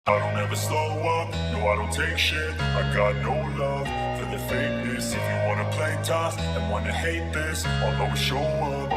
I don't ever slow up, no I don't take shit. I got no love for the fakeness. If you wanna play tough and wanna hate this, I'll always show up.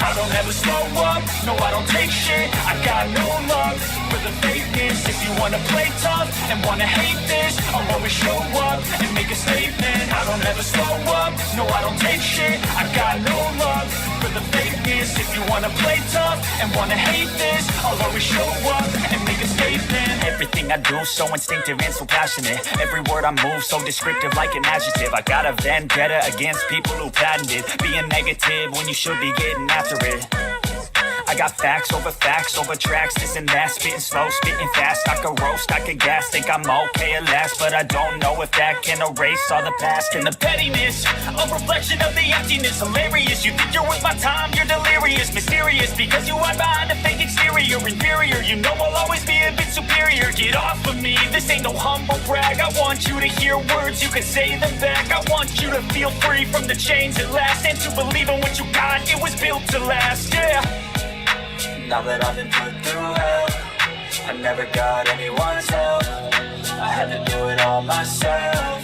I don't ever slow up, no I don't take shit. I got no love for the fakeness. If you wanna play tough and wanna hate this, I'll always show up and make a statement. I don't ever slow up, no I don't take shit. I got no love for the fakeness. If you wanna play tough and wanna hate this, I'll always show up and make a statement. Everything I do so instinctive and so passionate. Every word I move so descriptive like an adjective. I got a vendetta against people who patented being negative when you should be getting after it. I got facts over tracks, this and that, spitting slow, spitting fast. I could roast, I could gas, think I'm okay at last, but I don't know if that can erase all the past. And the pettiness, a reflection of the emptiness. Hilarious, you think you're worth my time, you're delirious. Mysterious, because you hide behind a fake exterior. Inferior, you know I'll always be a bit superior. Get off of me, this ain't no humble brag. I want you to hear words, you can say them back. I want you to feel free from the chains at last, and to believe in what you got, it was built to last, yeah. Now that I've been put through hell, I never got anyone's help. I had to do it all myself.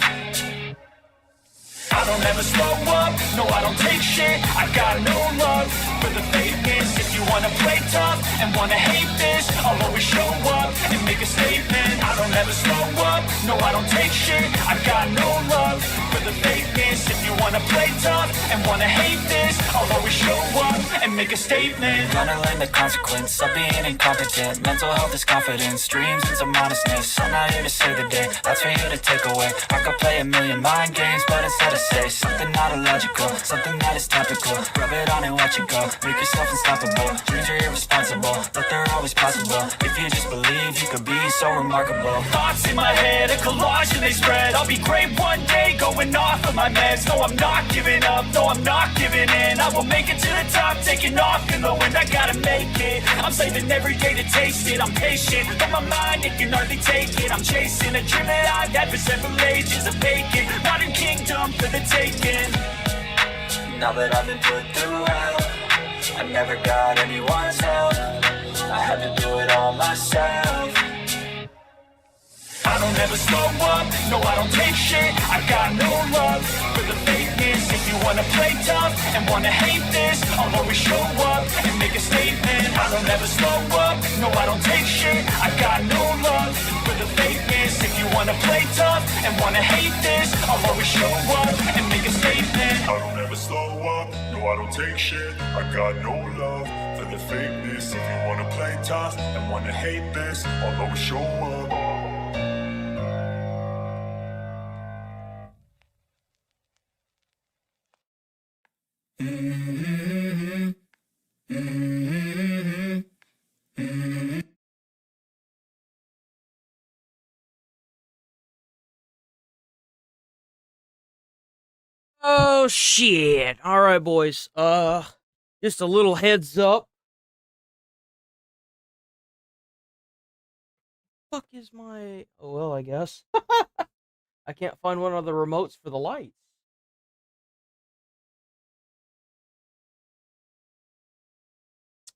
I don't ever slow up, no I don't take shit. I got no love for the fakeness. If you wanna play tough and wanna hate this, I'll always show up and make a statement. I don't ever slow up, no I don't take shit. I got no love for the fakeness. If you wanna play tough and wanna hate this, I'll always show up and make a statement. Gonna learn the consequence of being incompetent. Mental health is confidence, dreams and some honestness. I'm not here to save the day, that's for you to take away. I could play a million mind games, but instead I say something not illogical, something that is topical. Rub it on and watch it go, make yourself unstoppable. Dreams are irresponsible, but they're always possible. If you just believe, you could be so remarkable. Thoughts in my head, a collage and they spread. I'll be great one day, going off of my meds. No, I'm not giving up, no, I'm not giving in. I will make it to the top, taking off in the wind. I gotta make it, I'm saving every day to taste it. I'm patient, but my mind, it can hardly take it. I'm chasing a dream that I've had for several ages. A vacant, modern kingdom for the taking. Now that I've been put through hell, I never got anyone's help. I had to do it all myself. I don't ever slow up, no I don't take shit. I got no love for the fakeness. If you wanna play tough and wanna hate this, I'll always show up and make a statement. I don't ever slow up, no I don't take shit. I got no love for the fakeness. If you wanna play tough and wanna hate this, I'll always show up and make a statement. I don't ever slow up, no I don't take shit. I got no love for the fakeness. If you wanna play tough and wanna hate this, I'll always show up. Oh shit. Alright boys. Just a little heads up. Fuck is my oh well I guess. I can't find one of the remotes for the lights.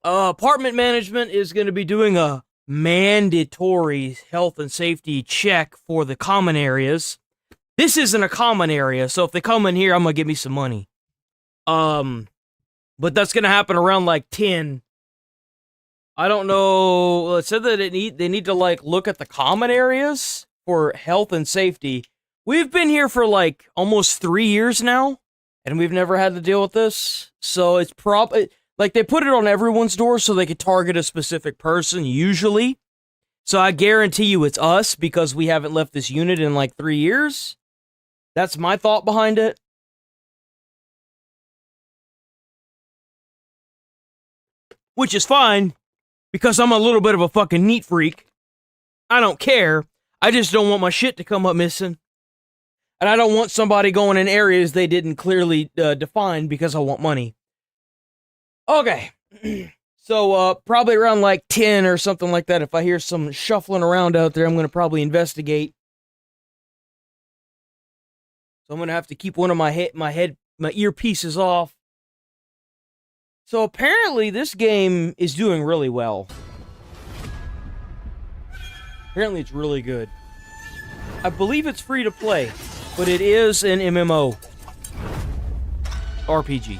Apartment management is going to be doing a mandatory health and safety check for the common areas. This isn't a common area, so if they come in here, I'm going to give me some money. But that's going to happen around like 10. I don't know. It said that they need to like look at the common areas for health and safety. We've been here for like almost 3 years now, and we've never had to deal with this. So it's probably like they put it on everyone's door so they could target a specific person, usually. So I guarantee you it's us because we haven't left this unit in like 3 years. That's my thought behind it. Which is fine, because I'm a little bit of a fucking neat freak. I don't care. I just don't want my shit to come up missing. And I don't want somebody going in areas they didn't clearly define because I want money. Okay. So, probably around like 10 or something like that. If I hear some shuffling around out there, I'm going to probably investigate. So I'm going to have to keep one of my earpieces off. So apparently this game is doing really well. Apparently it's really good. I believe it's free to play, but it is an MMO RPG.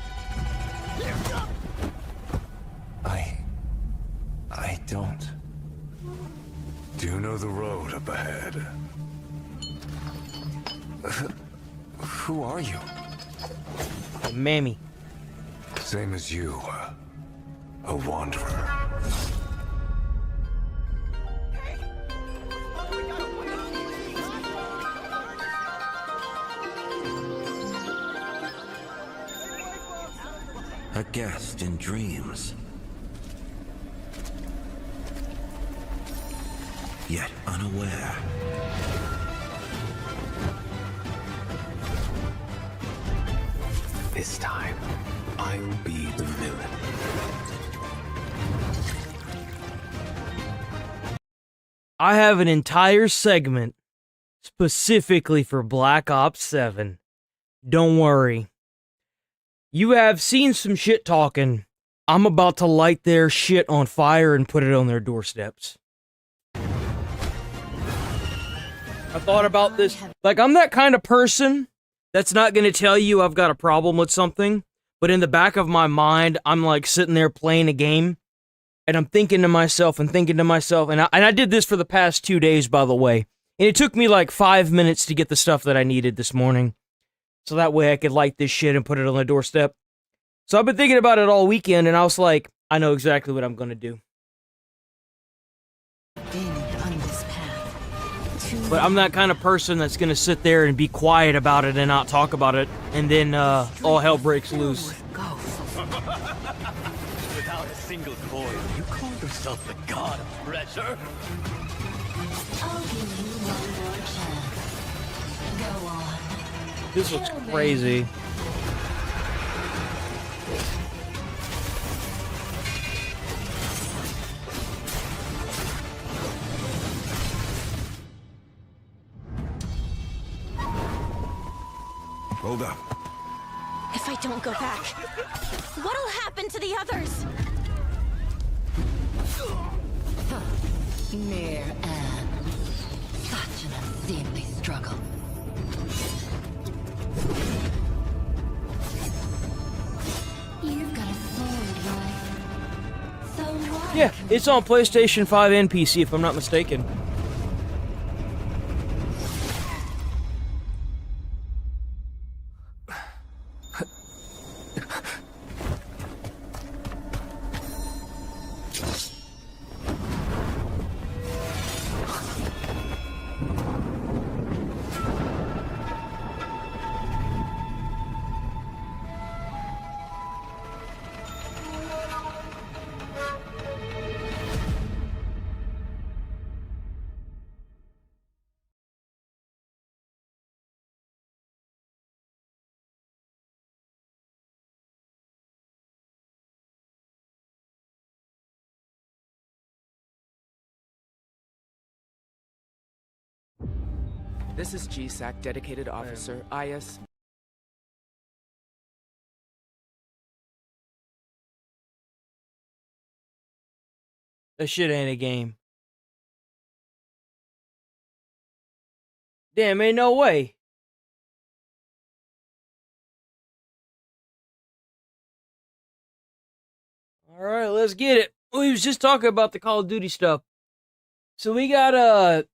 I don't. Do you know the road up ahead? Who are you? Mammy. Same as you. A wanderer. A guest in dreams. Yet unaware. This time, I'll be the villain. I have an entire segment specifically for Black Ops 7. Don't worry. You have seen some shit talking. I'm about to light their shit on fire and put it on their doorsteps. I thought about this. Like, I'm that kind of person that's not going to tell you I've got a problem with something, but in the back of my mind, I'm like sitting there playing a game, and I'm thinking to myself, and I did this for the past 2 days, by the way, and it took me like 5 minutes to get the stuff that I needed this morning, so that way I could light this shit and put it on the doorstep. So I've been thinking about it all weekend, and I was like, I know exactly what I'm going to do. But I'm that kind of person that's going to sit there and be quiet about it and not talk about it, and then all hell breaks loose. Without a single coin, you call yourself the god of treasure? I'll give you one more chance. Go on. This looks crazy. Hold up. If I don't go back, what'll happen to the others? Mere Anne. Such an unseemly struggle. You've got a sword, right? So why? Yeah, it's on PlayStation 5 and PC, if I'm not mistaken. This is GSAC Dedicated Officer IS. That shit ain't a game. Damn, ain't no way. Alright, let's get it. We was just talking about the Call of Duty stuff. So we got an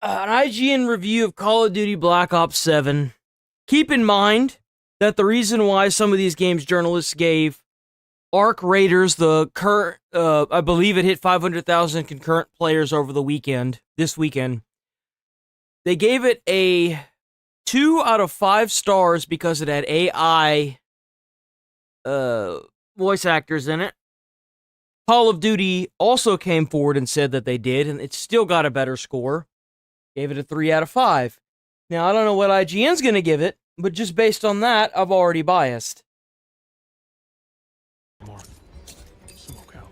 IGN review of Call of Duty Black Ops 7. Keep in mind that the reason why some of these games journalists gave Arc Raiders the current, I believe it hit 500,000 concurrent players over the weekend, this weekend. They gave it a 2 out of 5 stars because it had AI voice actors in it. Call of Duty also came forward and said that they did, and it still got a better score. Gave it a 3 out of 5. Now, I don't know what IGN's going to give it, but just based on that, I've already biased. More smoke out.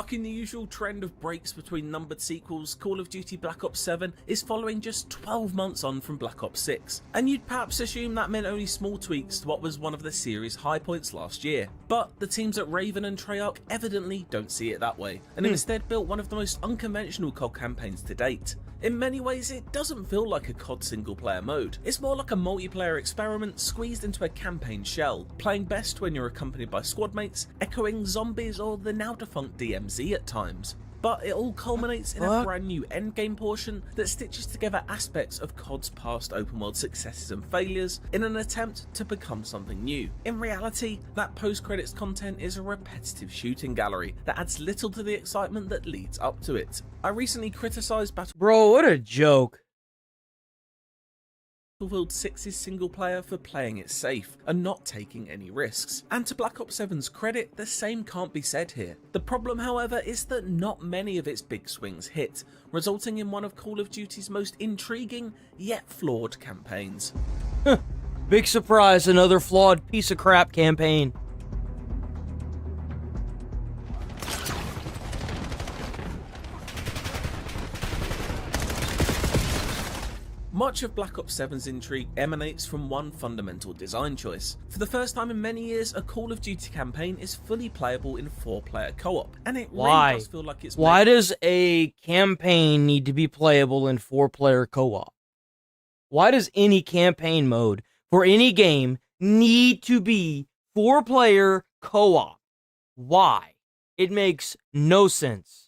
Bucking the usual trend of breaks between numbered sequels, Call of Duty Black Ops 7 is following just 12 months on from Black Ops 6, and you'd perhaps assume that meant only small tweaks to what was one of the series' high points last year. But the teams at Raven and Treyarch evidently don't see it that way, and have instead built one of the most unconventional COD campaigns to date. In many ways, it doesn't feel like a COD single-player mode. It's more like a multiplayer experiment squeezed into a campaign shell, playing best when you're accompanied by squad mates, echoing zombies or the now-defunct DMZ at times. But it all culminates in a brand new endgame portion that stitches together aspects of COD's past open world successes and failures in an attempt to become something new. In reality, that post-credits content is a repetitive shooting gallery that adds little to the excitement that leads up to it. I recently criticised Bro, what a joke. Battlefield 6's single player for playing it safe and not taking any risks. And to Black Ops 7's credit, the same can't be said here. The problem, however, is that not many of its big swings hit, resulting in one of Call of Duty's most intriguing yet flawed campaigns. Big surprise, another flawed piece of crap campaign. Much of Black Ops 7's intrigue emanates from one fundamental design choice. For the first time in many years, a Call of Duty campaign is fully playable in 4-player co-op, and it really does feel like it's Why does a campaign need to be playable in 4-player co-op? Why does any campaign mode for any game need to be 4-player co-op? Why? It makes no sense.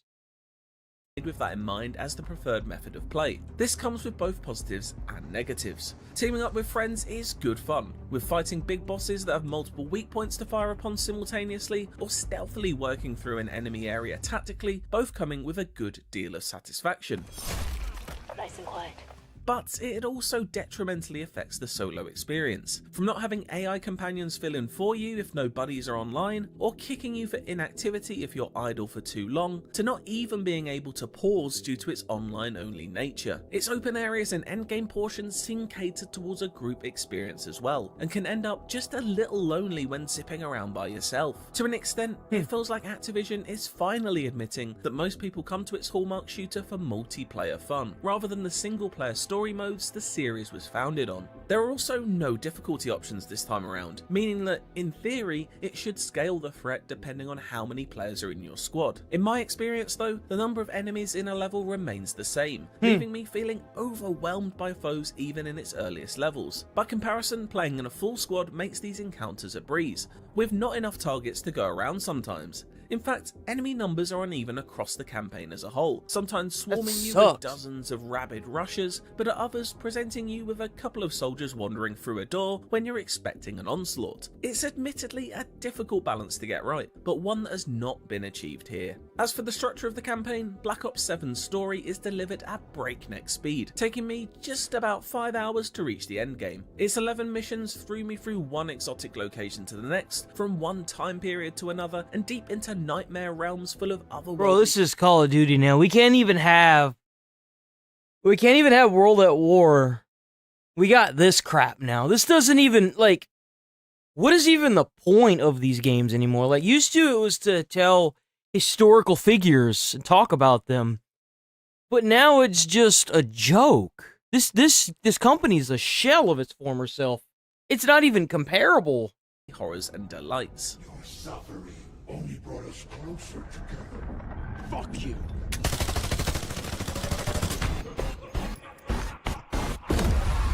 With that in mind as the preferred method of play. This comes with both positives and negatives. Teaming up with friends is good fun, with fighting big bosses that have multiple weak points to fire upon simultaneously, or stealthily working through an enemy area tactically, both coming with a good deal of satisfaction. Nice and quiet. But it also detrimentally affects the solo experience, from not having AI companions fill in for you if no buddies are online, or kicking you for inactivity if you're idle for too long, to not even being able to pause due to its online-only nature. Its open areas and endgame portions seem catered towards a group experience as well, and can end up just a little lonely when zipping around by yourself. To an extent, it feels like Activision is finally admitting that most people come to its hallmark shooter for multiplayer fun, rather than the single-player story modes the series was founded on. There are also no difficulty options this time around, meaning that, in theory, it should scale the threat depending on how many players are in your squad. In my experience though, the number of enemies in a level remains the same, leaving me feeling overwhelmed by foes even in its earliest levels. By comparison, playing in a full squad makes these encounters a breeze, with not enough targets to go around sometimes. In fact, enemy numbers are uneven across the campaign as a whole, sometimes swarming you with dozens of rabid rushers, but at others presenting you with a couple of soldiers wandering through a door when you're expecting an onslaught. It's admittedly a difficult balance to get right, but one that has not been achieved here. As for the structure of the campaign, Black Ops 7's story is delivered at breakneck speed, taking me just about 5 hours to reach the endgame. Its 11 missions threw me through one exotic location to the next, from one time period to another, and deep into nightmare realms full of otherworldly— Bro, this is Call of Duty now. We can't even have World at War. We got this crap now. This doesn't even, like, what is even the point of these games anymore? Like, used to it was to tell historical figures and talk about them. But now it's just a joke. This company's a shell of its former self. It's not even comparable. Horrors and delights. Your suffering only brought us closer together. Fuck you.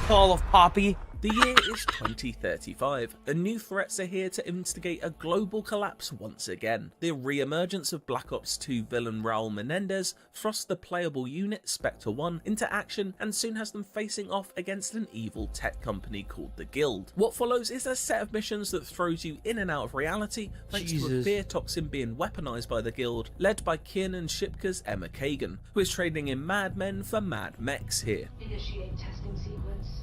Call of Poppy. The year is 2035, and new threats are here to instigate a global collapse once again. The re-emergence of Black Ops 2 villain Raul Menendez thrusts the playable unit Spectre 1 into action and soon has them facing off against an evil tech company called the Guild. What follows is a set of missions that throws you in and out of reality thanks to a fear toxin being weaponized by the Guild, led by Kiernan Shipka's Emma Kagan, who is trading in Mad Men for Mad Mechs here. Initiate testing sequence.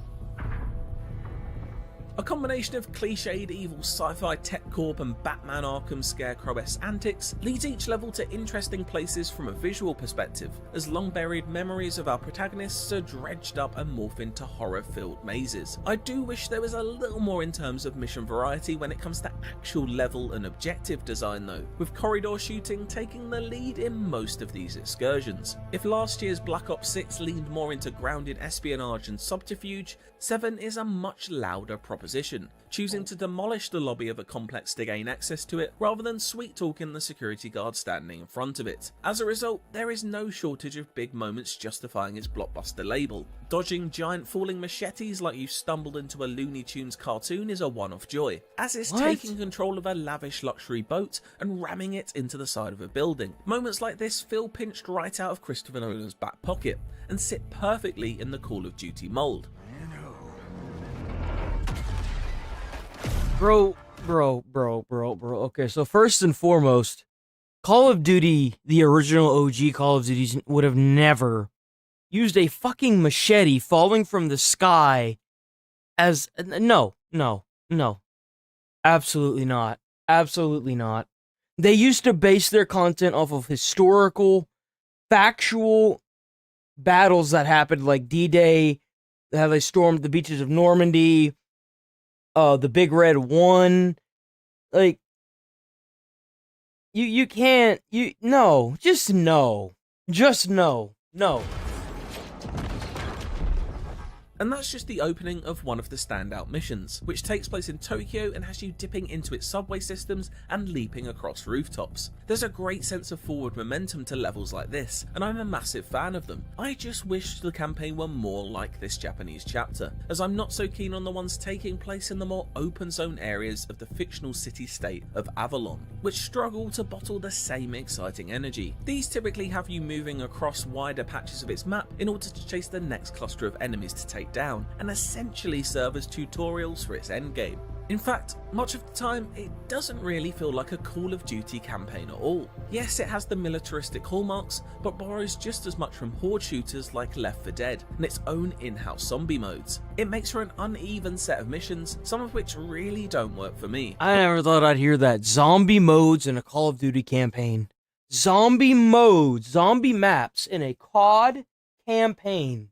A combination of cliched evil sci-fi tech corp and Batman Arkham Scarecrow-esque antics leads each level to interesting places from a visual perspective, as long-buried memories of our protagonists are dredged up and morph into horror-filled mazes. I do wish there was a little more in terms of mission variety when it comes to actual level and objective design though, with corridor shooting taking the lead in most of these excursions. If last year's Black Ops 6 leaned more into grounded espionage and subterfuge, 7 is a much louder proposition, choosing to demolish the lobby of a complex to gain access to it rather than sweet-talking the security guard standing in front of it. As a result, there is no shortage of big moments justifying its blockbuster label. Dodging giant falling machetes like you stumbled into a Looney Tunes cartoon is a one-off joy, as is taking control of a lavish luxury boat and ramming it into the side of a building. Moments like this feel pinched right out of Christopher Nolan's back pocket and sit perfectly in the Call of Duty mold. Bro. Okay, so first and foremost, Call of Duty, the original OG Call of Duty, would have never used a fucking machete falling from the sky as... No. Absolutely not. Absolutely not. They used to base their content off of historical, factual battles that happened, like D-Day, how they stormed the beaches of Normandy, the Big Red 1, like, you can't, no. And that's just the opening of one of the standout missions, which takes place in Tokyo and has you dipping into its subway systems and leaping across rooftops. There's a great sense of forward momentum to levels like this, and I'm a massive fan of them. I just wish the campaign were more like this Japanese chapter, as I'm not so keen on the ones taking place in the more open zone areas of the fictional city-state of Avalon, which struggle to bottle the same exciting energy. These typically have you moving across wider patches of its map in order to chase the next cluster of enemies to take down, and essentially serve as tutorials for its endgame. In fact, much of the time, it doesn't really feel like a Call of Duty campaign at all. Yes, it has the militaristic hallmarks, but borrows just as much from horde shooters like Left 4 Dead and its own in-house zombie modes. It makes for an uneven set of missions, some of which really don't work for me. I never thought I'd hear that. Zombie modes in a Call of Duty campaign. Zombie modes, zombie maps in a COD campaign.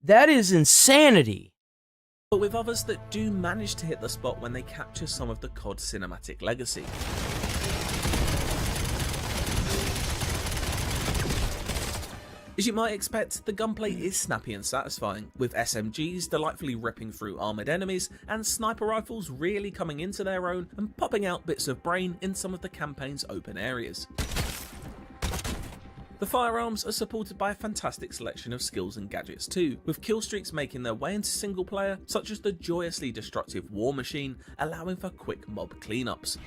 That is insanity. But with others that do manage to hit the spot when they capture some of the COD cinematic legacy. As you might expect, the gunplay is snappy and satisfying, with SMGs delightfully ripping through armoured enemies, and sniper rifles really coming into their own and popping out bits of brain in some of the campaign's open areas. The firearms are supported by a fantastic selection of skills and gadgets too, with kill streaks making their way into single player, such as the joyously destructive War Machine, allowing for quick mob cleanups.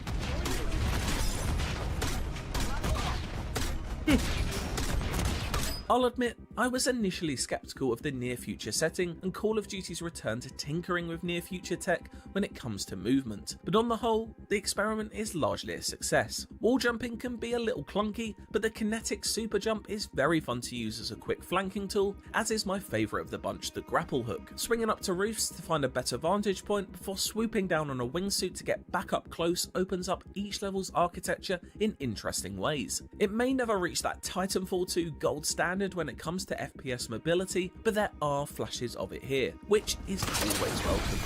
I'll admit, I was initially skeptical of the near-future setting and Call of Duty's return to tinkering with near-future tech when it comes to movement, but on the whole, the experiment is largely a success. Wall jumping can be a little clunky, but the kinetic super jump is very fun to use as a quick flanking tool, as is my favourite of the bunch, the grapple hook, swinging up to roofs to find a better vantage point before swooping down on a wingsuit to get back up close opens up each level's architecture in interesting ways. It may never reach that Titanfall 2 gold standard when it comes to FPS mobility, but there are flashes of it here, which is always welcome.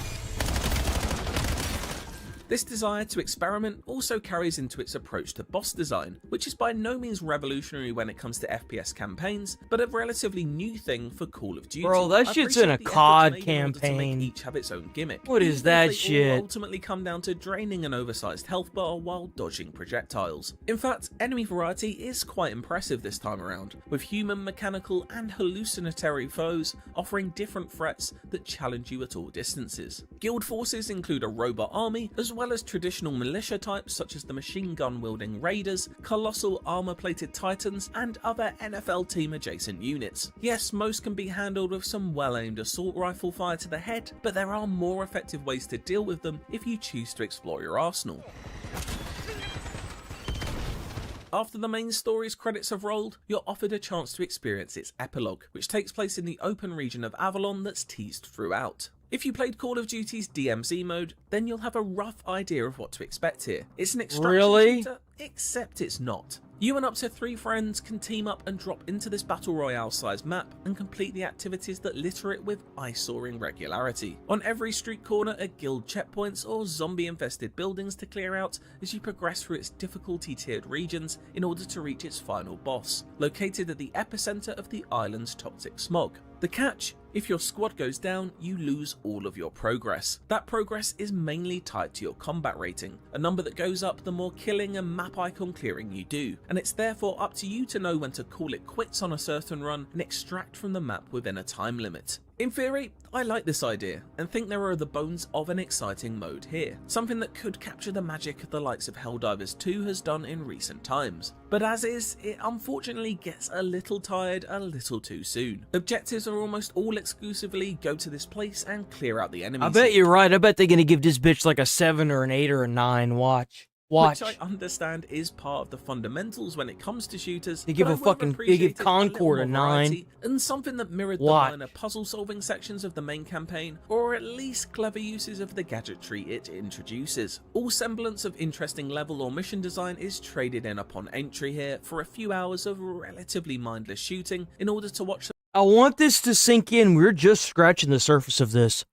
This desire to experiment also carries into its approach to boss design, which is by no means revolutionary when it comes to FPS campaigns, but a relatively new thing for Call of Duty. Bro, that shit's in a COD campaign. Each have its own gimmick. What is that shit? All ultimately come down to draining an oversized health bar while dodging projectiles. In fact, enemy variety is quite impressive this time around, with human, mechanical, and hallucinatory foes offering different threats that challenge you at all distances. Guild forces include a robot army, as well as traditional militia types such as the machine gun wielding raiders, colossal armor plated titans, and other NFL team adjacent units. Yes, most can be handled with some well aimed assault rifle fire to the head, but there are more effective ways to deal with them if you choose to explore your arsenal. After the main story's credits have rolled, you're offered a chance to experience its epilogue, which takes place in the open region of Avalon that's teased throughout. If you played Call of Duty's DMZ mode, then you'll have a rough idea of what to expect here. It's an extraction shooter, except it's not. You and up to 3 friends can team up and drop into this battle royale sized map and complete the activities that litter it with eye-soaring regularity. On every street corner are guild checkpoints or zombie infested buildings to clear out as you progress through its difficulty tiered regions in order to reach its final boss, located at the epicenter of the island's toxic smog. The catch? If your squad goes down, you lose all of your progress. That progress is mainly tied to your combat rating, a number that goes up the more killing and map icon clearing you do, and it's therefore up to you to know when to call it quits on a certain run and extract from the map within a time limit. In theory, I like this idea and think there are the bones of an exciting mode here, something that could capture the magic the likes of Helldivers 2 has done in recent times. But as is, it unfortunately gets a little tired a little too soon. Objectives are almost all exclusively go to this place and clear out the enemies. I bet you're right. I bet they're gonna give this bitch like a 7 or an 8 or a 9. Watch. Which I understand is part of the fundamentals when it comes to shooters. They give they give Concord a 9. And something that mirrored the minor puzzle solving sections of the main campaign, or at least clever uses of the gadgetry it introduces. All semblance of interesting level or mission design is traded in upon entry here for a few hours of relatively mindless shooting in order to watch. I want this to sink in. We're just scratching the surface of this.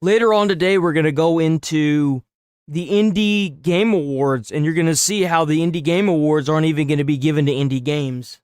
Later on today, we're gonna go into the Indie Game Awards, and you're going to see how the Indie Game Awards aren't even going to be given to indie games.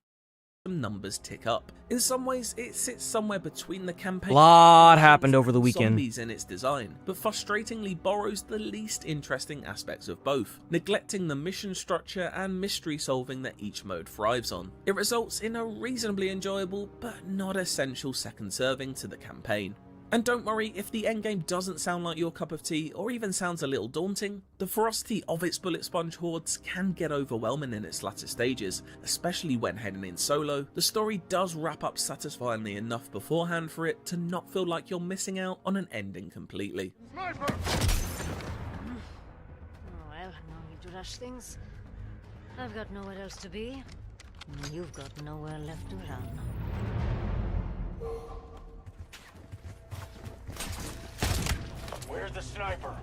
Numbers tick up. In some ways, it sits somewhere between the campaign. A lot happened over the weekend. Zombies in its design, but frustratingly borrows the least interesting aspects of both, neglecting the mission structure and mystery solving that each mode thrives on. It results in a reasonably enjoyable, but not essential second serving to the campaign. And don't worry if the endgame doesn't sound like your cup of tea or even sounds a little daunting, the ferocity of its bullet sponge hordes can get overwhelming in its latter stages, especially when heading in solo. The story does wrap up satisfyingly enough beforehand for it to not feel like you're missing out on an ending completely. Sniper! Well, no need to rush things. I've got nowhere else to be. You've got nowhere left to run. Where's the sniper?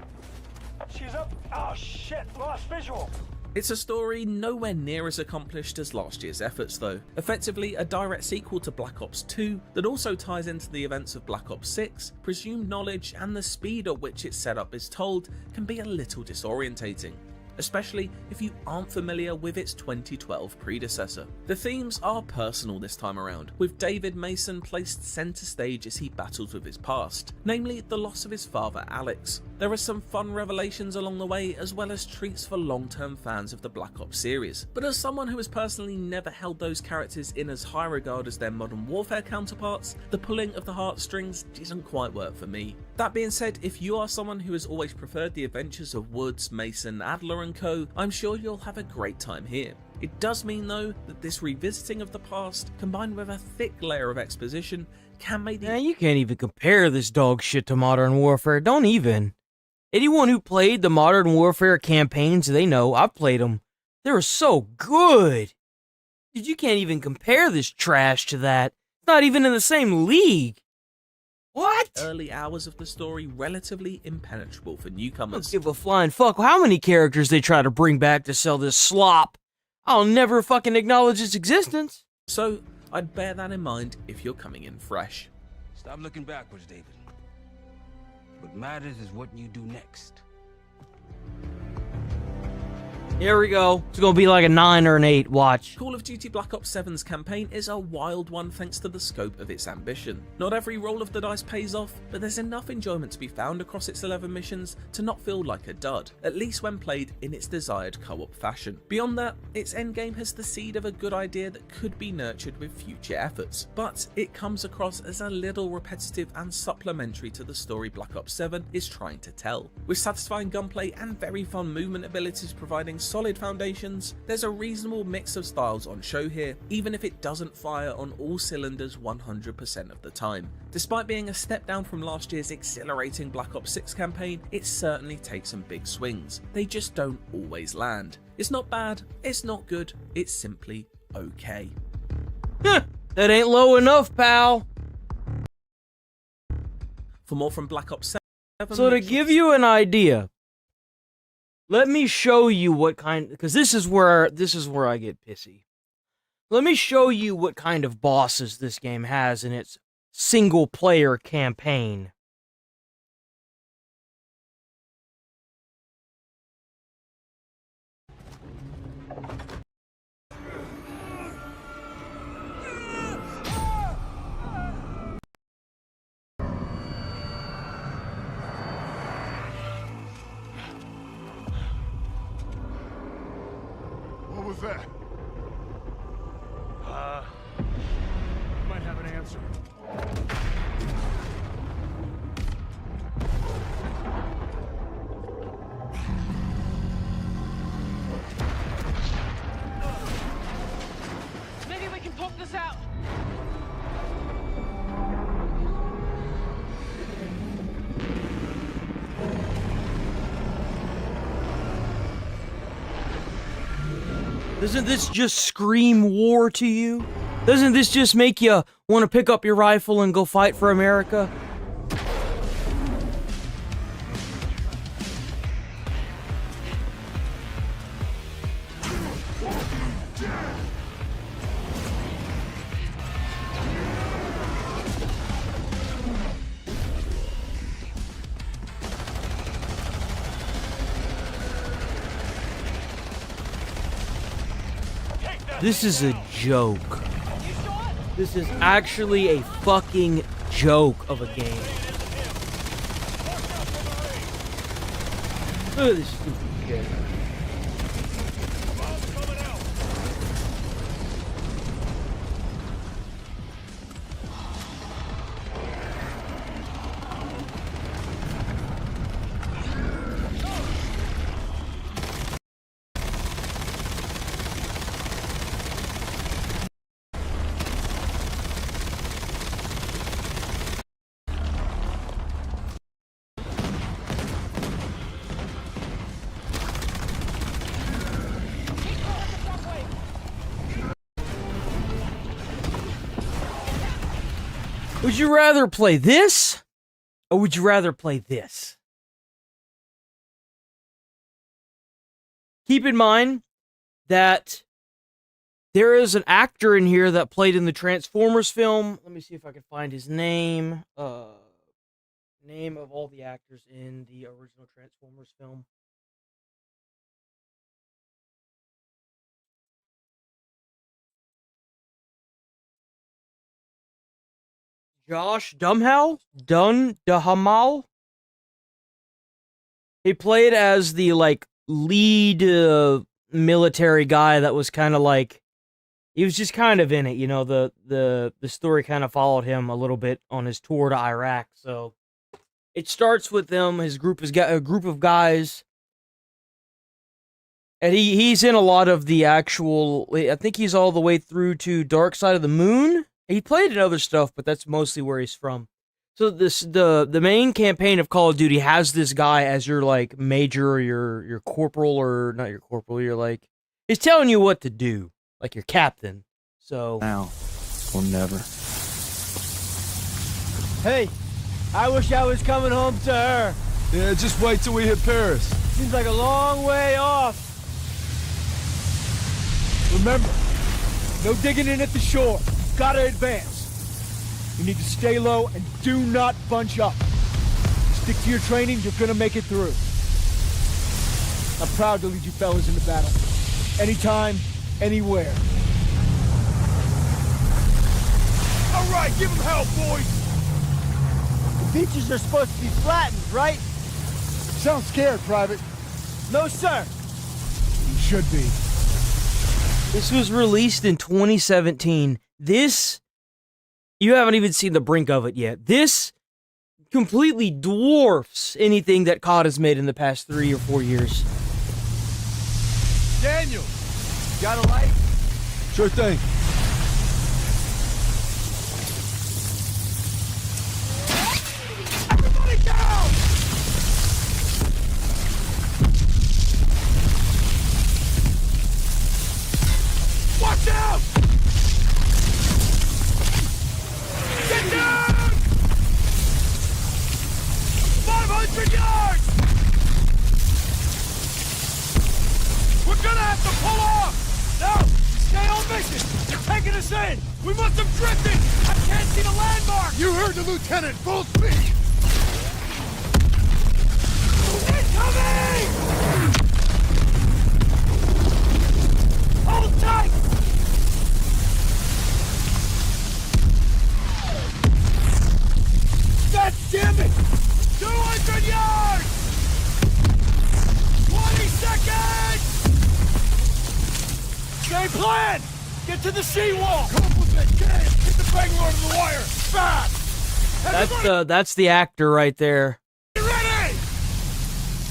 She's up. Oh shit, lost visual. It's a story nowhere near as accomplished as last year's efforts though, effectively a direct sequel to Black Ops 2 that also ties into the events of Black Ops 6, presumed knowledge and the speed at which its setup is told can be a little disorientating, especially if you aren't familiar with its 2012 predecessor. The themes are personal this time around, with David Mason placed centre stage as he battles with his past, namely the loss of his father Alex. There are some fun revelations along the way as well as treats for long-term fans of the Black Ops series, but as someone who has personally never held those characters in as high regard as their Modern Warfare counterparts, the pulling of the heartstrings doesn't quite work for me. That being said, if you are someone who has always preferred the adventures of Woods, Mason, Adler and co, I'm sure you'll have a great time here. It does mean though that this revisiting of the past, combined with a thick layer of exposition, can make the— you can't even compare this dog shit to Modern Warfare. Don't even. Anyone who played the Modern Warfare campaigns, they know. I've played them. They were so good. Dude, you can't even compare this trash to that. It's not even in the same league. What? Early hours of the story relatively impenetrable for newcomers. Don't give a flying fuck how many characters they try to bring back to sell this slop. I'll never fucking acknowledge its existence. So, I'd bear that in mind if you're coming in fresh. Stop looking backwards, David. What matters is what you do next. Here we go. It's gonna be like a 9 or an 8, watch. Call of Duty Black Ops 7's campaign is a wild one thanks to the scope of its ambition. Not every roll of the dice pays off, but there's enough enjoyment to be found across its 11 missions to not feel like a dud, at least when played in its desired co-op fashion. Beyond that, its endgame has the seed of a good idea that could be nurtured with future efforts, but it comes across as a little repetitive and supplementary to the story Black Ops 7 is trying to tell. With satisfying gunplay and very fun movement abilities providing solid foundations, there's a reasonable mix of styles on show here, even if it doesn't fire on all cylinders 100% of the time. Despite being a step down from last year's exhilarating Black Ops 6 campaign, it certainly takes some big swings. They just don't always land. It's not bad, it's not good, it's simply okay. That ain't low enough, pal. For more from Black Ops 7... So to give you an idea, let me show you what kind, because this is where I get pissy. Let me show you what kind of bosses this game has in its single-player campaign. What was that? Might have an answer. Maybe we can poke this out. Doesn't this just scream war to you? Doesn't this just make you want to pick up your rifle and go fight for America? This is a joke. This is actually a fucking joke of a game. Look at this stupid shit. Would you rather play this, or would you rather play this? Keep in mind that there is an actor in here that played in the Transformers film. Let me see if I can find his name. Name of all the actors in the original Transformers film. Josh Duhamel. He played as the lead military guy that was kind of he was just kind of in it, you know. The story kind of followed him a little bit on his tour to Iraq. So it starts with them. His group is a group of guys, and he's in a lot of the actual. I think he's all the way through to Dark Side of the Moon. He played in other stuff, but that's mostly where he's from. So the main campaign of Call of Duty has this guy as your major, or your corporal, or not your corporal. You're he's telling you what to do, like your captain. So now or never. Hey, I wish I was coming home to her. Yeah, just wait till we hit Paris. Seems like a long way off. Remember, no digging in at the shore. Gotta advance. You need to stay low and do not bunch up. Stick to your training, you're gonna make it through. I'm proud to lead you fellas into battle. Anytime, anywhere. All right, give him hell, boys! The beaches are supposed to be flattened, right? Sound scared, Private. No, sir. You should be. this was released in 2017. This, you haven't even seen the brink of it yet. This completely dwarfs anything that COD has made in the past 3 or 4 years. Daniel, got a light? Sure thing. Everybody down! Watch out! Get down! 200 yards! We're gonna have to pull off! No! Stay on mission! They're taking us in! We must have drifted! I can't see the landmark! You heard the lieutenant! Full speed! Incoming! Hold tight! God damn it! 200 yards! 20 seconds! Same plan! Get to the seawall! Come up with that gas! Get the Bangalore to the wire! Fast! That's the actor right there. You ready?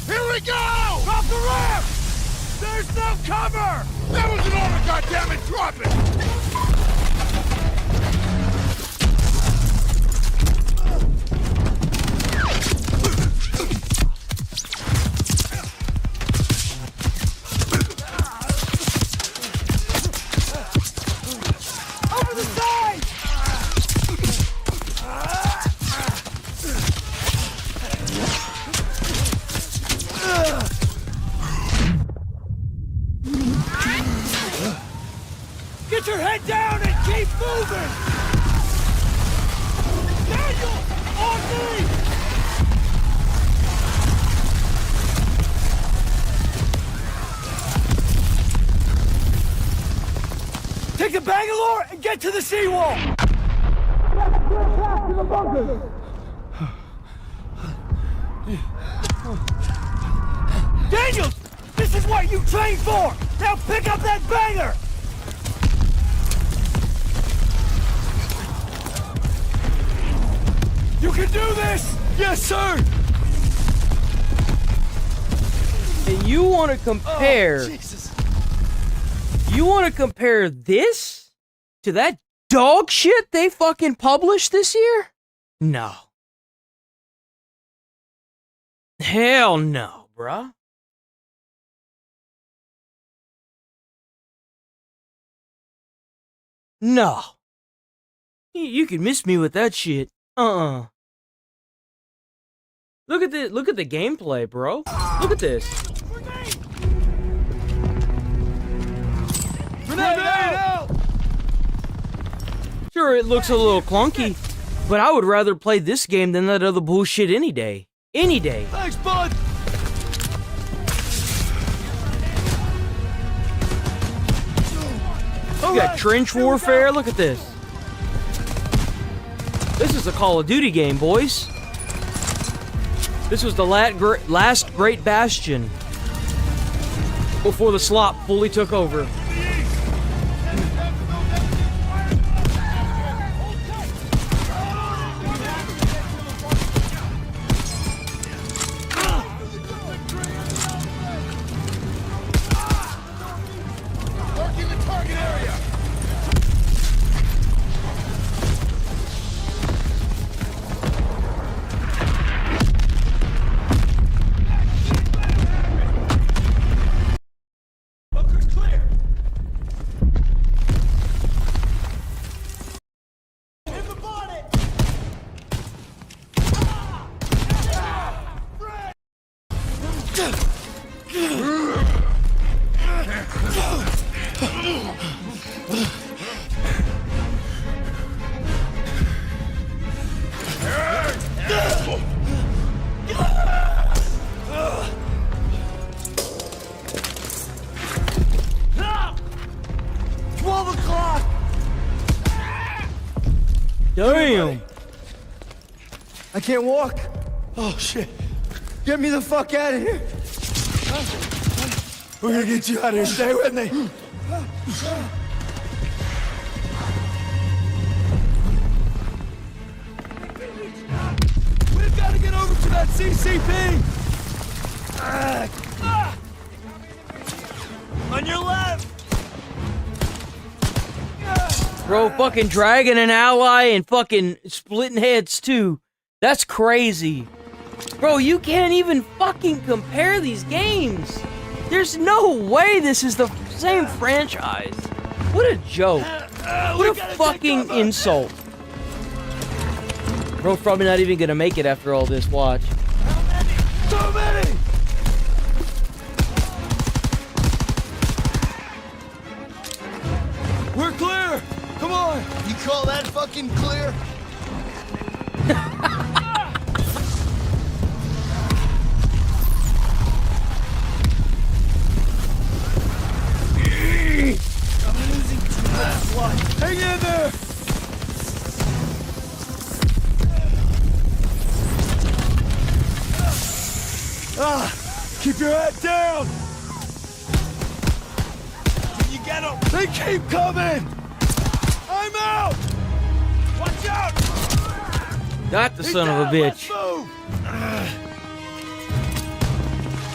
Here we go! Drop the ramp! There's no cover! That was an order, goddammit! Drop it! Over the side! Get your head down and keep moving! Daniel! On me! Take the Bangalore and get to the seawall! Daniels! This is what you trained for! Now pick up that banger! You can do this! Yes, sir! And you want to compare... Jesus. You want to compare this to that dog shit they fucking published this year? No. Hell no, bruh. No. You can miss me with that shit. Look at the gameplay, bro. Look at this. Sure, it looks a little clunky, but I would rather play this game than that other bullshit any day. Any day. Thanks, bud! You got trench warfare. Look at this. This is a Call of Duty game, boys. This was the last great bastion before the slop fully took over. Working the target area! Bunker's clear! Hit the bonnet! Now! 12 o'clock! Damn. I can't walk. Oh, shit. Get me the fuck out of here. We're gonna get you out of here. Stay with me. We've got to get over to that CCP. On your left. Bro, fucking dragging an ally and fucking splitting heads too. That's crazy. Bro, you can't even fucking compare these games. There's no way this is the same franchise. What a joke. What a fucking insult. Bro's probably not even gonna make it after all this, watch. too many! We're clear! Come on! You call that fucking clear? I'm losing too much blood. Hang in there! Keep your head down! Did you get him? They keep coming! I'm out! Watch out! Got the son of a bitch.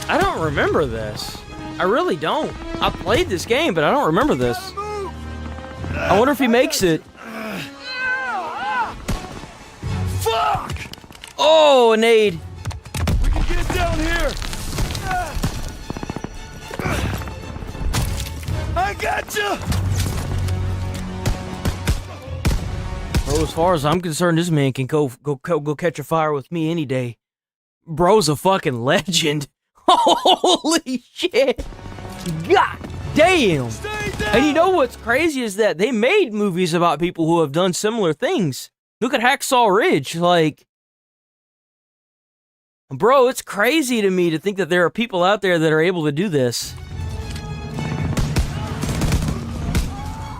I don't remember this. I really don't. I played this game, but I don't remember this. I wonder if he makes it. Fuck! Oh, an aid. We can get down here! I got you! Bro, as far as I'm concerned, this man can go catch a fire with me any day. Bro's a fucking legend. Holy shit! God damn! And you know what's crazy is that they made movies about people who have done similar things. Look at Hacksaw Ridge, like... Bro, it's crazy to me to think that there are people out there that are able to do this.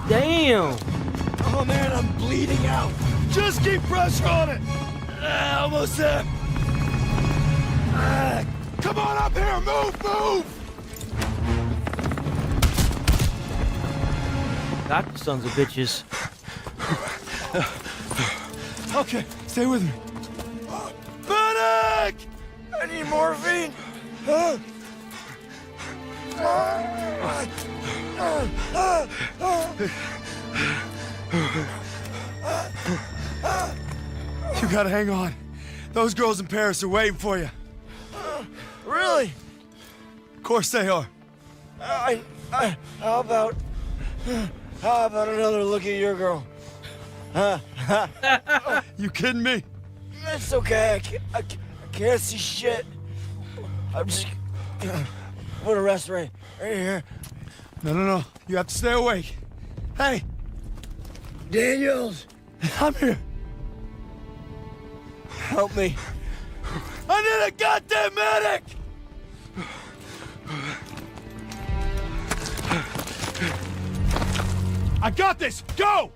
Damn! Oh man, I'm bleeding out. Just keep pressure on it. Almost there. Come on up here, move! Got the sons of bitches. Okay, stay with me. Medic! I need morphine. You gotta hang on. Those girls in Paris are waiting for you. Really? Of course they are. How about another look at your girl? You kidding me? It's okay. I can't see shit. I'm just gonna rest right here. No. You have to stay awake. Hey, Daniels, I'm here. help me. I need a goddamn medic! I got this! Go!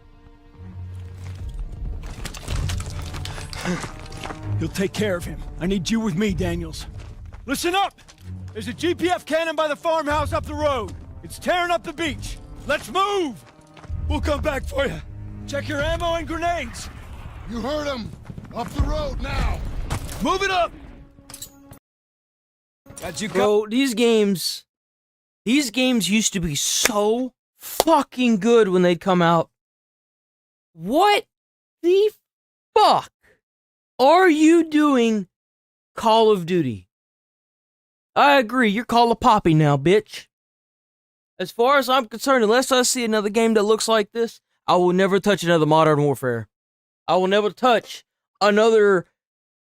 You'll take care of him. I need you with me, Daniels. Listen up! There's a GPF cannon by the farmhouse up the road. It's tearing up the beach. Let's move! We'll come back for you. Check your ammo and grenades. You heard him. Up the road now. Move it up! Got you, Bro, these games used to be so fucking good when they'd come out. What the fuck are you doing, Call of Duty? I agree, you're Call of Poppy now, bitch. As far as I'm concerned, unless I see another game that looks like this, I will never touch another Modern Warfare. I will never touch another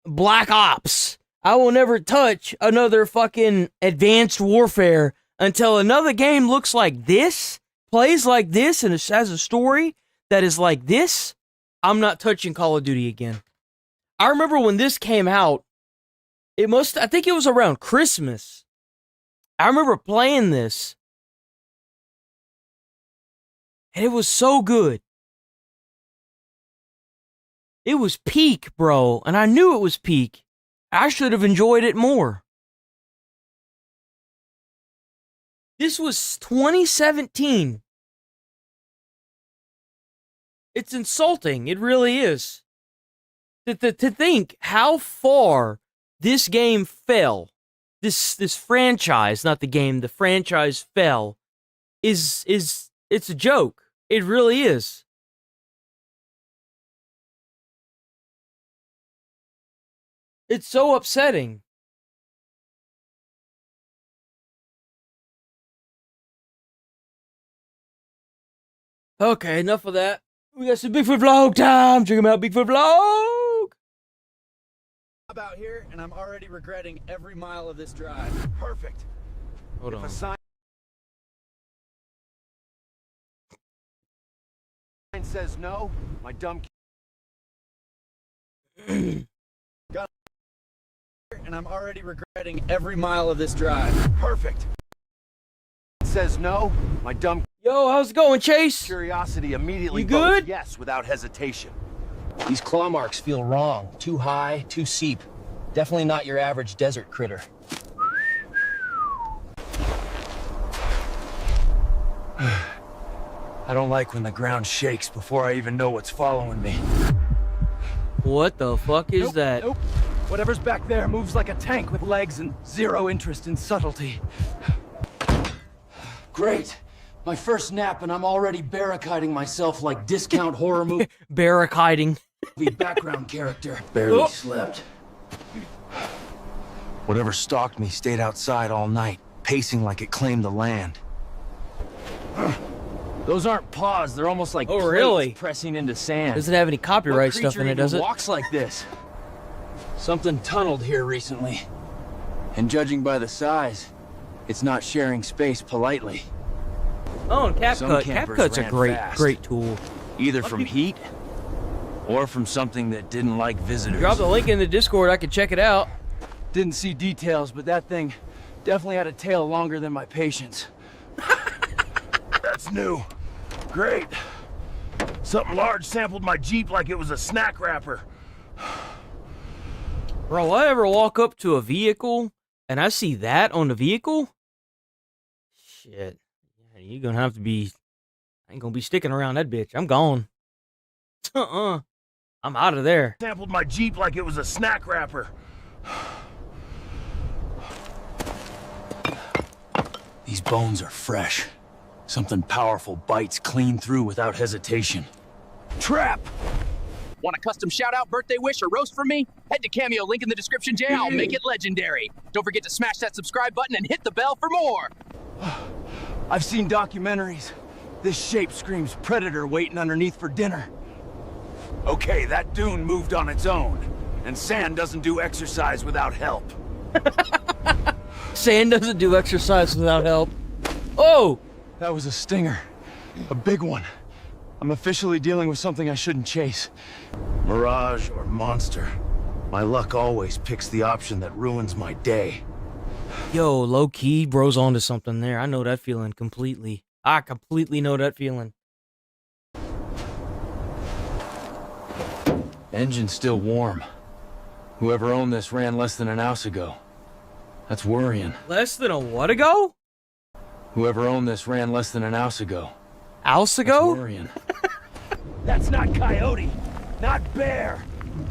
Black Ops. I will never touch another fucking Advanced Warfare until another game looks like this, plays like this, and has a story that is like this. I'm not touching Call of Duty again. I remember when this came out, I think it was around Christmas. I remember playing this. And it was so good. It was peak, bro. And I knew it was peak. I should have enjoyed it more. This was 2017. It's insulting. It really is. To think how far this game fell. This franchise, not the game, the franchise fell. It's a joke. It really is. It's so upsetting. Okay, enough of that. We got some Bigfoot vlog time. Check them out, Bigfoot vlog. job out here, and I'm already regretting every mile of this drive. Perfect. Hold if on. a sign says no, my dumb got and I'm already regretting every mile of this drive. Perfect. Says no, my dumb Yo, how's it going, Chase? curiosity immediately You votes good? yes without hesitation. These claw marks feel wrong. Too high, too steep. Definitely not your average desert critter. I don't like when the ground shakes before I even know what's following me. What the fuck is that? Nope. Whatever's back there moves like a tank with legs and zero interest in subtlety. Great. My first nap and I'm already barricading myself like discount horror movie Barricading. background character. Barely slept. Whatever stalked me stayed outside all night, pacing like it claimed the land. Those aren't paws, they're almost like Oh, plates really? pressing into sand. Doesn't have any copyright What stuff in creature it, does even it? walks like this? Something tunneled here recently. And judging by the size, it's not sharing space politely. Oh, and Some CapCut. campers CapCut's a ran great, fast. great tool. Either from heat, or from something that didn't like visitors. Drop the link in the Discord, I can check it out. Didn't see details, but that thing definitely had a tail longer than my patience. That's new. Great. Something large sampled my Jeep like it was a snack wrapper. Bro, I ever walk up to a vehicle and I see that on the vehicle? Shit. Yeah, you're gonna have to be... I ain't gonna be sticking around that bitch. I'm gone. I'm out of there. Sampled my Jeep like it was a snack wrapper. These bones are fresh. Something powerful bites clean through without hesitation. Trap! Want a custom shout-out, birthday wish, or roast from me? Head to Cameo, link in the description, Jay. I'll make it legendary. Don't forget to smash that subscribe button and hit the bell for more. I've seen documentaries. This shape screams predator waiting underneath for dinner. Okay, that dune moved on its own. And sand doesn't do exercise without help. Sand doesn't do exercise without help. Oh! That was a stinger. A big one. I'm officially dealing with something I shouldn't chase. Mirage or monster. My luck always picks the option that ruins my day. Yo, low-key, bro's onto something there. I know that feeling completely. I completely know that feeling. Engine's still warm. Whoever owned this ran less than an ounce ago. That's worrying. Less than a what ago? Whoever owned this ran less than an ounce ago. Ounce ago? That's worrying. That's not coyote, not bear.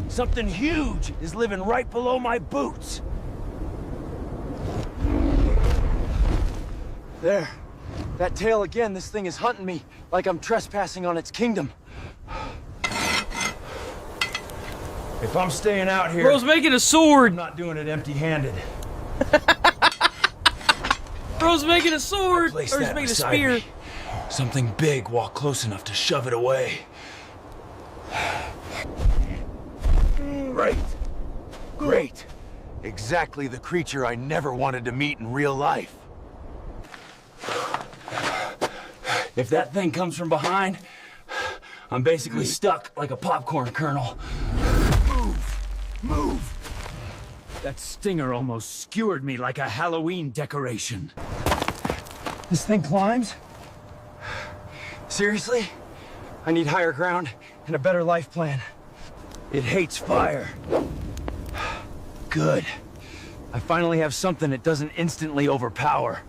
Something huge is living right below my boots. There. That tail again, this thing is hunting me like I'm trespassing on its kingdom. If I'm staying out here... Bro's making a sword! I'm not doing it empty-handed. Bro's making a sword! Or he's making a spear. Me. Something big walk close enough to shove it away. Great. Great. Exactly the creature I never wanted to meet in real life. If that thing comes from behind, I'm basically stuck like a popcorn kernel. Move! Move! That stinger almost skewered me like a Halloween decoration. This thing climbs? Seriously? I need higher ground and a better life plan. It hates fire. Good. I finally have something it doesn't instantly overpower.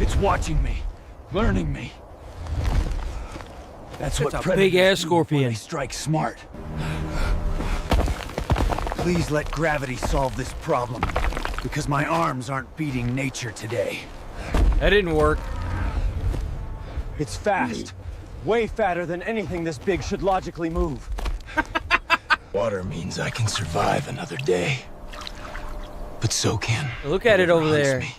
It's watching me, learning me. That's what a big-ass scorpion. They strike smart. Please let gravity solve this problem, because my arms aren't beating nature today. That didn't work. It's fast. Way fatter than anything this big should logically move. Water means I can survive another day. But so can... Look at it over there. Me.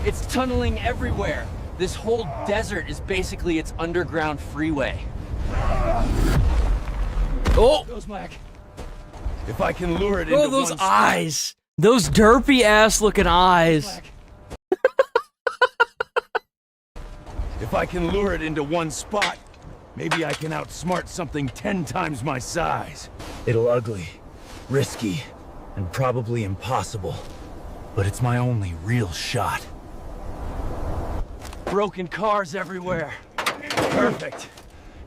It's tunneling everywhere. This whole desert is basically its underground freeway. Oh! Goes Mac. If I can lure it Oh, into those one eyes! Those derpy ass looking eyes. If I can lure it into one spot, maybe I can outsmart something 10 times my size. It'll ugly, risky, and probably impossible. But it's my only real shot. Broken cars everywhere. Perfect.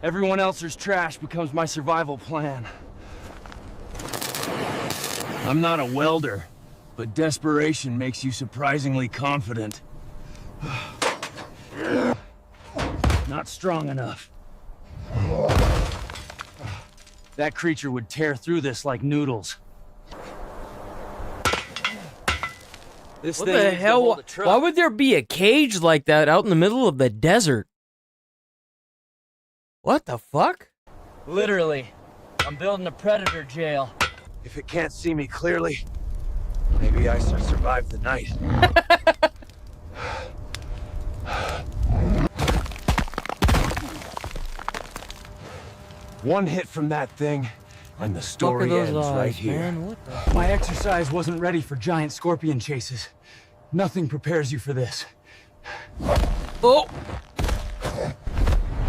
Everyone else's trash becomes my survival plan. I'm not a welder, but desperation makes you surprisingly confident. Not strong enough. That creature would tear through this like noodles. This What thing the needs to hell? hold a truck. Why would there be a cage like that out in the middle of the desert? What the fuck? Literally, I'm building a predator jail. If it can't see me clearly, maybe I should survive the night. One hit from that thing, and the story ends right here. Man, what the My exercise wasn't ready for giant scorpion chases. Nothing prepares you for this. Oh!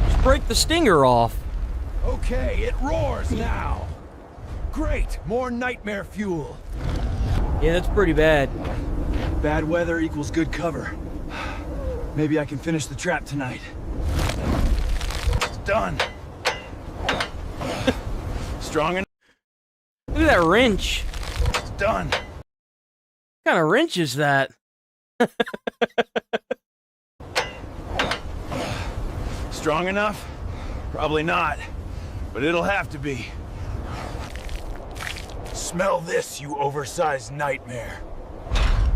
Just break the stinger off. Okay, it roars now. Great, more nightmare fuel. Yeah, that's pretty bad. Bad weather equals good cover. Maybe I can finish the trap tonight. It's done. Strong enough. Look at that wrench. It's done. What kind of wrench is that? Strong enough? Probably not, but it'll have to be. Smell this, you oversized nightmare.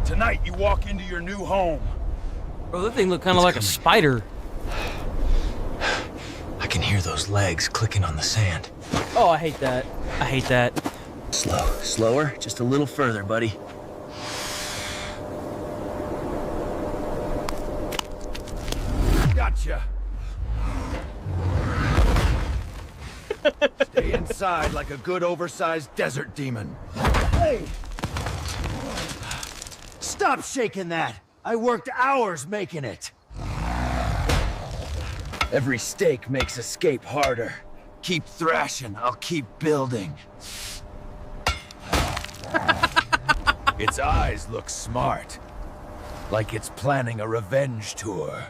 Tonight you walk into your new home. Bro, that thing looked kind of like a spider. I can hear those legs clicking on the sand. Oh, I hate that. I hate that. Slower, just a little further, buddy. Gotcha. Stay inside like a good oversized desert demon. Hey! Stop shaking that! I worked hours making it! Every stake makes escape harder. Keep thrashing, I'll keep building. Its eyes look smart. Like it's planning a revenge tour.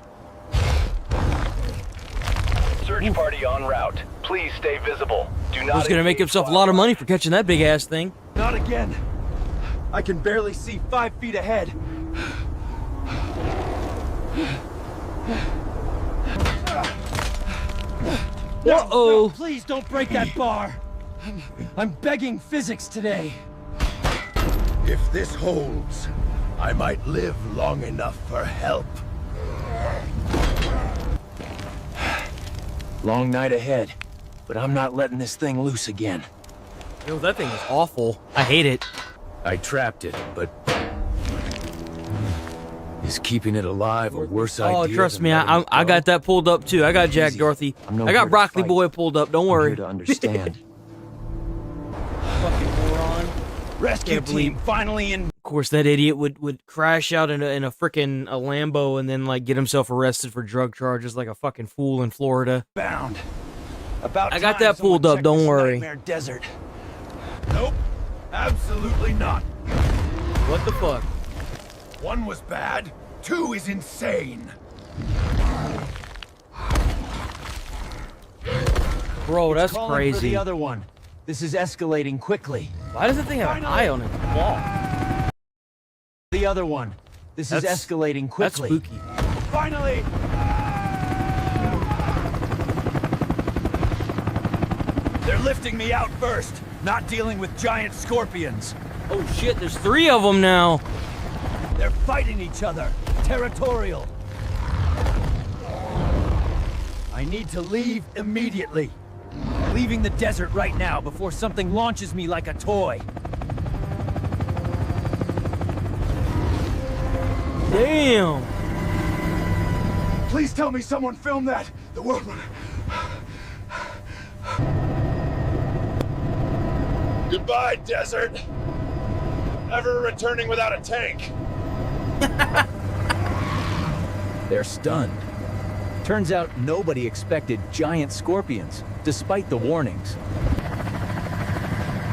Search party en route. Please stay visible. Do not. He's gonna make himself a lot of money for catching that big ass thing. Not again. I can barely see 5 feet ahead. Uh-oh. No, please don't break that bar. I'm begging physics today. If this holds, I might live long enough for help. Long night ahead, but I'm not letting this thing loose again. Yo, that thing is awful. I hate it. I trapped it, but is keeping it alive a worse idea? Oh, trust than me, letting I it got that pulled up too. I got Jack Easy. Dorothy. I'm no I here got to Broccoli fight. Boy pulled up. Don't I'm worry. here to understand. Fucking moron. Rescue Can't believe- team finally in. Of course, that idiot would crash out in a freaking Lambo and then like get himself arrested for drug charges like a fucking fool in Florida. Bound. About I got time that pulled someone up. checked Don't this worry. nightmare desert. Nope. Absolutely not. What the fuck? 1 was bad. 2 is insane. Bro, that's Calling for crazy. the other one. This is escalating quickly. Why does the thing have an eye on its wall? The other one. This is That's- escalating That's quickly. spooky. Finally! They're lifting me out first, not dealing with giant scorpions. Oh shit, there's 3 of them now. They're fighting each other. Territorial. I need to leave immediately. Leaving the desert right now before something launches me like a toy. Damn. Please tell me someone filmed that! The world... Goodbye, desert. Never returning without a tank. They're stunned. Turns out nobody expected giant scorpions, despite the warnings.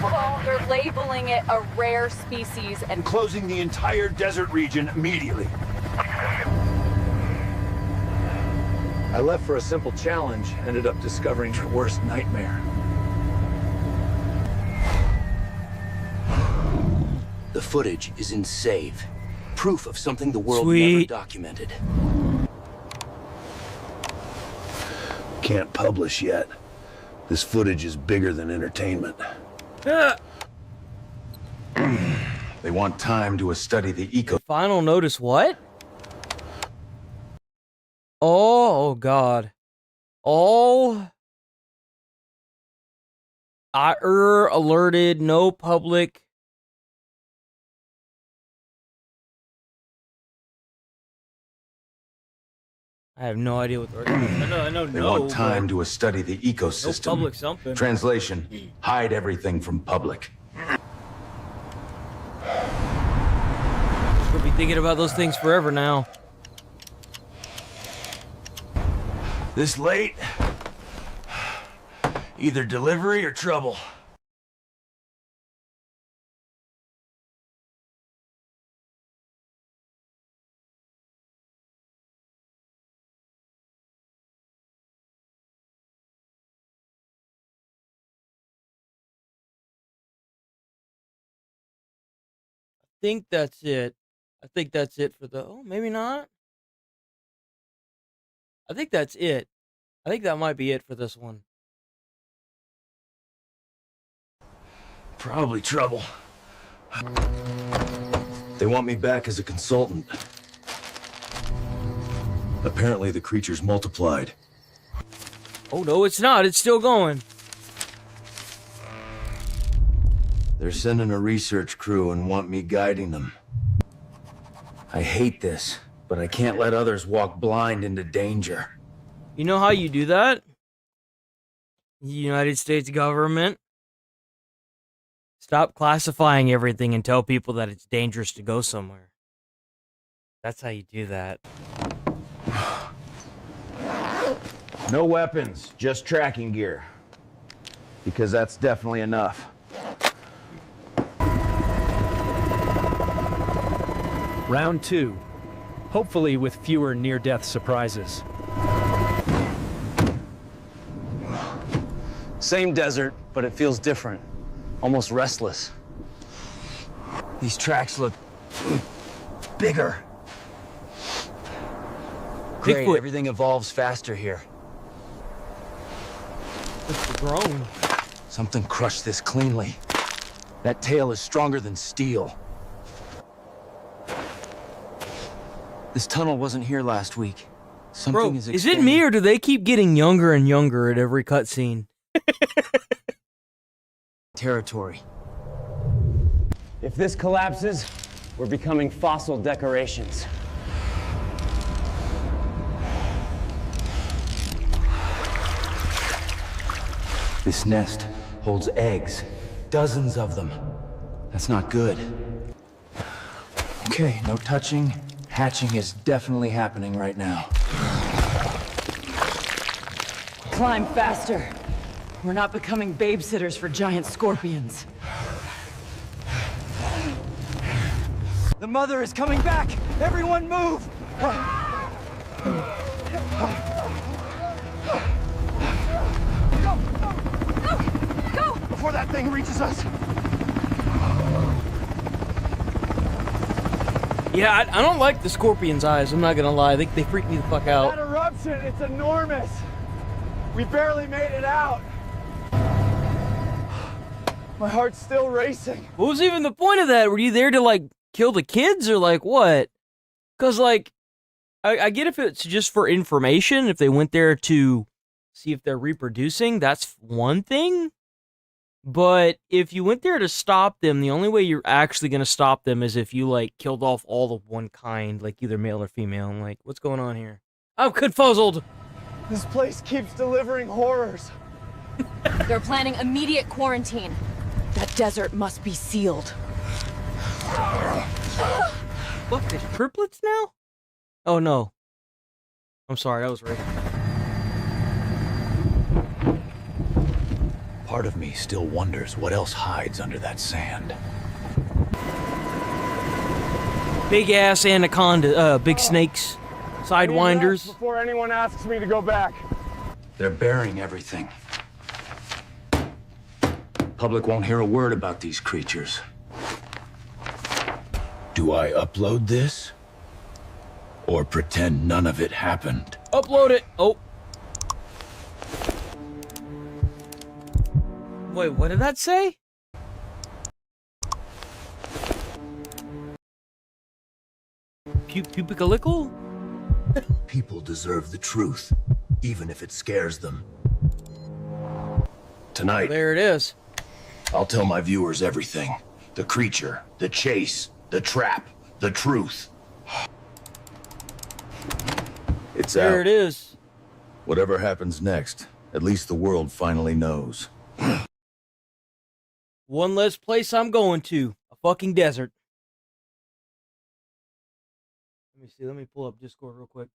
Well, they're labeling it a rare species and Closing the entire desert region immediately. I left for a simple challenge, ended up discovering your worst nightmare. The footage is in save. Proof of something the world never Sweet. documented. Can't publish yet. This footage is bigger than entertainment. They want time to study the eco. Final notice what? Oh God. All alerted, no public. I have no idea what the I know They no. want time but to study the ecosystem. no public something. Translation: hide everything from public. We'll be thinking about those things forever now. This late? Either delivery or trouble. I think that's it. I think that's it for the. Oh, maybe not. I think that's it. I think that might be it for this one. Probably trouble. They want me back as a consultant. Apparently the creatures multiplied. Oh no, it's not. It's still going. They're sending a research crew and want me guiding them. I hate this, but I can't let others walk blind into danger. You know how you do that? United States government. Stop classifying everything and tell people that it's dangerous to go somewhere. That's how you do that. No weapons, just tracking gear. Because that's definitely enough. Round 2. Hopefully with fewer near-death surprises. Same desert, but it feels different. Almost restless. These tracks look bigger. Great, Bigfoot. everything evolves faster here. It's grown. Something crushed this cleanly. That tail is stronger than steel. This tunnel wasn't here last week. Something Bro, is is it me or do they keep getting younger and younger at every cutscene? Territory. If this collapses, we're becoming fossil decorations. This nest holds eggs. Dozens of them. That's not good. Okay, no touching. Hatching is definitely happening right now. climb faster. We're not becoming babysitters for giant scorpions. The mother is coming back! Everyone move! Go! Before that thing reaches us! Yeah, I don't like the scorpion's eyes, I'm not gonna lie. They freak me the fuck out. That eruption, it's enormous. We barely made it out. My heart's still racing. What was even the point of that? Were you there to, like, kill the kids or, like, what? Because, like, I get if it's just for information, if they went there to see if they're reproducing, that's one thing. But if you went there to stop them, the only way you're actually going to stop them is if you, like, killed off all of one kind, like either male or female. I'm like, what's going on here? I'm confuzzled. This place keeps delivering horrors. They're planning immediate quarantine. That desert must be sealed. Look, there's triplets now? Oh no. I'm sorry, that was right. Part of me still wonders what else hides under that sand. Big ass anaconda, big snakes, sidewinders. Before anyone asks me to go back. They're burying everything. Public won't hear a word about these creatures. Do I upload this? Or pretend none of it happened? Upload it. Oh. Wait, what did that say? Pupicalical? People deserve the truth, even if it scares them. Tonight, There it is. I'll tell my viewers everything. The creature, the chase, the trap, the truth. It's out. There it is. Whatever happens next, at least the world finally knows. One less place I'm going to. A fucking desert. Let me see. Let me pull up Discord real quick.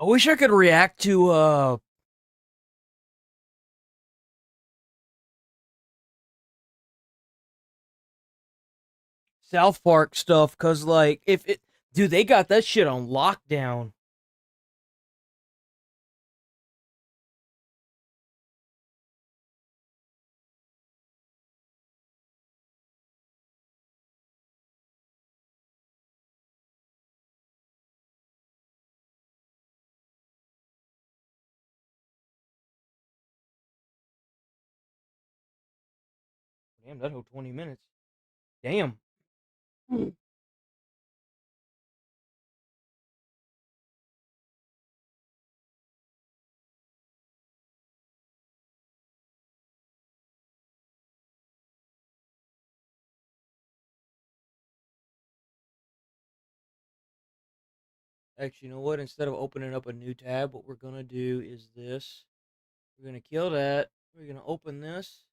I wish I could react to South Park stuff, cause like dude, they got that shit on lockdown. Damn, that whole 20 minutes. Damn. Actually, you know what? Instead of opening up a new tab, what we're going to do is this. We're going to kill that. We're going to open this.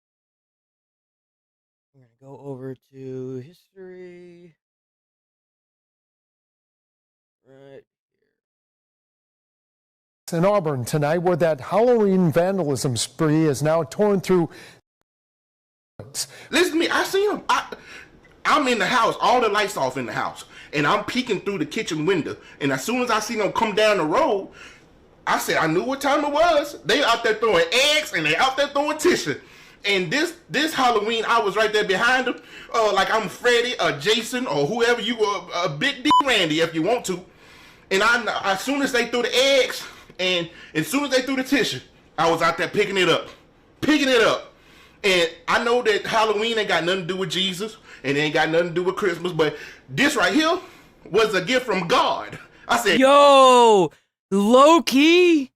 We're going to go over to history. Right. In Auburn tonight, where that Halloween vandalism spree is now torn through. Listen to me, I see him. I'm in the house, all the lights off in the house, and I'm peeking through the kitchen window. And as soon as I see them come down the road, I said I knew what time it was. They out there throwing eggs and they out there throwing tissue. And this Halloween, I was right there behind them, like I'm Freddy or Jason or whoever you were, a Big D Randy if you want to. And as soon as they threw the eggs and as soon as they threw the tissue, I was out there picking it up. And I know that Halloween ain't got nothing to do with Jesus and it ain't got nothing to do with Christmas, but this right here was a gift from God. I said, yo, low key,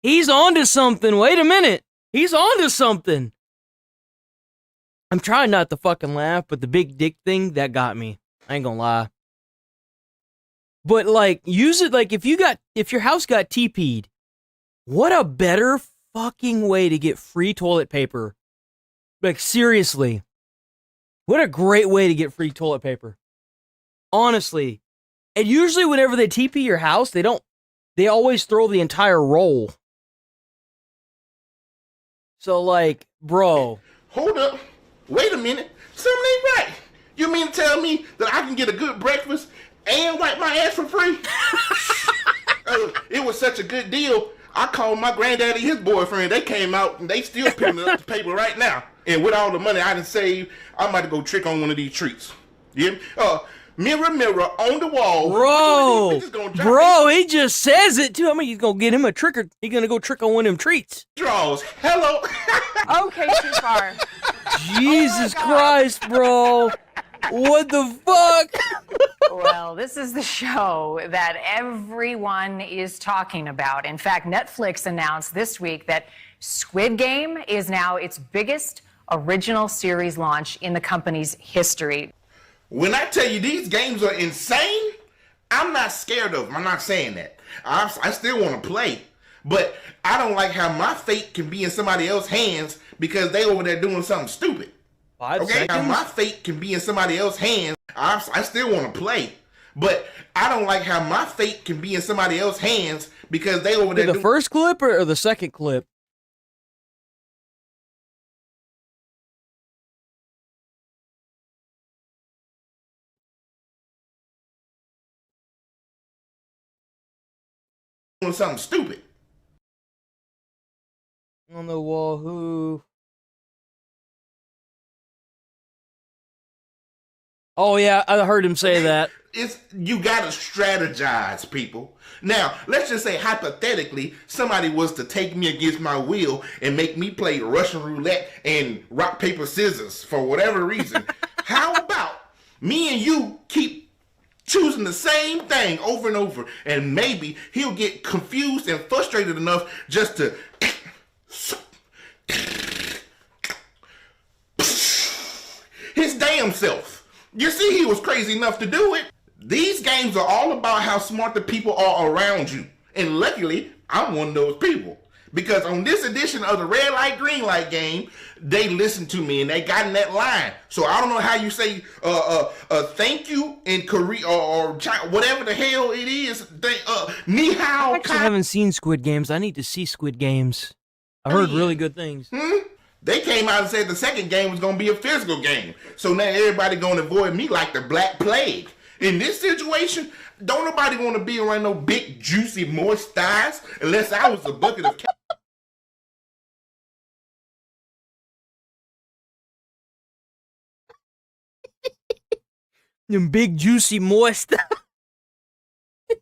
he's onto something. Wait a minute. He's onto something. I'm trying not to fucking laugh, but the big dick thing, that got me. I ain't gonna lie. But like, use it like if your house got TP'd, what a better fucking way to get free toilet paper. Like, seriously. What a great way to get free toilet paper. Honestly. And usually whenever they TP your house, they always throw the entire roll. So like, bro. Hold up. Wait a minute. Something ain't right. You mean to tell me that I can get a good breakfast and wipe my ass for free? It was such a good deal. I called my granddaddy, his boyfriend. They came out and they still picking up the paper right now. And with all the money I done saved, I'm about to go trick on one of these treats. Yeah? Mirror, mirror on the wall. Bro, he just says it too. I mean, he's gonna get him a trick or he's gonna go trick on one of them treats. Draws. Hello. Okay, too far. Jesus Christ, bro. What the fuck? Well, this is the show that everyone is talking about. In fact, Netflix announced this week that Squid Game is now its biggest original series launch in the company's history. When I tell you these games are insane, I'm not scared of them. I'm not saying that. I still want to play. But I don't like how my fate can be in somebody else's hands because they over there doing something stupid. 5 okay? seconds? How my fate can be in somebody else's hands. I still want to play. But I don't like how my fate can be in somebody else's hands because they over there The first clip or the second clip? doing something stupid. On the wall, who? Oh yeah, I heard him say that. You gotta strategize, people. Now, let's just say hypothetically, somebody was to take me against my will and make me play Russian roulette and rock, paper, scissors for whatever reason. How about me and you keep choosing the same thing over and over, and maybe he'll get confused and frustrated enough just to his damn self. You see, he was crazy enough to do it. These games are all about how smart the people are around you. And luckily, I'm one of those people. Because on this edition of the red light, green light game, they listened to me and they got in that line. So I don't know how you say thank you in Korea or China, whatever the hell it is. Ni hao. I actually haven't seen Squid Games. I need to see Squid Games. I heard really good things. They came out and said the second game was going to be a physical game. So now everybody going to avoid me like the Black Plague. In this situation, don't nobody want to be around no big, juicy, moist thighs unless I was a bucket of Them big, juicy, moist.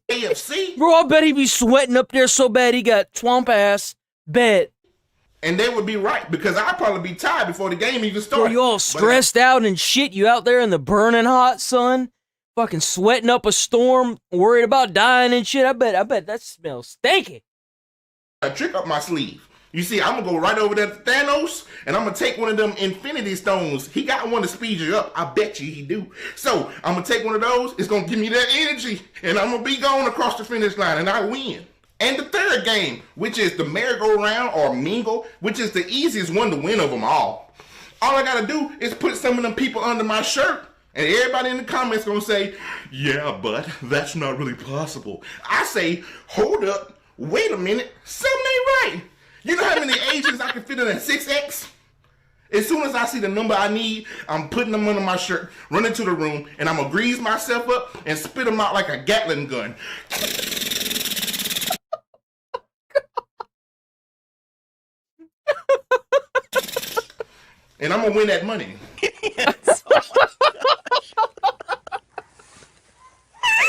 AFC. Bro, I bet he be sweating up there so bad he got swamp ass. Bet. And they would be right, because I'd probably be tired before the game even started. Bro, you all stressed out and shit. You out there in the burning hot sun, fucking sweating up a storm, worried about dying and shit. I bet that smells stinky. A trick up my sleeve. You see, I'm gonna go right over there to Thanos, and I'm gonna take one of them Infinity Stones. He got one to speed you up. I bet you he do. So I'm gonna take one of those. It's gonna give me that energy, and I'm gonna be going across the finish line, and I win. And the third game, which is the merry-go-round or mingle, which is the easiest one to win of them all. All I gotta do is put some of them people under my shirt, and everybody in the comments gonna say, yeah, but that's not really possible. I say, hold up, wait a minute, something ain't right. You know how many Asians I can fit in a 6X? As soon as I see the number I need, I'm putting them under my shirt, running to the room, and I'm gonna grease myself up and spit them out like a Gatling gun. And I'm gonna win that money.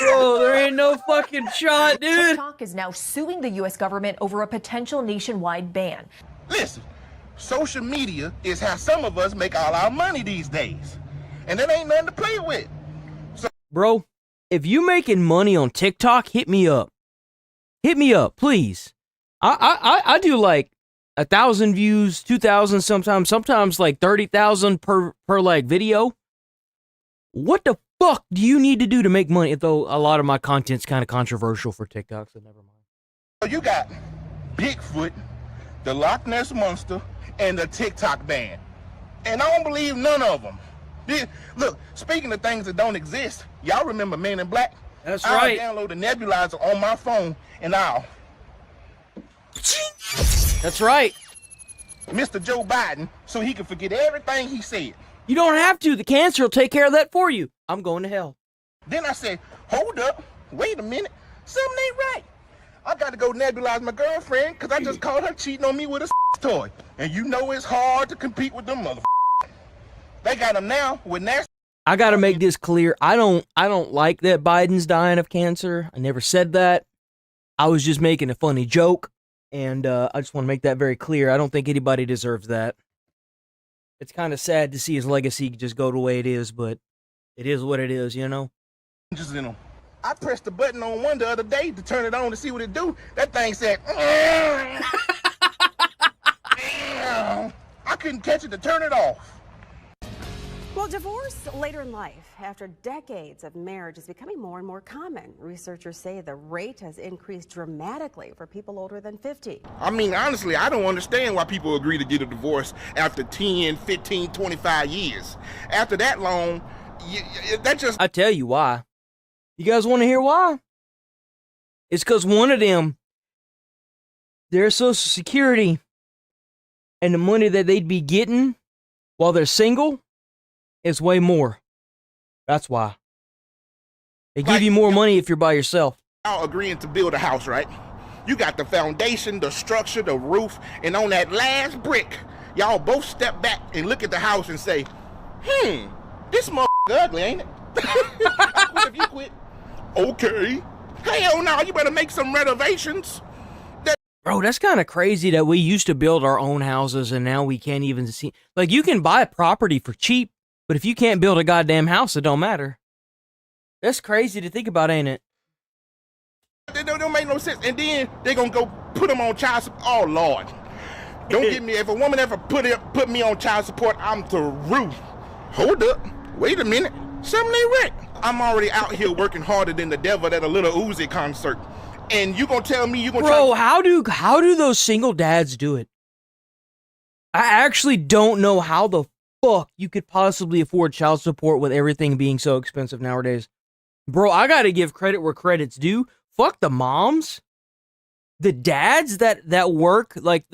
Bro, there ain't no fucking shot, dude. TikTok is now suing the U.S. government over a potential nationwide ban. Listen, social media is how some of us make all our money these days. And that ain't nothing to play with. Bro, if you making money on TikTok, hit me up. Hit me up, please. I do like 1,000 views, 2,000 sometimes like 30,000 per like video. What the fuck do you need to do to make money? Though a lot of my content's kind of controversial for TikTok, so never mind. So you got Bigfoot, the Loch Ness Monster, and the TikTok ban. And I don't believe none of them. Look, speaking of things that don't exist, y'all remember Men in Black? That's right. I'll download the nebulizer on my phone and I'll... That's right. Mr. Joe Biden, so he can forget everything he said. You don't have to. The cancer will take care of that for you. I'm going to hell. Then I said, hold up, wait a minute, something ain't right. I got to go nebulize my girlfriend because I just caught her cheating on me with a toy. And you know it's hard to compete with them motherfuckers. They got them now with nasty. I got to make this clear. I don't like that Biden's dying of cancer. I never said that. I was just making a funny joke. And I just want to make that very clear. I don't think anybody deserves that. It's kind of sad to see his legacy just go the way it is, but it is what it is, you know? Just in them. I pressed the button on one the other day to turn it on to see what it do. That thing said, I couldn't catch it to turn it off. Well, divorce later in life, after decades of marriage, is becoming more and more common. Researchers say the rate has increased dramatically for people older than 50. I mean, honestly, I don't understand why people agree to get a divorce after 10, 15, 25 years. After that long, that just... I tell you why. You guys want to hear why? It's because one of them, their Social Security and the money that they'd be getting while they're single is way more. That's why. They give you more money if you're by yourself. Y'all agreeing to build a house, right? You got the foundation, the structure, the roof, and on that last brick, y'all both step back and look at the house and say, this motherfucker ugly, ain't it? I quit if you quit. Okay. Hell no, you better make some renovations. Bro, that's kind of crazy that we used to build our own houses and now we can't even see. Like, you can buy a property for cheap, but if you can't build a goddamn house, it don't matter. That's crazy to think about, ain't it? That don't make no sense. And then they gonna go put them on child support. Oh, Lord. Don't get me. If a woman ever put me on child support, I'm through. Hold up. Wait a minute. Something ain't right. I'm already out here working harder than the devil at a Little Uzi concert. And you gonna tell me you gonna Bro, how do those single dads do it? I actually don't know how the fuck you could possibly afford child support with everything being so expensive nowadays. Bro, I gotta give credit where credit's due. Fuck the moms. The dads that work like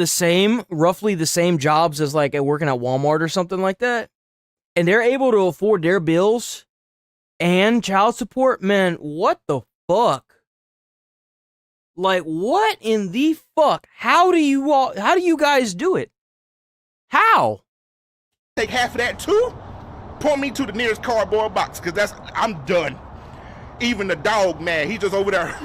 roughly the same jobs as like working at Walmart or something like that, and they're able to afford their bills and child support, man, what the fuck? Like, what in the fuck? How do you guys do it? How? Take half of that too? Point me to the nearest cardboard box, because I'm done. Even the dog, man, he just over there.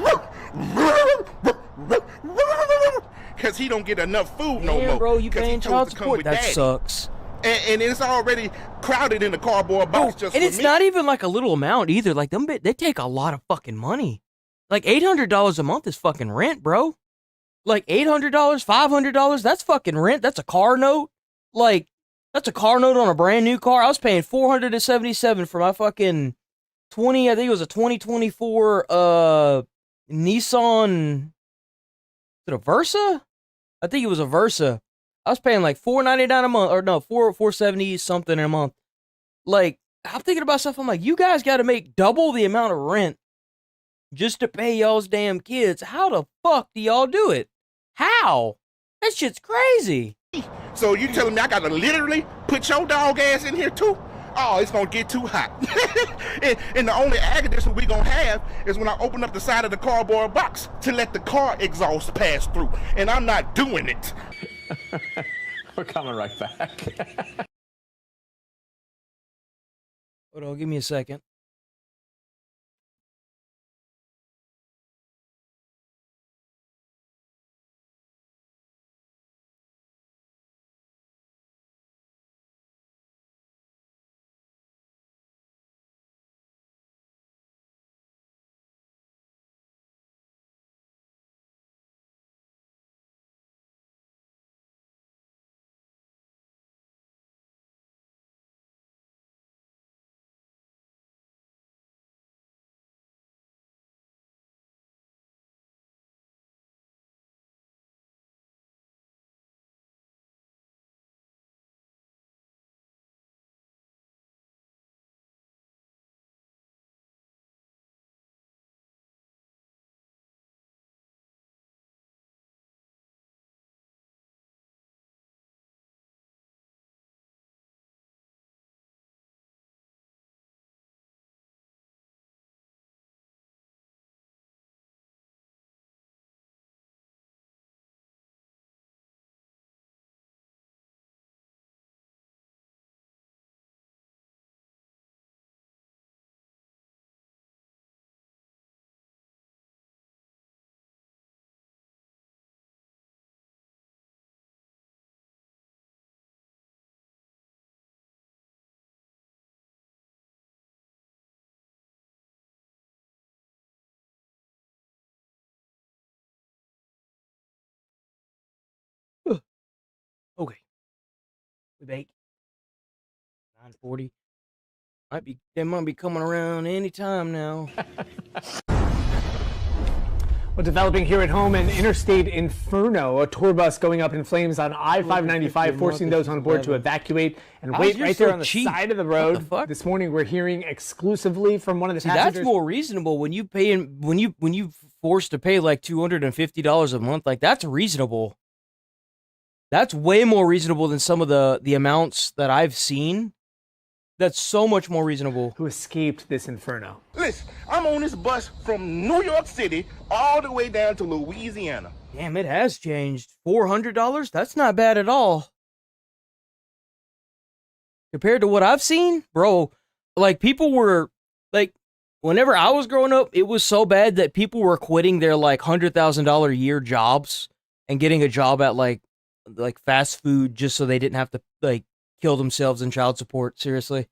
Because he don't get enough food no more. Bro, you paying child support? That sucks. And it's already crowded in the cardboard box just and for it's me. not even like a little amount either. Like, they take a lot of fucking money. Like, $800 a month is fucking rent, bro. Like, $800, $500, that's fucking rent. That's a car note. Like, that's a car note on a brand new car. I was paying $477 for my fucking I think it was a 2024 Nissan. Is it a Versa? I think it was a Versa. I was paying like $499 a month, or no, $470 something a month. Like, I'm thinking about stuff. I'm like, you guys got to make double the amount of rent just to pay y'all's damn kids. How the fuck do y'all do it? How? That shit's crazy. So you telling me I gotta literally put your dog ass in here too? Oh, it's gonna get too hot. and the only agonition we gonna have is when I open up the side of the cardboard box to let the car exhaust pass through. And I'm not doing it. We're coming right back. Hold on, give me a second. Okay. We bake. 9:40. They might be coming around any time now. Well, developing here at home, an interstate inferno, a tour bus going up in flames on I-595, forcing those on board to evacuate and wait right there on the side of the road. This morning, we're hearing exclusively from one of the passengers. That's more reasonable when you pay when you forced to pay like $250 a month. Like, that's reasonable. That's way more reasonable than some of the amounts that I've seen. That's so much more reasonable. Who escaped this inferno? Listen, I'm on this bus from New York City all the way down to Louisiana. Damn, it has changed. $400? That's not bad at all. Compared to what I've seen, bro, like, people were, like, whenever I was growing up, it was so bad that people were quitting their, like, $100,000 a year jobs and getting a job at, like fast food just so they didn't have to, like, kill themselves in child support. Seriously.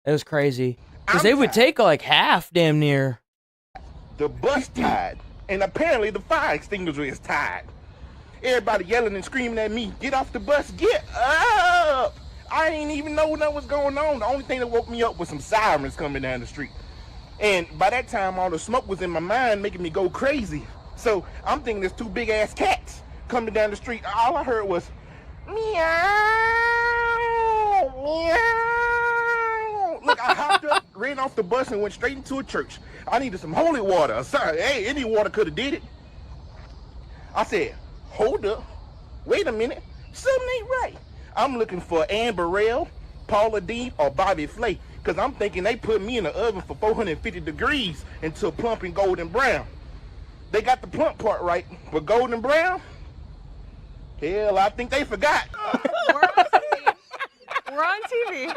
It was crazy. Because they would take like half, damn near. The bus tied, and apparently the fire extinguisher is tied. Everybody yelling and screaming at me, get off the bus, get up! I didn't even know what was going on. The only thing that woke me up was some sirens coming down the street. And by that time, all the smoke was in my mind, making me go crazy. So I'm thinking there's two big ass cats coming down the street. All I heard was, meow, meow. Look, I hopped up, ran off the bus, and went straight into a church. I needed some holy water. Sorry, hey, any water could have did it. I said, hold up, wait a minute, something ain't right. I'm looking for Ann Burrell, Paula Dean, or Bobby Flay, because I'm thinking they put me in the oven for 450 degrees until plump and golden brown. They got the plump part right, but golden brown? Hell, I think they forgot. We're on TV.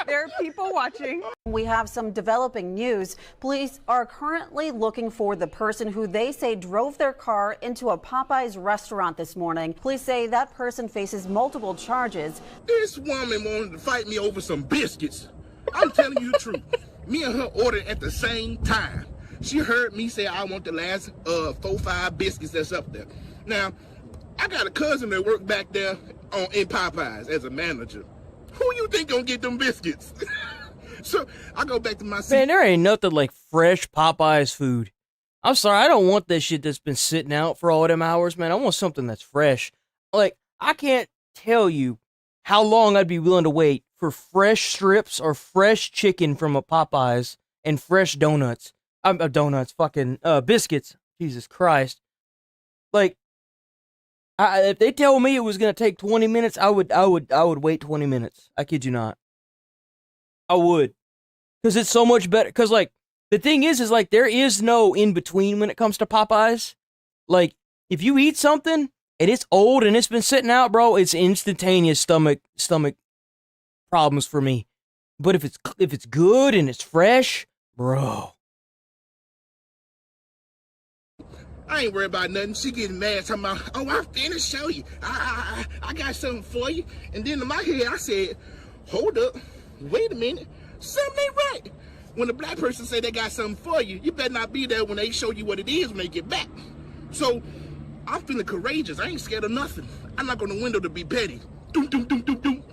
There are people watching. We have some developing news. Police are currently looking for the person who they say drove their car into a Popeyes restaurant this morning. Police say that person faces multiple charges. This woman wanted to fight me over some biscuits. I'm telling you the truth. Me and her ordered at the same time. She heard me say I want the last 4-5 biscuits that's up there. Now, I got a cousin that worked back there in Popeyes as a manager. Who you think gonna get them biscuits? So I go back to my seat. Man, there ain't nothing like fresh Popeyes food. I'm sorry, I don't want that shit that's been sitting out for all them hours, man. I want something that's fresh. Like, I can't tell you how long I'd be willing to wait for fresh strips or fresh chicken from a Popeyes and fresh donuts. Biscuits. Jesus Christ. Like, if they tell me it was gonna take 20 minutes, I would wait 20 minutes. I kid you not. I would, because it's so much better. Because, like, the thing is like, there is no in between when it comes to Popeyes. Like, if you eat something and it's old and it's been sitting out, bro, it's instantaneous stomach problems for me. But if it's good and it's fresh, bro. I ain't worried about nothing. She getting mad, talking about, oh, I'm finna show you. I got something for you. And then in my head, I said, hold up, wait a minute, something ain't right. When a black person say they got something for you, you better not be there when they show you what it is when they get back. So I'm feeling courageous. I ain't scared of nothing. I'm not going to window to be petty. Doom, doom, doom, doom, doom.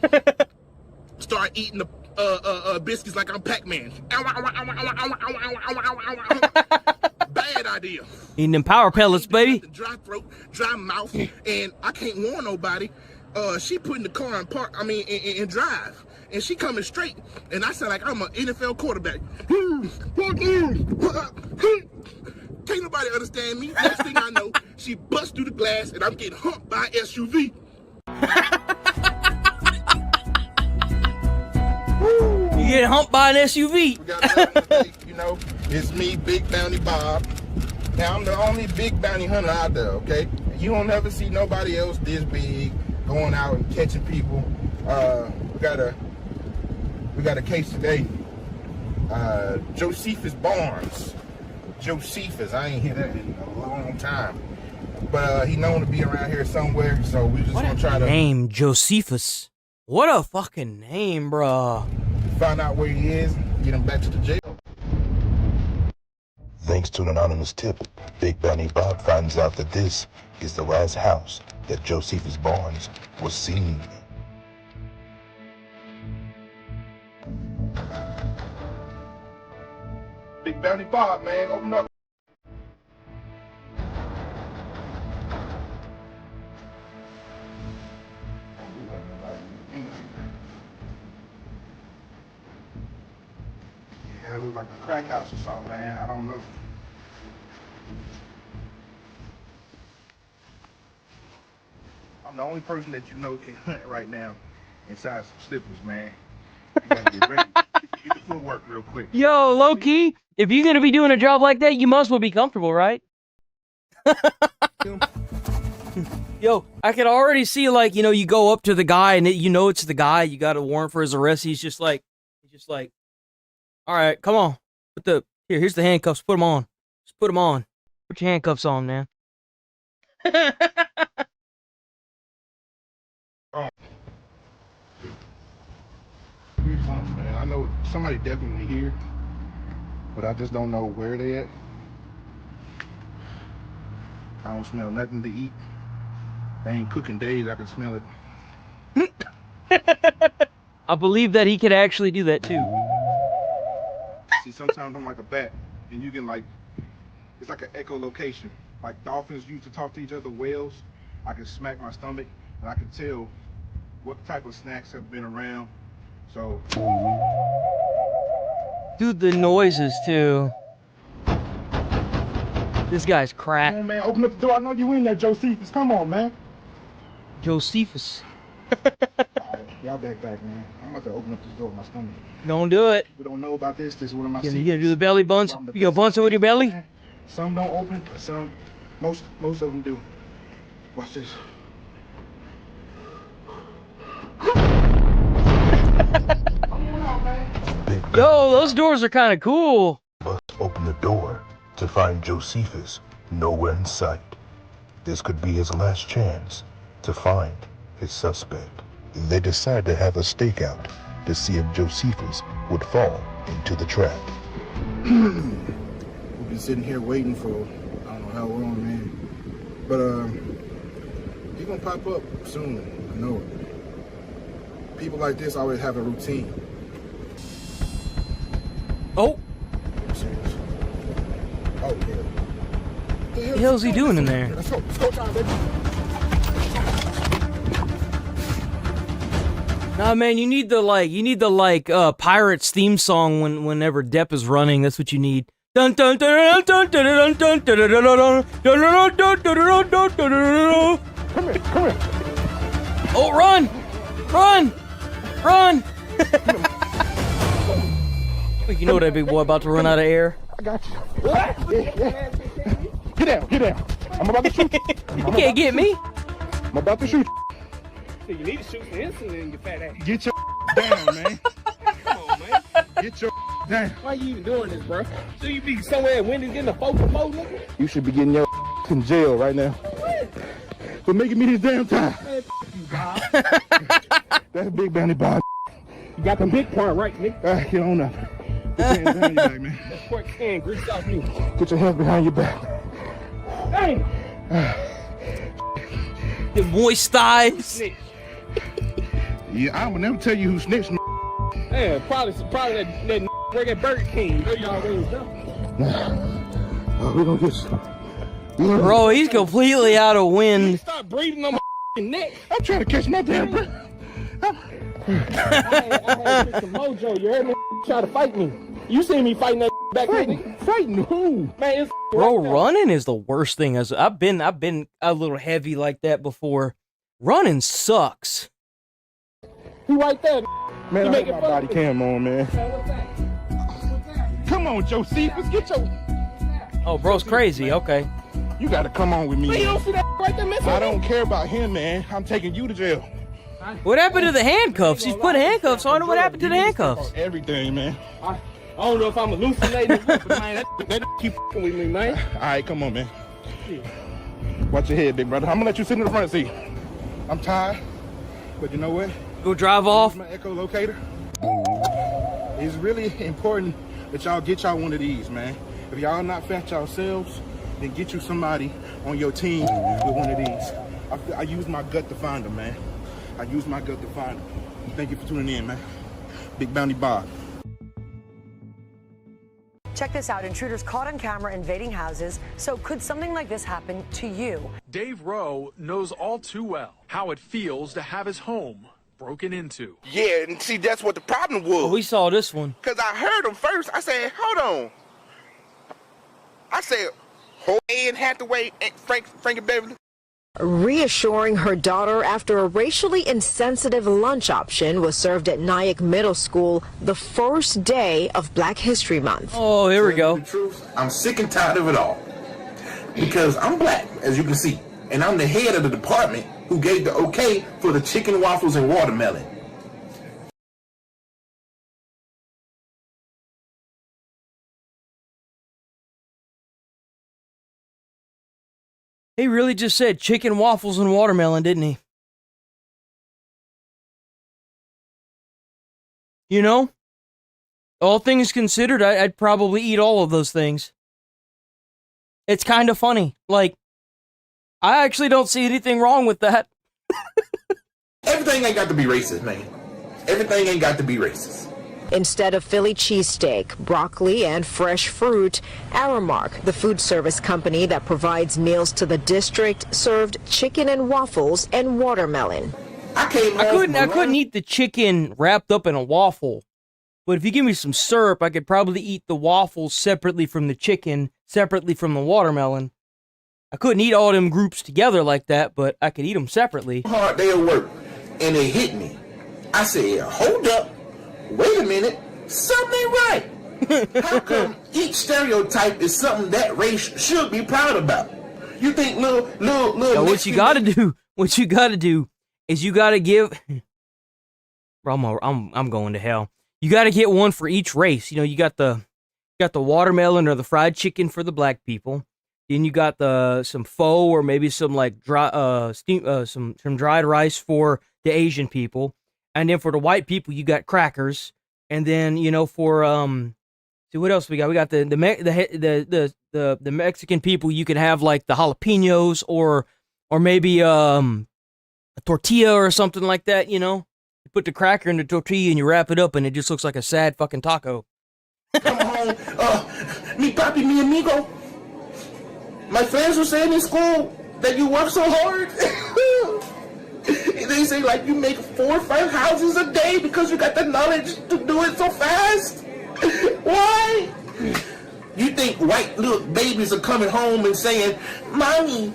Start eating the biscuits like I'm Pac-Man. Bad idea. Eating them power pellets, baby. Dry throat, dry mouth, and I can't warn nobody. She put in the car and drive, and she coming straight, and I sound like I'm an NFL quarterback. Can't nobody understand me. Next thing I know, she busts through the glass, and I'm getting humped by an SUV. You get humped by an SUV. We got you know, it's me, Big Bounty Bob. Now, I'm the only big bounty hunter out there, okay? You don't ever see nobody else this big going out and catching people. We got a case today. Josephus Barnes. Josephus, I ain't hear that in a long time. But he known to be around here somewhere, so we just gonna try to name Josephus. What a fucking name, bruh. Find out where he is, get him back to the jail. Thanks to an anonymous tip, Big Bounty Bob finds out that this is the last house that Josephus Barnes was seen. Big Bounty Bob, man, open up. Yeah, it looks like a crack house or something, man. I don't know. I'm the only person that you know can hunt right now inside some slippers, man. You gotta get ready. Get the footwork real quick. Yo, low key, if you're gonna be doing a job like that, you must as well be comfortable, right? Yo, I could already see, like, you know, you go up to the guy and you know it's the guy. You got a warrant for his arrest. He's just like, all right, come on. Here's the handcuffs. Put them on. Just put them on. Put your handcuffs on, man. Oh. Here's something, man. I know somebody definitely here, but I just don't know where they at. I don't smell nothing to eat. They ain't cooking days. I can smell it. I believe that he could actually do that too. See, sometimes I'm like a bat, and you can like, it's like an echolocation. Like dolphins used to talk to each other, whales. I can smack my stomach, and I can tell what type of snacks have been around. So, Dude, the noises too. This guy's crack. Come on, man, open up the door. I know you in there, Josephus. Come on, man. Josephus. Y'all back, man. I'm about to open up this door with my stomach. Don't do it. We don't know about this. This is one of my You secrets. gonna do the belly buns? You gonna bun some with your belly? Some don't open, but some, most of them do. Watch this. Yo, those doors are kind of cool. Must open the door to find Josephus nowhere in sight. This could be his last chance to find his suspect. They decide to have a stakeout to see if Josephus would fall into the trap. We've been sitting here waiting for, I don't know how long, man. But he's gonna pop up soon. I know it. People like this always have a routine. Oh. Oh, yeah. What the hell is he doing in there? Let's go time, baby. Nah, man, you need the Pirates theme song whenever Depp is running. That's what you need. Dun dun dun dun dun dun dun dun dun dun dun dun. Come here. Oh, run! You know that big boy about to run out of air. I got you. Yeah. Get down. I'm about to shoot. You can't get me. I'm about to shoot. You need to shoot some insulin, you fat ass. Get your down, man. Come on, man. Get your down. Why you even doing this, bro? So you be somewhere at Wendy's getting a 4-for-4, nigga? You should be getting your in jail right now. For making me this damn time. Man, you, Bob. That's Big Bounty Bob. You got the big part right, nigga. Get on up. Put your hands behind your back, man. That pork can grease off me. Get your hands behind your back. Dang! The moist thighs. Yeah, I would never tell you who snitched. Yeah, probably that work at Burger King. Know y'all already We're gonna get you. Bro, he's completely out of wind. Stop breathing on my neck. I'm trying to catch my damn breath. I had some mojo. You heard me try to fight me. You seen me fighting that back there. Fighting who? Man, it's Bro, running is the worst thing. As I've been a little heavy like that before. Running sucks. You right there. Man, you I got my body cam on, man. What's that? Come on, Josephus, get your... Oh, bro's crazy. Okay. You gotta come on with me. Man, you don't see that right there missing? I don't care about him, man. I'm taking you to jail. What happened to the handcuffs? He's put handcuffs on him. What happened to the handcuffs? Everything, man. I don't know if I'm hallucinating, but man, that keep f***ing with me, man. All right, come on, man. Watch your head, big brother. I'm gonna let you sit in the front seat. I'm tired, but you know what? Go drive off. My echolocator. It's really important that y'all get y'all one of these, man. If y'all not fat yourselves, then get you somebody on your team with one of these. I use my gut to find them, man. I use my gut to find them. Thank you for tuning in, man. Big Bounty Bob. Check this out. Intruders caught on camera invading houses. So could something like this happen to you? Dave Rowe knows all too well how it feels to have his home broken into. Yeah, and see, that's what the problem was. Oh, we saw this one. Because I heard him first. I said, hold on. I said, Anne Hathaway, Frankie Beverly. Reassuring her daughter after a racially insensitive lunch option was served at Nyack Middle School the first day of Black History Month. Oh, here we go. The truth, I'm sick and tired of it all. Because I'm black, as you can see, and I'm the head of the department who gave the okay for the chicken, waffles, and watermelon. He really just said chicken, waffles, and watermelon, didn't he? You know, all things considered, I'd probably eat all of those things. It's kind of funny. Like, I actually don't see anything wrong with that. Everything ain't got to be racist, man. Everything ain't got to be racist. Instead of Philly cheesesteak, broccoli, and fresh fruit, Aramark, the food service company that provides meals to the district, served chicken and waffles and watermelon. I couldn't eat the chicken wrapped up in a waffle, but if you give me some syrup, I could probably eat the waffles separately from the chicken, separately from the watermelon. I couldn't eat all them groups together like that, but I could eat them separately. Hard day of work, and it hit me. I said, hold up. Wait a minute, something ain't right. How come each stereotype is something that race should be proud about? You think little Now, what you gotta do is you gotta give. Bro, I'm going to hell. You gotta get one for each race. You know, you got the watermelon or the fried chicken for the black people. Then you got some pho or maybe some like dry some dried rice for the Asian people. And then for the white people, you got crackers. And then, you know, for see what else we got? We got the Mexican people. You can have like the jalapenos or maybe a tortilla or something like that. You know, you put the cracker in the tortilla and you wrap it up, and it just looks like a sad fucking taco. Come home, mi papi, mi amigo. My friends were saying in school that you work so hard. They say like you make 4 or 5 houses a day because you got the knowledge to do it so fast. Why? You think white little babies are coming home and saying, "Mommy,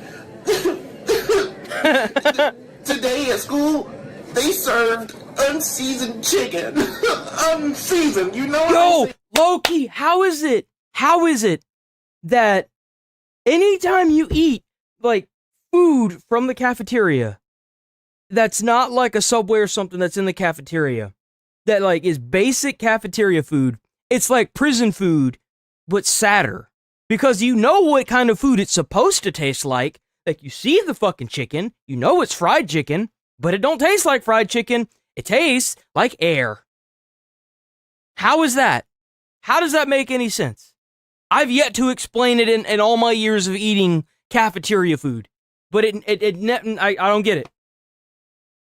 today at school they served unseasoned chicken." Unseasoned, you know? Yo, Loki, how is it that anytime you eat like food from the cafeteria that's not like a Subway or something that's in the cafeteria, that like is basic cafeteria food, it's like prison food, but sadder. Because you know what kind of food it's supposed to taste like. Like, you see the fucking chicken, you know it's fried chicken, but it don't taste like fried chicken. It tastes like air. How is that? How does that make any sense? I've yet to explain it in all my years of eating cafeteria food. But I don't get it.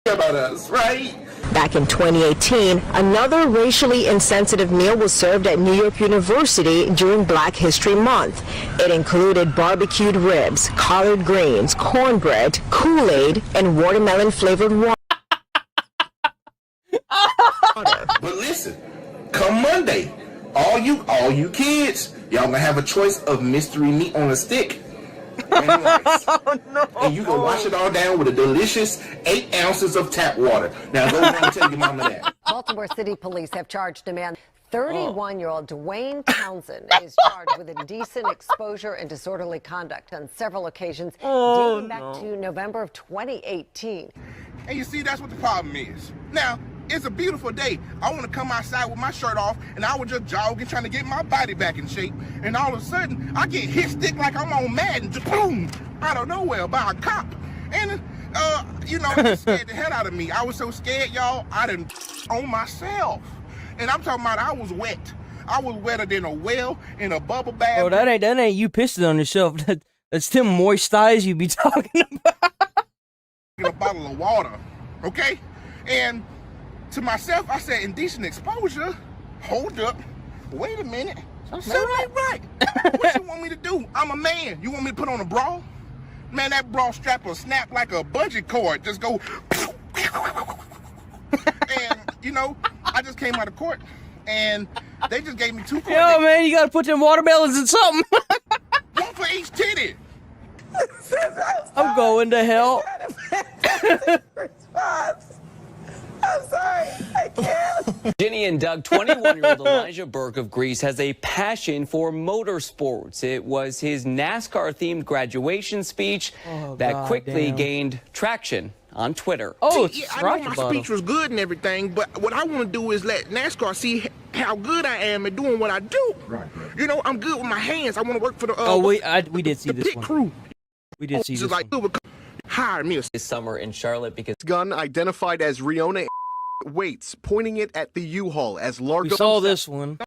About us, right? Back in 2018, another racially insensitive meal was served at New York University during Black History Month. It included barbecued ribs, collard greens, cornbread, Kool-Aid, and watermelon-flavored water. But listen, come Monday, all you kids, y'all gonna have a choice of mystery meat on a stick. And rice. Oh, no. And you can wash it all down with a delicious 8 ounces of tap water. Now go and tell your mama that. Baltimore City Police have charged a man. 31-year-old Dwayne Townsend is charged with indecent exposure and disorderly conduct on several occasions dating back to November of 2018. And you see, that's what the problem is. Now, it's a beautiful day. I want to come outside with my shirt off, and I was just jogging, trying to get my body back in shape. And all of a sudden, I get hit stick like I'm on Madden, just boom, out of nowhere by a cop. And, it scared the hell out of me. I was so scared, y'all, I didn't on myself. And I'm talking about I was wet. I was wetter than a whale in a bubble bath. Oh, that ain't you pissing on yourself. That's them moist thighs you be talking about. In a bottle of water, okay? And to myself, I said, indecent exposure? Hold up. Wait a minute. That ain't right. What you want me to do? I'm a man. You want me to put on a bra? Man, that bra strap will snap like a bungee cord. Just go. And, you know, I just came out of court, and they just gave me 2 court Yo, man, you gotta put them watermelons in something. One for each titty. I'm going to hell. I'm sorry, I can't. Ginny and Doug, 21-year-old Elijah Burke of Greece has a passion for motorsports. It was his NASCAR-themed graduation speech that quickly gained traction on Twitter. Oh, see, I know my speech was good and everything, but what I want to do is let NASCAR see how good I am at doing what I do. Right. You know, I'm good with my hands. I want to work for the we did see this one. Crew. We did see this one. Hire me this summer in Charlotte because gun identified as Riona weights, pointing it at the U-Haul as Largo. We saw this one.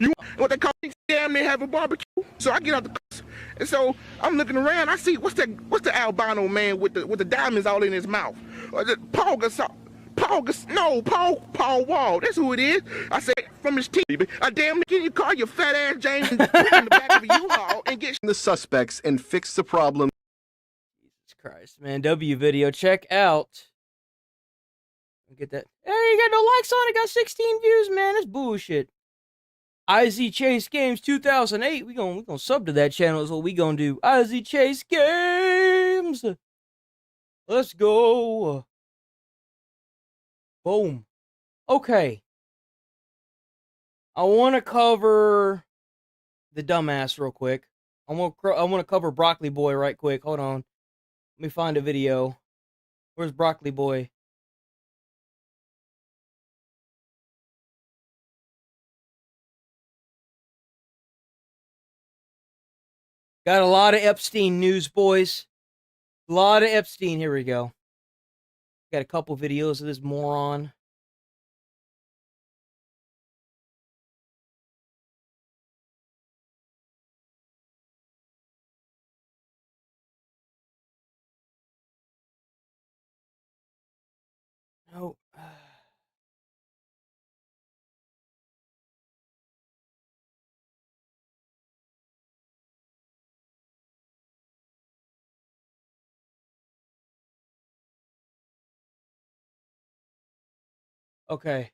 You what they call damn near have a barbecue. So I get out the and so I'm looking around. I see what's the albino man with the diamonds all in his mouth? Paul Gasol. Paul Wall. That's who it is. I said from his team. Damn, can you call your fat ass James in the back of a U-Haul and get the suspects and fix the problem? Jesus Christ, man. W video, check out. Get that. Hey, you got no likes on it. Got 16 views, man. That's bullshit. IZ Chase Games 2008. We gonna sub to that channel. Is what we gonna do. IZ Chase Games. Let's go. Boom. Okay. I want to cover the dumbass real quick. I want to cover Broccoli Boy right quick. Hold on. Let me find a video. Where's Broccoli Boy? Got a lot of Epstein news, boys. A lot of Epstein. Here we go. Got a couple videos of this moron. No. Okay.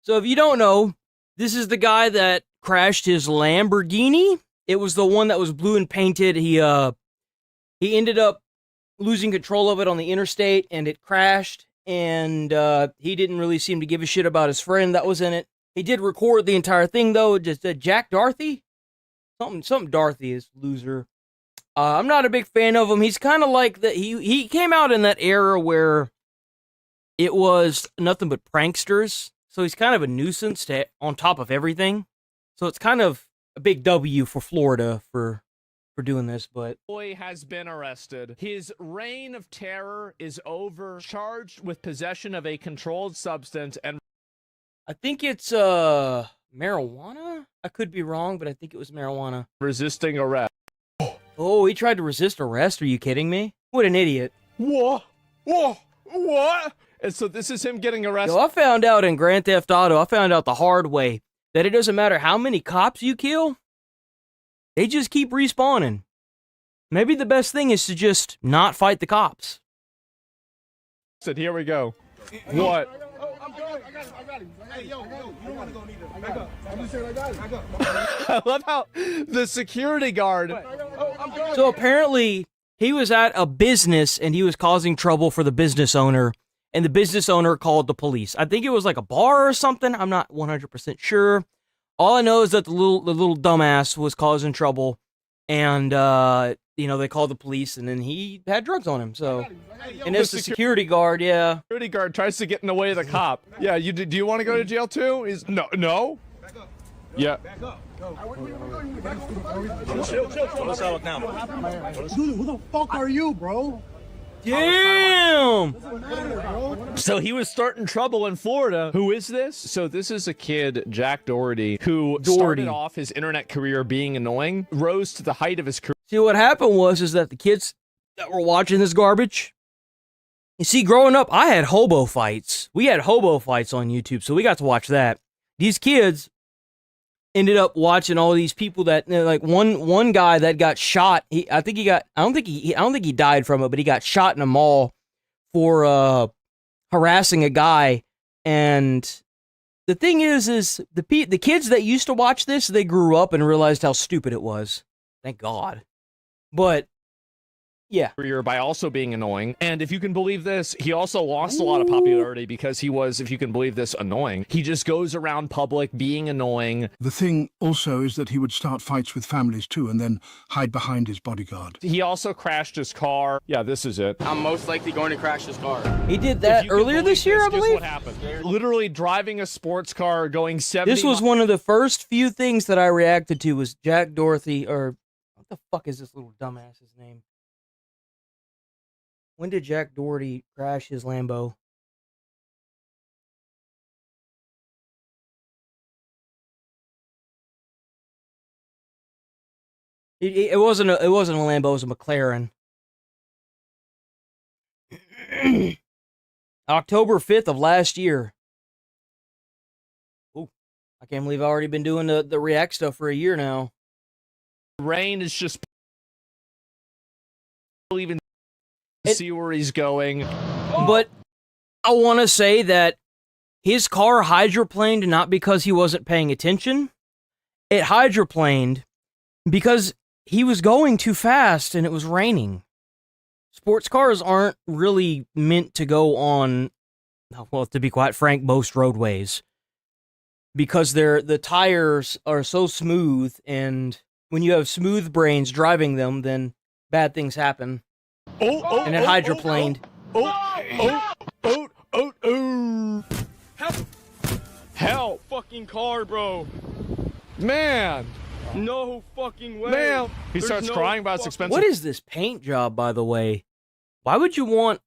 So if you don't know, this is the guy that crashed his Lamborghini. It was the one that was blue and painted. He ended up losing control of it on the interstate, and it crashed. And he didn't really seem to give a shit about his friend that was in it. He did record the entire thing though. Just Jack Dorothy, something Dorothy is loser. I'm not a big fan of him. He's kind of like that. He came out in that era where it was nothing but pranksters. So he's kind of a nuisance on top of everything. So it's kind of a big W for Florida for doing this, but boy has been arrested. His reign of terror is over. Charged with possession of a controlled substance and I think it's marijuana? I could be wrong, but I think it was marijuana. Resisting arrest. Oh, he tried to resist arrest? Are you kidding me? What an idiot. What? And so this is him getting arrested. Yo, I found out in Grand Theft Auto, I found out the hard way that it doesn't matter how many cops you kill, they just keep respawning. Maybe the best thing is to just not fight the cops. Said, here we go. What? I love how the security guard. So apparently, he was at a business and he was causing trouble for the business owner. And the business owner called the police. I think it was like a bar or something. I'm not 100% sure. All I know is that the little dumbass was causing trouble. And, they called the police and then he had drugs on him. So, and it's the security guard, yeah. Security guard tries to get in the way of the cop. Yeah, do you want to go to jail too? No. Yeah. Back up. Chill. What's up now? Dude, who the fuck are you, bro? Damn! So he was starting trouble in Florida. Who is this? So this is a kid, Jack Doherty, who started off his internet career being annoying, rose to the height of his career. See, what happened was that the kids that were watching this garbage, you see, growing up, I had hobo fights. We had hobo fights on YouTube, so we got to watch that. These kids ended up watching all these people that, like, one guy that got shot. I don't think he died from it, but he got shot in a mall for harassing a guy. And the thing is the kids that used to watch this, they grew up and realized how stupid it was. Thank God. But yeah, by also being annoying. And if you can believe this, he also lost a lot of popularity because he was, if you can believe this, annoying. He just goes around public being annoying. The thing also is that he would start fights with families too and then hide behind his bodyguard. He also crashed his car. Yeah, this is it. I'm most likely going to crash his car. He did that earlier this year, I believe. Guess what happened? Literally driving a sports car going 70 This was one of the first few things that I reacted to was Jack Dorsey, or what the fuck is this little dumbass's name? When did Jack Doherty crash his Lambo? It wasn't a Lambo, it was a McLaren. October 5th of last year. Ooh, I can't believe I've already been doing the React stuff for a year now. Rain is just even see where he's going. But I want to say that his car hydroplaned not because he wasn't paying attention. It hydroplaned because he was going too fast and it was raining. Sports cars aren't really meant to go on, well, to be quite frank, most roadways. Because the tires are so smooth, and when you have smooth brains driving them, then bad things happen. And it hydroplaned. Help! Fucking car, bro. Man. No fucking way. Man. He starts crying about it's expensive. What is this paint job, by the way? Why would you want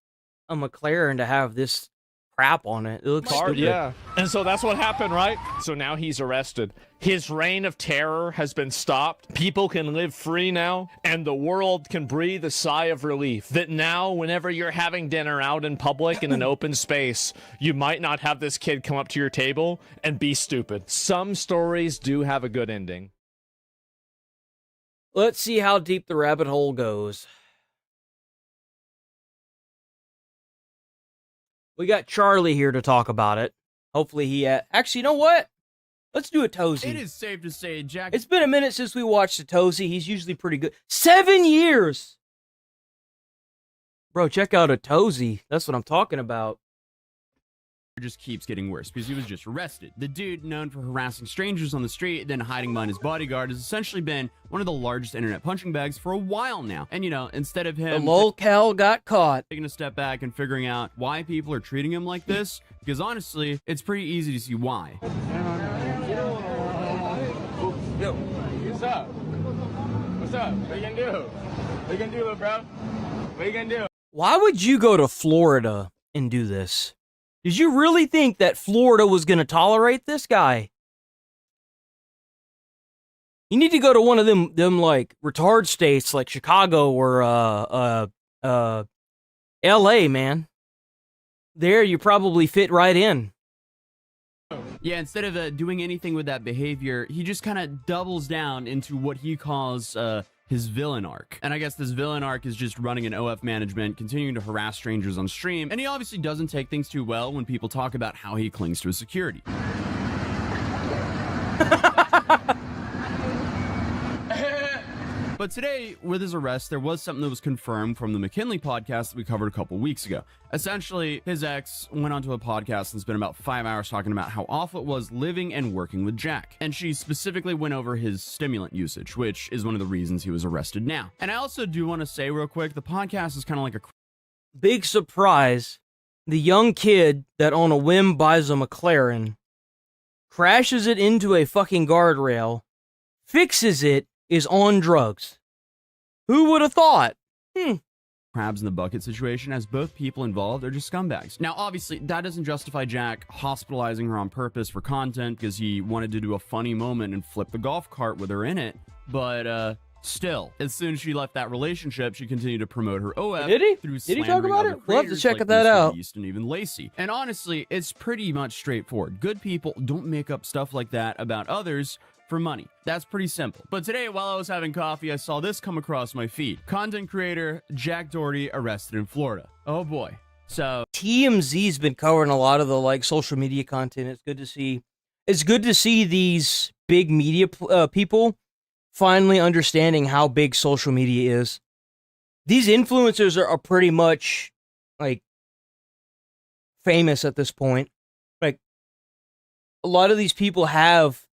a McLaren to have this crap on it? It looks stupid. Yeah. And so that's what happened, right? So now he's arrested. His reign of terror has been stopped. People can live free now, and the world can breathe a sigh of relief that now, whenever you're having dinner out in public in an open space, you might not have this kid come up to your table and be stupid. Some stories do have a good ending. Let's see how deep the rabbit hole goes. We got Charlie here to talk about it. Hopefully he... Actually, you know what? Let's do a Tozy. It is safe to say, Jack... It's been a minute since we watched a Tozy. He's usually pretty good. 7 years! Bro, check out a Tozy. That's what I'm talking about. Just keeps getting worse because he was just arrested. The dude, known for harassing strangers on the street, then hiding behind his bodyguard, has essentially been one of the largest internet punching bags for a while now. And you know, instead of him... The lolcow got caught. Taking a step back and figuring out why people are treating him like this, because honestly, it's pretty easy to see why. Yo, what's up? What's up? What you gonna do? What you gonna do, little bro? What you gonna do? Why would you go to Florida and do this? Did you really think that Florida was going to tolerate this guy? You need to go to one of them like retard states like Chicago or LA, man. There you probably fit right in. Yeah, instead of doing anything with that behavior, he just kind of doubles down into what he calls his villain arc. And I guess this villain arc is just running an OF management, continuing to harass strangers on stream, and he obviously doesn't take things too well when people talk about how he clings to his security. But today, with his arrest, there was something that was confirmed from the McKinley podcast that we covered a couple weeks ago. Essentially, his ex went onto a podcast and spent about 5 hours talking about how awful it was living and working with Jack. And she specifically went over his stimulant usage, which is one of the reasons he was arrested now. And I also do want to say real quick, the podcast is kind of like a... Big surprise. The young kid that on a whim buys a McLaren, crashes it into a fucking guardrail, fixes it, is on drugs. Who would have thought? Crabs in the bucket situation, as both people involved are just scumbags. Now, obviously, that doesn't justify Jack hospitalizing her on purpose for content because he wanted to do a funny moment and flip the golf cart with her in it. But, still, as soon as she left that relationship, she continued to promote her OF. Did he? Through Did he talk about it? We'll have to check like that Mr. out. Beast and even Lacey. And honestly, it's pretty much straightforward. Good people don't make up stuff like that about others for money. That's pretty simple. But today, while I was having coffee, I saw this come across my feed. Content creator Jack Doherty arrested in Florida. Oh boy. So TMZ's been covering a lot of the like social media content. It's good to see. It's good to see these big media people finally understanding how big social media is. These influencers are pretty much like famous at this point. Like a lot of these people have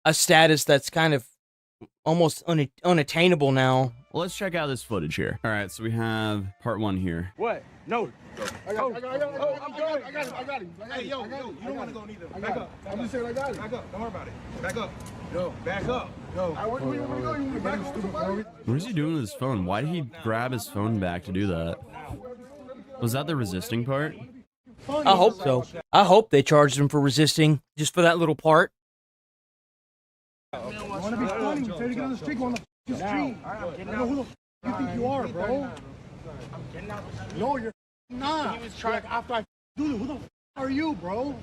a status that's kind of almost unattainable now. Well, let's check out this footage here. All right, so we have part 1 here. What? No. I got him. Hey, yo, you don't want to go neither. Back up. I'm just saying I got it. Back up. Don't worry about it. Back up. Yo, back up. Yo. Where you want to go? You want to back up somebody? What is he doing with his phone? Why did he grab his phone back to do that? Was that the resisting part? I hope so. I hope they charged him for resisting just for that little part. You want to be funny? We tell you to get on the street, go on the street. I know who the you think you are, bro. No, you're not. He was trying after I do it. Who the are you, bro?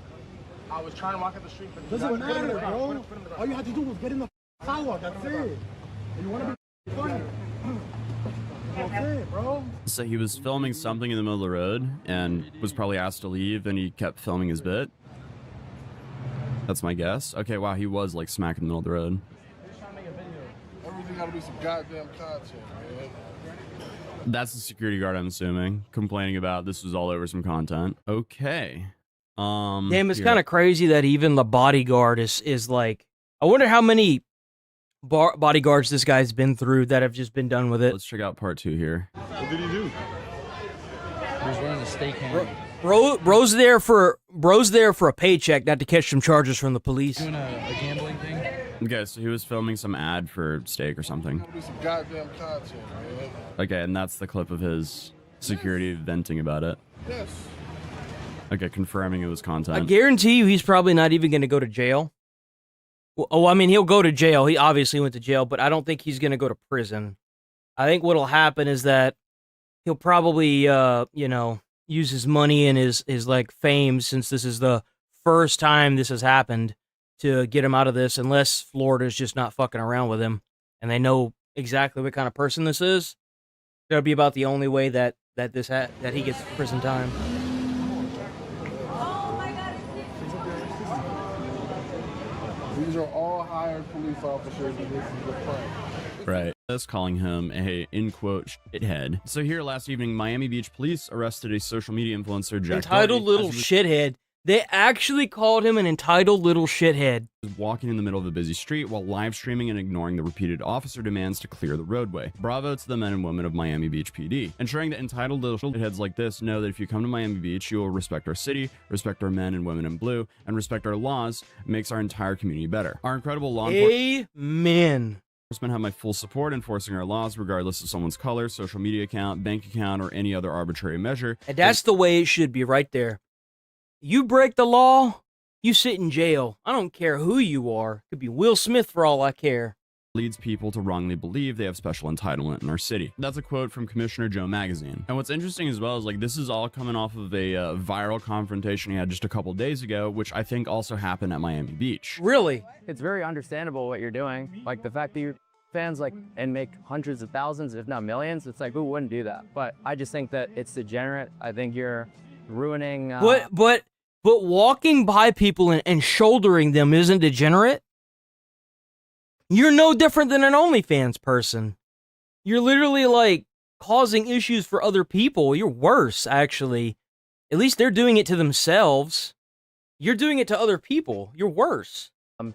I was trying to walk up the street, but doesn't matter, bro. All you had to do was get in the sidewalk. That's it. You want to be funny? That's it, bro. So he was filming something in the middle of the road and was probably asked to leave, and he kept filming his bit. That's my guess. Okay, wow, he was like smack in the middle of the road. Everything gotta be some goddamn content, man. That's the security guard, I'm assuming, complaining about this was all over some content. Okay. Damn, it's kind of crazy that even the bodyguard is like, I wonder how many bodyguards this guy's been through that have just been done with it. Let's check out part 2 here. What did he do? He was running a steak hand. Bro's there for a paycheck, not to catch some charges from the police. Doing a gambling thing. Okay, so he was filming some ad for steak or something. Gotta be some goddamn content, man. Okay, and that's the clip of his security venting about it. Yes. Okay, confirming it was content. I guarantee you he's probably not even going to go to jail. Well, I mean, he'll go to jail. He obviously went to jail, but I don't think he's going to go to prison. I think what'll happen is that he'll probably, use his money and his like fame, since this is the first time this has happened, to get him out of this, unless Florida's just not fucking around with him and they know exactly what kind of person this is. That'll be about the only way that he gets prison time. These are all hired police officers, and this is the prank. Right. That's calling him a, in quote, shithead. So here last evening, Miami Beach police arrested a social media influencer, Jack Entitled Doherty, little shithead. They actually called him an entitled little shithead. He was walking in the middle of a busy street while live streaming and ignoring the repeated officer demands to clear the roadway. Bravo to the men and women of Miami Beach PD. Ensuring that entitled little shitheads like this know that if you come to Miami Beach, you will respect our city, respect our men and women in blue, and respect our laws, makes our entire community better. Our incredible law enforcement. Amen. Have my full support enforcing our laws, regardless of someone's color, social media account, bank account, or any other arbitrary measure. And that's the way it should be right there. You break the law, you sit in jail. I don't care who you are. Could be Will Smith for all I care. Leads people to wrongly believe they have special entitlement in our city. That's a quote from Commissioner Joe Magazine. And what's interesting as well is like this is all coming off of a viral confrontation he had just a couple days ago, which I think also happened at Miami Beach. Really? It's very understandable what you're doing. Like the fact that your fans like and make hundreds of thousands, if not millions. It's like, who wouldn't do that? But I just think that it's degenerate. I think you're ruining. But walking by people and shouldering them isn't degenerate. You're no different than an OnlyFans person. You're literally like causing issues for other people. You're worse, actually. At least they're doing it to themselves. You're doing it to other people. You're worse.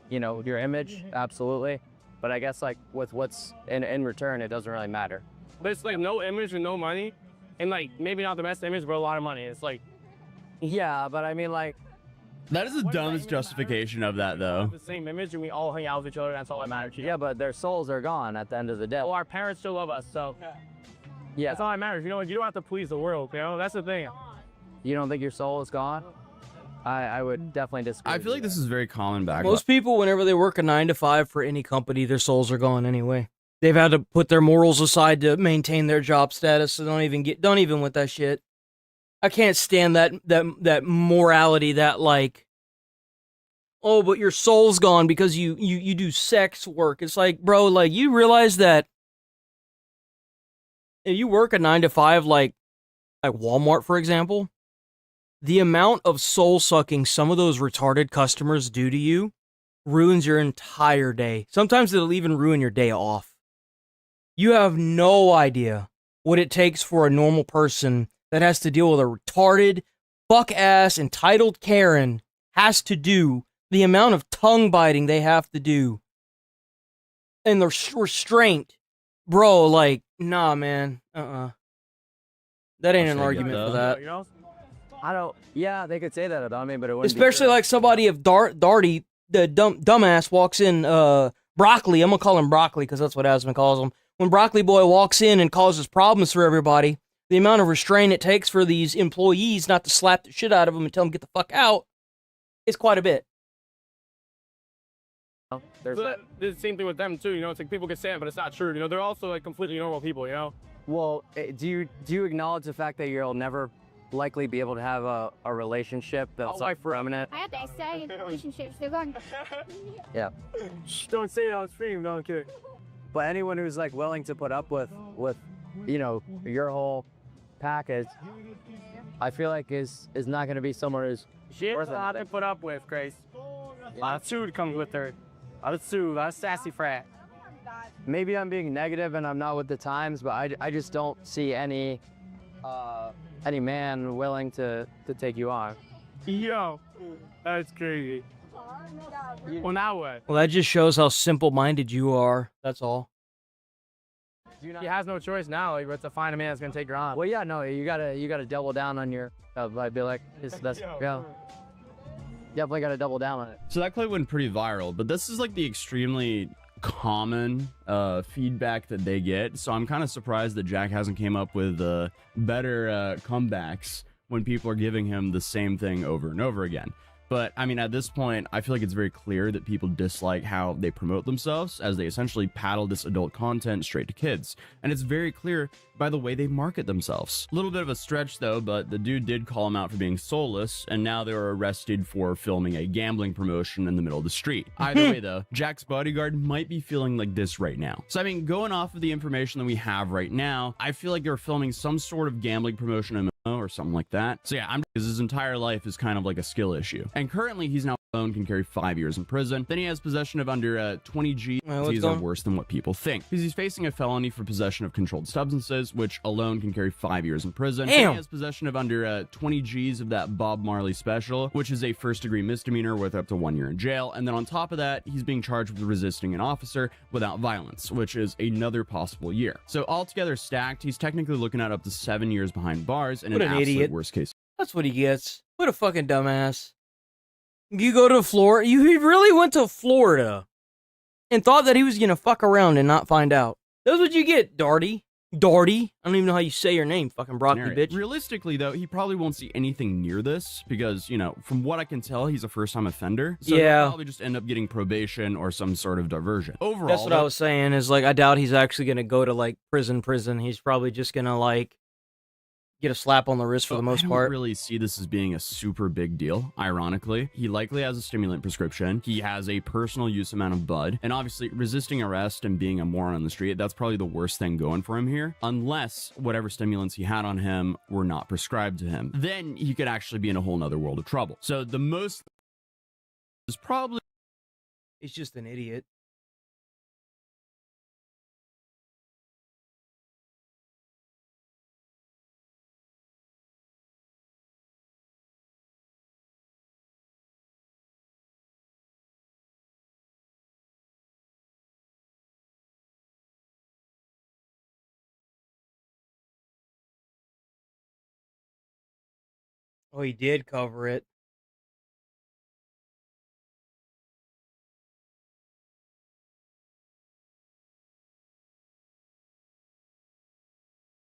Your image, absolutely. But I guess like with what's in return, it doesn't really matter. But it's like no image and no money, and like maybe not the best image, but a lot of money. It's like, yeah, but I mean like. That is the dumbest justification of that, though. The same image, and we all hang out with each other. That's all that matters. Yeah, but their souls are gone at the end of the day. Well, our parents still love us, so yeah, that's all that matters. You know, you don't have to please the world. You know, that's the thing. You don't think your soul is gone? I would definitely disagree. I feel like this is very common back. Most people, whenever they work a 9 to 5 for any company, their souls are gone anyway. They've had to put their morals aside to maintain their job status. So don't even with that shit. I can't stand that morality that like, oh, but your soul's gone because you do sex work. It's like, bro, like, you realize that if you work a 9 to 5, like Walmart, for example, the amount of soul sucking some of those retarded customers do to you ruins your entire day. Sometimes it'll even ruin your day off. You have no idea what it takes for a normal person that has to deal with a retarded, fuck-ass, entitled Karen has to do, the amount of tongue biting they have to do, and the restraint. Bro, like, nah, man. That ain't an argument for that. You know? I don't. Yeah, they could say that about me, but it wouldn't. Especially like somebody if Darty, the dumbass, walks in. Broccoli. I'm gonna call him Broccoli because that's what Asman calls him. When Broccoli Boy walks in and causes problems for everybody, the amount of restraint it takes for these employees not to slap the shit out of him and tell them get the fuck out is quite a bit. There's the same thing with them too. You know, it's like people can say it, but it's not true. You know, they're also like completely normal people. You know. Well, do you acknowledge the fact that you'll never likely be able to have a relationship that's like permanent? I have to say relationships. They're going. Yeah. Don't say it on stream. No, I'm kidding. But anyone who's like willing to put up with you know, your whole package, I feel like is not going to be someone who's Shit, a lot to put up with, Grace. A lot of food comes with her. A lot of sassy frat. Maybe I'm being negative and I'm not with the times, but I just don't see any man willing to take you on. Yo, that's crazy. Well, now what? Well, that just shows how simple-minded you are. That's all. He has no choice now, like, but to find a man that's gonna take her on. Well, yeah, no, you gotta double down on your. I'd be like, yeah. Definitely gotta double down on it. So that clip went pretty viral, but this is like the extremely common feedback that they get. So I'm kind of surprised that Jack hasn't came up with better comebacks when people are giving him the same thing over and over again. But, I mean, at this point, I feel like it's very clear that people dislike how they promote themselves, as they essentially paddle this adult content straight to kids. And it's very clear by the way they market themselves. A little bit of a stretch, though, but the dude did call him out for being soulless, and now they were arrested for filming a gambling promotion in the middle of the street. Either way, though, Jack's bodyguard might be feeling like this right now. So, I mean, going off of the information that we have right now, I feel like they're filming some sort of gambling promotion or something like that. So yeah, because his entire life is kind of like a skill issue. And currently he's now alone, can carry 5 years in prison. Then he has possession of under 20 G. These are worse than what people think. Because he's facing a felony for possession of controlled substances, which alone can carry 5 years in prison. Damn. He has possession of under 20 G's of that Bob Marley special, which is a first-degree misdemeanor with up to 1 year in jail. And then on top of that, he's being charged with resisting an officer without violence, which is another possible year. So altogether stacked, he's technically looking at up to 7 years behind bars in an absolute idiot. Worst case. That's what he gets. What a fucking dumbass. You go to Florida. He really went to Florida and thought that he was gonna fuck around and not find out. That's what you get, Darty. Darty. I don't even know how you say your name, fucking broccoli bitch. Realistically, though, he probably won't see anything near this because, you know, from what I can tell, he's a first-time offender. So yeah, he'll probably just end up getting probation or some sort of diversion. Overall, that's what I was saying. Is like I doubt he's actually gonna go to like prison. He's probably just gonna like get a slap on the wrist for the most part. I don't really see this as being a super big deal, ironically. He likely has a stimulant prescription. He has a personal use amount of bud. And obviously, resisting arrest and being a moron on the street, that's probably the worst thing going for him here. Unless whatever stimulants he had on him were not prescribed to him. Then he could actually be in a whole nother world of trouble. So the most is probably... He's just an idiot. Oh, he did cover it.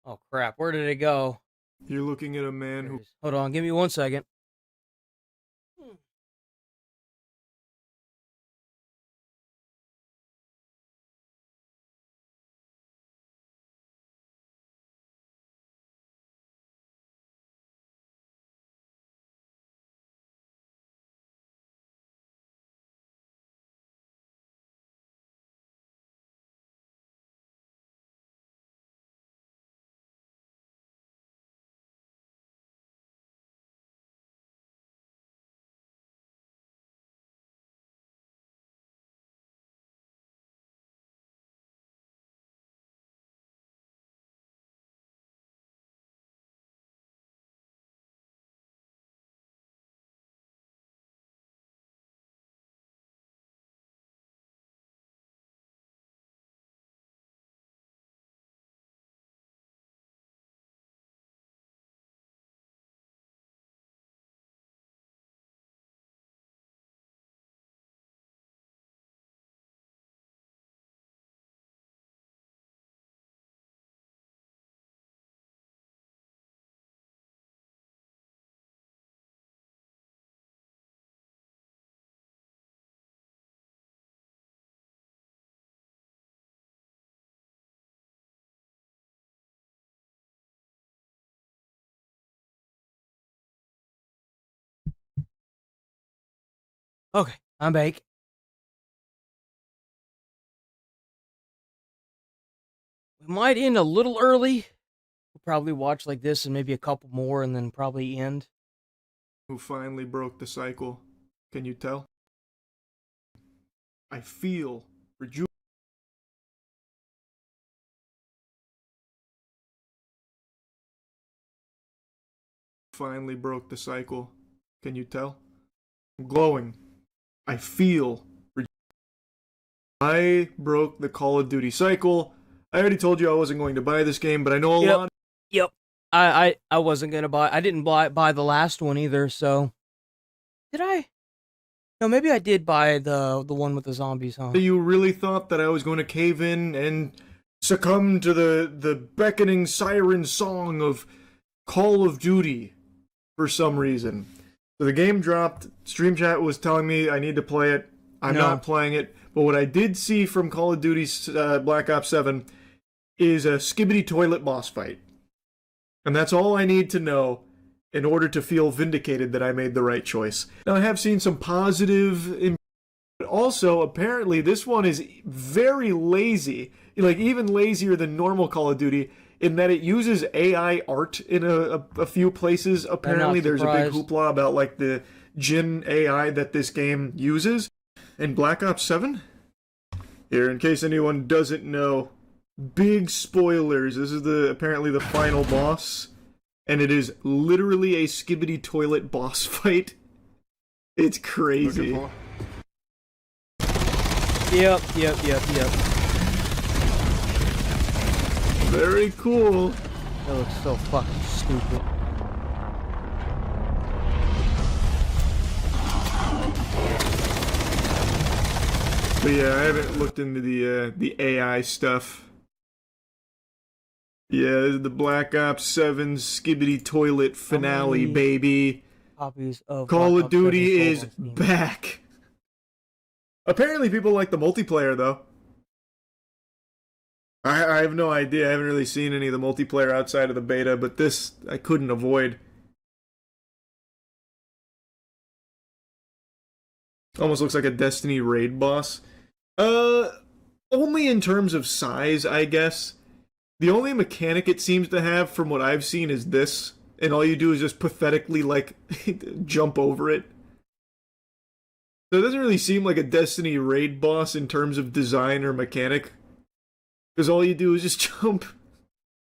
Oh, crap. Where did it go? You're looking at a man who... Hold on. Give me 1 second. Okay, I'm back. We might end a little early. We'll probably watch like this and maybe a couple more and then probably end. Who finally broke the cycle? Can you tell? I feel finally broke the cycle. Can you tell? I'm glowing. I feel I broke the Call of Duty cycle. I already told you I wasn't going to buy this game, but I know a lot. Yep. I wasn't gonna buy. I didn't buy the last one either. So did I? No, maybe I did buy the one with the zombies, huh? You really thought that I was going to cave in and succumb to the beckoning siren song of Call of Duty for some reason. So the game dropped. Stream chat was telling me I need to play it. I'm not playing it. But what I did see from Call of Duty Black Ops 7 is a skibbity toilet boss fight. And that's all I need to know in order to feel vindicated that I made the right choice. Now, I have seen some positive, but also, apparently, this one is very lazy. Like, even lazier than normal Call of Duty, in that it uses AI art in a few places. Apparently, there's a big hoopla about, like, the Jin AI that this game uses. And Black Ops 7? Here, in case anyone doesn't know, big spoilers. This is apparently the final boss. And it is literally a skibbity toilet boss fight. It's crazy. Yep. Very cool. That looks so fucking stupid. But yeah, I haven't looked into the AI stuff. Yeah, this is the Black Ops 7 skibbity toilet finale, baby. Copies of Call of Duty is back. Apparently people like the multiplayer, though. I have no idea. I haven't really seen any of the multiplayer outside of the beta, but this I couldn't avoid. Almost looks like a Destiny raid boss. Only in terms of size, I guess. The only mechanic it seems to have, from what I've seen, is this. And all you do is just pathetically, like, jump over it. So it doesn't really seem like a Destiny raid boss in terms of design or mechanic. Because all you do is just jump.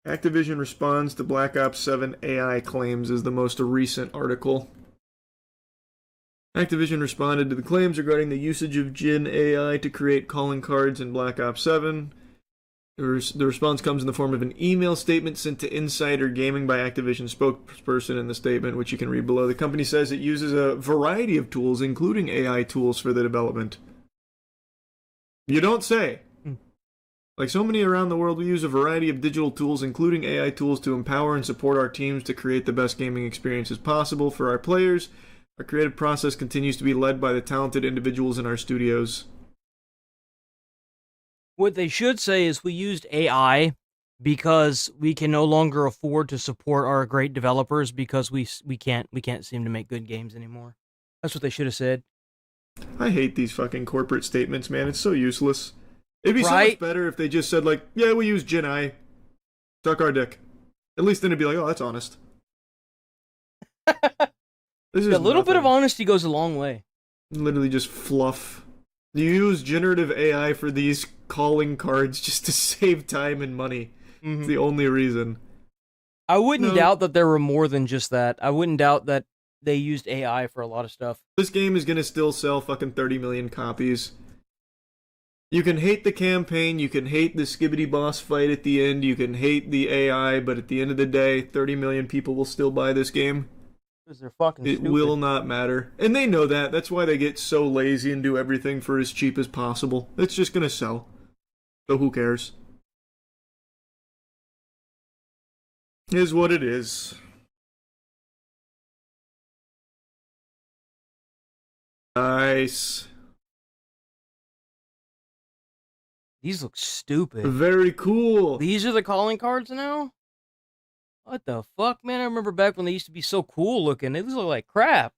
Activision responds to Black Ops 7 AI claims is the most recent article. Activision responded to the claims regarding the usage of Jin AI to create calling cards in Black Ops 7. The response comes in the form of an email statement sent to Insider Gaming by Activision spokesperson in the statement, which you can read below. The company says it uses a variety of tools, including AI tools, for the development. You don't say. Like so many around the world, we use a variety of digital tools, including AI tools, to empower and support our teams to create the best gaming experiences possible for our players. Our creative process continues to be led by the talented individuals in our studios. What they should say is we used AI because we can no longer afford to support our great developers because we can't seem to make good games anymore. That's what they should have said. I hate these fucking corporate statements, man. It's so useless. It'd be so much better if they just said, like, yeah, we use Jin AI. Suck our dick. At least then it'd be like, oh, that's honest. A little bit of honesty goes a long way. Literally just fluff. You use generative AI for these calling cards just to save time and money. Mm-hmm. It's the only reason. I wouldn't doubt that there were more than just that. I wouldn't doubt that they used AI for a lot of stuff. This game is gonna still sell fucking 30 million copies. You can hate the campaign, you can hate the skibbity boss fight at the end, you can hate the AI, but at the end of the day, 30 million people will still buy this game. Because they're fucking stupid. It will not matter. And they know that. That's why they get so lazy and do everything for as cheap as possible. It's just gonna sell. So who cares? Is what it is. Nice. These look stupid. Very cool. These are the calling cards now? What the fuck, man? I remember back when they used to be so cool looking. They look like crap.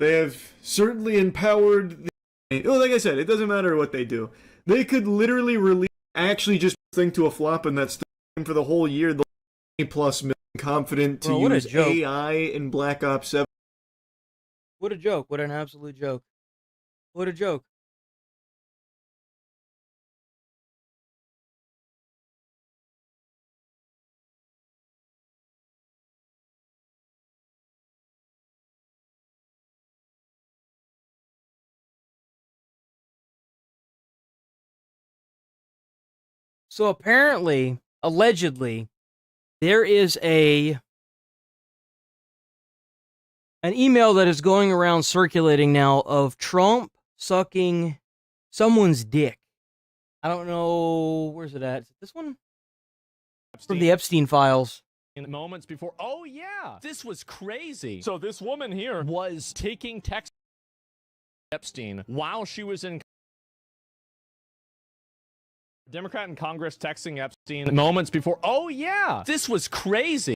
They have certainly empowered like I said, it doesn't matter what they do. They could literally release actually just thing to a flop and that's for the whole year. The plus million confident to use AI in Black Ops 7. What a joke. What an absolute joke. What a joke. So apparently, allegedly, there is an email that is going around circulating now of Trump sucking someone's dick. I don't know, where's it at? Is it this one? From the Epstein files. In moments before, oh yeah, this was crazy. So this woman here was taking text Epstein while she was in Democrat in Congress texting Epstein moments before, oh yeah, this was crazy.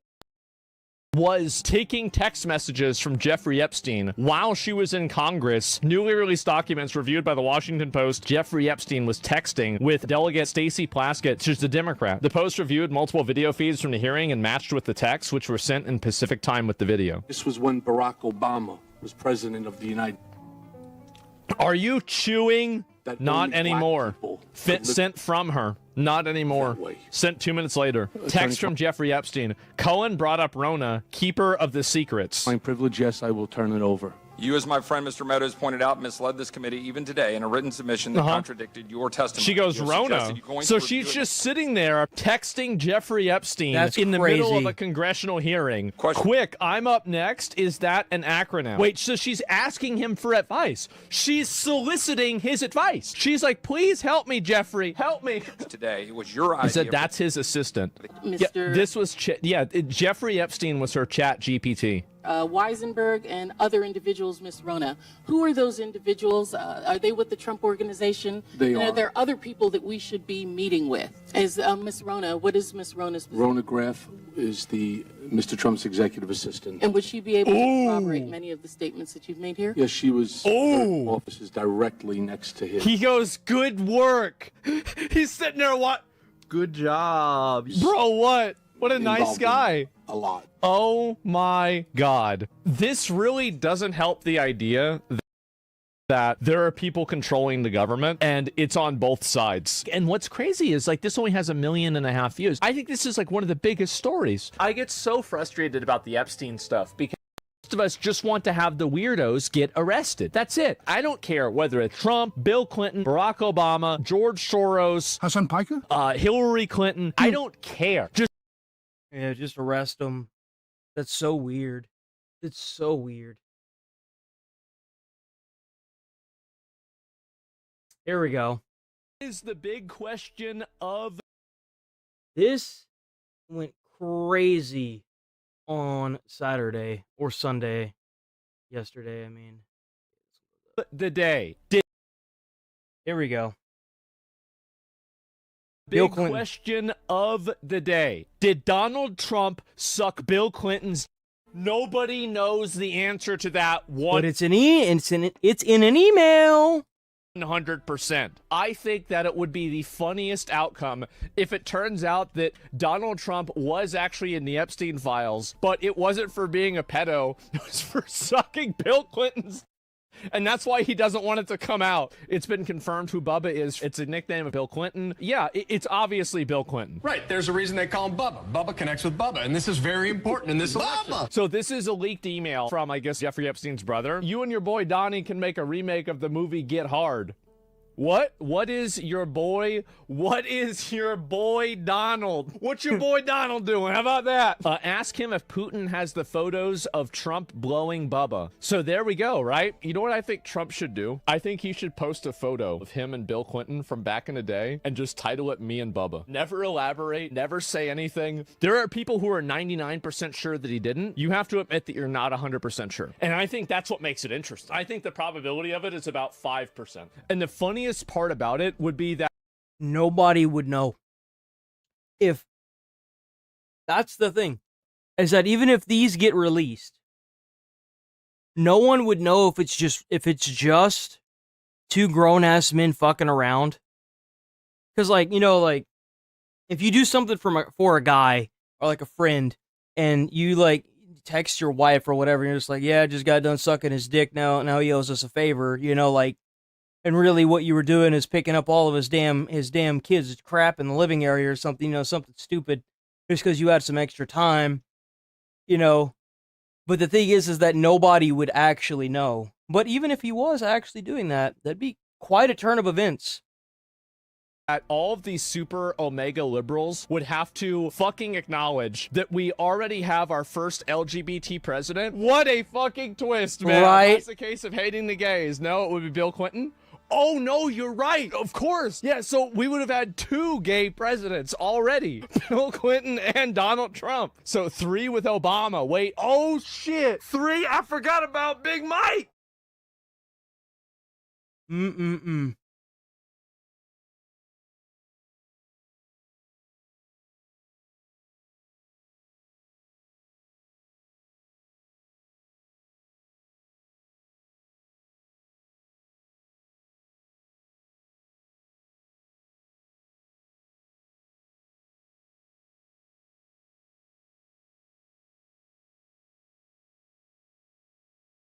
Was taking text messages from Jeffrey Epstein while she was in Congress. Newly released documents reviewed by the Washington Post. Jeffrey Epstein was texting with Delegate Stacey Plaskett. She's the Democrat. The Post reviewed multiple video feeds from the hearing and matched with the texts, which were sent in Pacific time with the video. This was when Barack Obama was president of the United States. Are you chewing? Not anymore. Sent from her. Not anymore. Sent 2 minutes later. Text from Jeffrey Epstein. Cohen brought up Rona, keeper of the secrets. My privilege, yes, I will turn it over. You, as my friend Mr. Meadows pointed out, misled this committee even today in a written submission that contradicted your testimony. She goes, Rona. So she's just sitting there texting Jeffrey Epstein in the middle of a congressional hearing. Quick, I'm up next. Is that an acronym? Wait, so she's asking him for advice. She's soliciting his advice. She's like, please help me, Jeffrey. Help me. Today, it was your idea. He said that's his assistant. Mr. Yeah, this was, Jeffrey Epstein was her chat GPT. Weisenberg and other individuals, Ms. Rona. Who are those individuals? Are they with the Trump organization? They and are. Are there other people that we should be meeting with? As Ms. Rona, what is Ms. Rona's position? Rona Graff is the Mr. Trump's executive assistant. And would she be able to corroborate many of the statements that you've made here? Yes, she was. Her office is directly next to his. He goes, good work. He's sitting there, what? Good job. Bro, what? What a nice guy. A lot. Oh my God. This really doesn't help the idea that there are people controlling the government and it's on both sides. And what's crazy is like this only has 1.5 million views. I think this is like one of the biggest stories. I get so frustrated about the Epstein stuff because most of us just want to have the weirdos get arrested. That's it. I don't care whether it's Trump, Bill Clinton, Barack Obama, George Soros, Hassan Piker, Hillary Clinton. I don't care. Just arrest them. That's so weird. It's so weird. Here we go. Is the big question of this went crazy on Saturday or Sunday. Yesterday, I mean. The day. Here we go. Big question of the day. Did Donald Trump suck Bill Clinton's? Nobody knows the answer to that. But it's in an email. 100%. I think that it would be the funniest outcome if it turns out that Donald Trump was actually in the Epstein files, but it wasn't for being a pedo. It was for sucking Bill Clinton's. And that's why he doesn't want it to come out. It's been confirmed who Bubba is. It's a nickname of Bill Clinton. Yeah, it's obviously Bill Clinton. Right. There's a reason they call him Bubba. Bubba connects with Bubba, and this is very important in this election. So this is a leaked email from, I guess, Jeffrey Epstein's brother. You and your boy Donnie can make a remake of the movie Get Hard. What? What is your boy? What is your boy Donald? What's your boy Donald doing? How about that? Ask him if Putin has the photos of Trump blowing Bubba. So there we go, right? You know what I think Trump should do? I think he should post a photo of him and Bill Clinton from back in the day and just title it Me and Bubba. Never elaborate, never say anything. There are people who are 99% sure that he didn't. You have to admit that you're not 100% sure. And I think that's what makes it interesting. I think the probability of it is about 5%. And the funniest part about it would be that nobody would know. If that's the thing, is that even if these get released, no one would know if it's just two grown ass men fucking around. Because like, you know, like if you do something for a guy or like a friend, and you like text your wife or whatever, and you're just like, yeah, I just got done sucking his dick. Now he owes us a favor, you know, like, and really what you were doing is picking up all of his damn kids' crap in the living area or something, you know, something stupid, just because you had some extra time, you know. But the thing is that nobody would actually know. But even if he was actually doing that, that'd be quite a turn of events. That all of these super omega liberals would have to fucking acknowledge that we already have our first LGBT president. What a fucking twist, man. Right. That's the case of hating the gays. No, it would be Bill Clinton. Oh, no, you're right. Of course. Yeah, so we would have had 2 gay presidents already. Bill Clinton and Donald Trump. So 3 with Obama. Wait, oh, shit. 3? I forgot about Big Mike.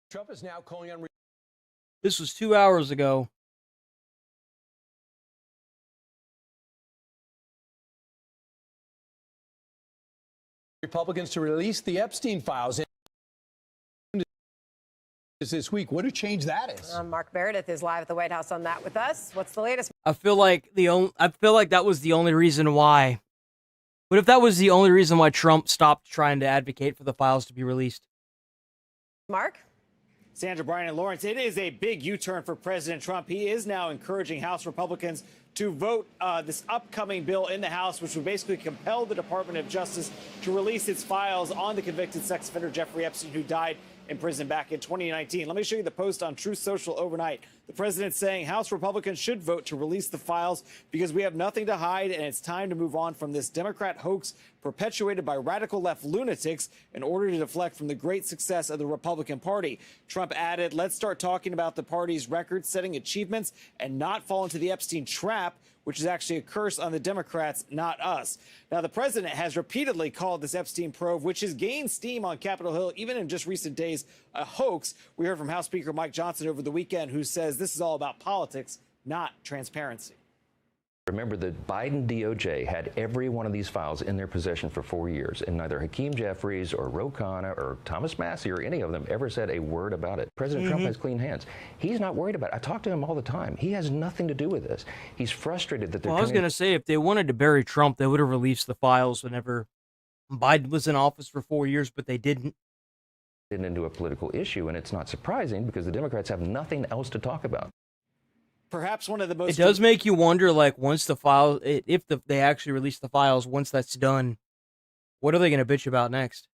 Trump is now calling on. This was 2 hours ago. Republicans to release the Epstein files this week. What a change that is. Mark Meredith is live at the White House on that with us. What's the latest? I feel like that was the only reason why. What if that was the only reason why Trump stopped trying to advocate for the files to be released? Mark? Sandra, Brian, and Lawrence, it is a big U-turn for President Trump. He is now encouraging House Republicans to vote this upcoming bill in the House, which would basically compel the Department of Justice to release its files on the convicted sex offender Jeffrey Epstein, who died in prison back in 2019. Let me show you the post on Truth Social overnight. The president saying House Republicans should vote to release the files because we have nothing to hide, and it's time to move on from this Democrat hoax perpetuated by radical left lunatics in order to deflect from the great success of the Republican Party. Trump added, let's start talking about the party's record-setting achievements and not fall into the Epstein trap, which is actually a curse on the Democrats, not us. Now, the president has repeatedly called this Epstein probe, which has gained steam on Capitol Hill, even in just recent days, a hoax. We heard from House Speaker Mike Johnson over the weekend, who says this is all about politics, not transparency. Remember, the Biden DOJ had every one of these files in their possession for 4 years, and neither Hakeem Jeffries or Ro Khanna or Thomas Massie or any of them ever said a word about it. President Trump has clean hands. He's not worried about it. I talk to him all the time. He has nothing to do with this. He's frustrated that they're Well, I was going to say, if they wanted to bury Trump, they would have released the files whenever Biden was in office for 4 years, but they didn't. Into a political issue, and it's not surprising because the Democrats have nothing else to talk about. Perhaps one of the most... It does make you wonder, like, once the file, they actually release the files, once that's done, what are they going to bitch about next?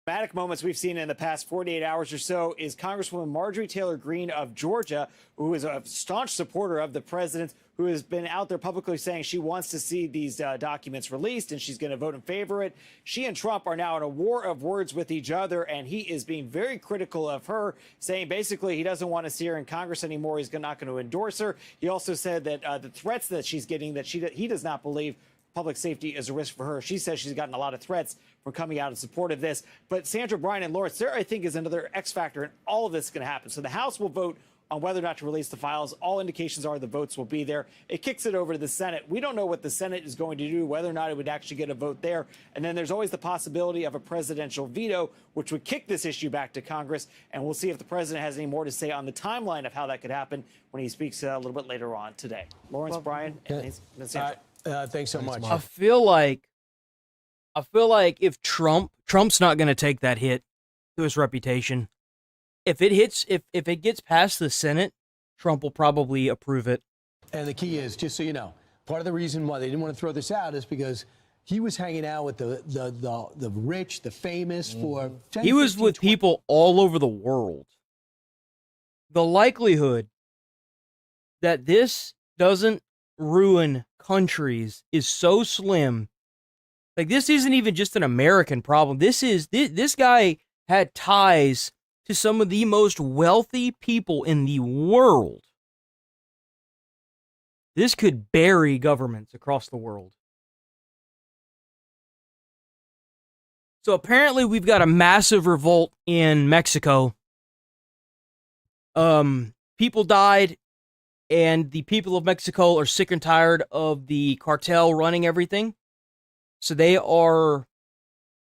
Dramatic moments we've seen in the past 48 hours or so is Congresswoman Marjorie Taylor Greene of Georgia, who is a staunch supporter of the president, who has been out there publicly saying she wants to see these documents released and she's going to vote in favor of it. She and Trump are now in a war of words with each other, and he is being very critical of her, saying basically he doesn't want to see her in Congress anymore. He's not going to endorse her. He also said that the threats that she's getting, that he does not believe public safety is a risk for her. She says she's gotten a lot of threats from coming out in support of this. But Sandra, Brian, and Lawrence, there, I think, is another X factor in all of this is going to happen. So the House will vote on whether or not to release the files. All indications are the votes will be there. It kicks it over to the Senate. We don't know what the Senate is going to do, whether or not it would actually get a vote there. And then there's always the possibility of a presidential veto, which would kick this issue back to Congress. And we'll see if the president has any more to say on the timeline of how that could happen when he speaks a little bit later on today. Lawrence, Brian, and Sandra. Thanks so much. I feel like if Trump's not going to take that hit to his reputation. If it gets past the Senate, Trump will probably approve it. And the key is, just so you know, part of the reason why they didn't want to throw this out is because he was hanging out with the rich, the famous for 10, he was 15, with 20 people all over the world. The likelihood that this doesn't ruin countries is so slim. Like, this isn't even just an American problem. This guy had ties to some of the most wealthy people in the world. This could bury governments across the world. So apparently we've got a massive revolt in Mexico. People died, and the people of Mexico are sick and tired of the cartel running everything. So they are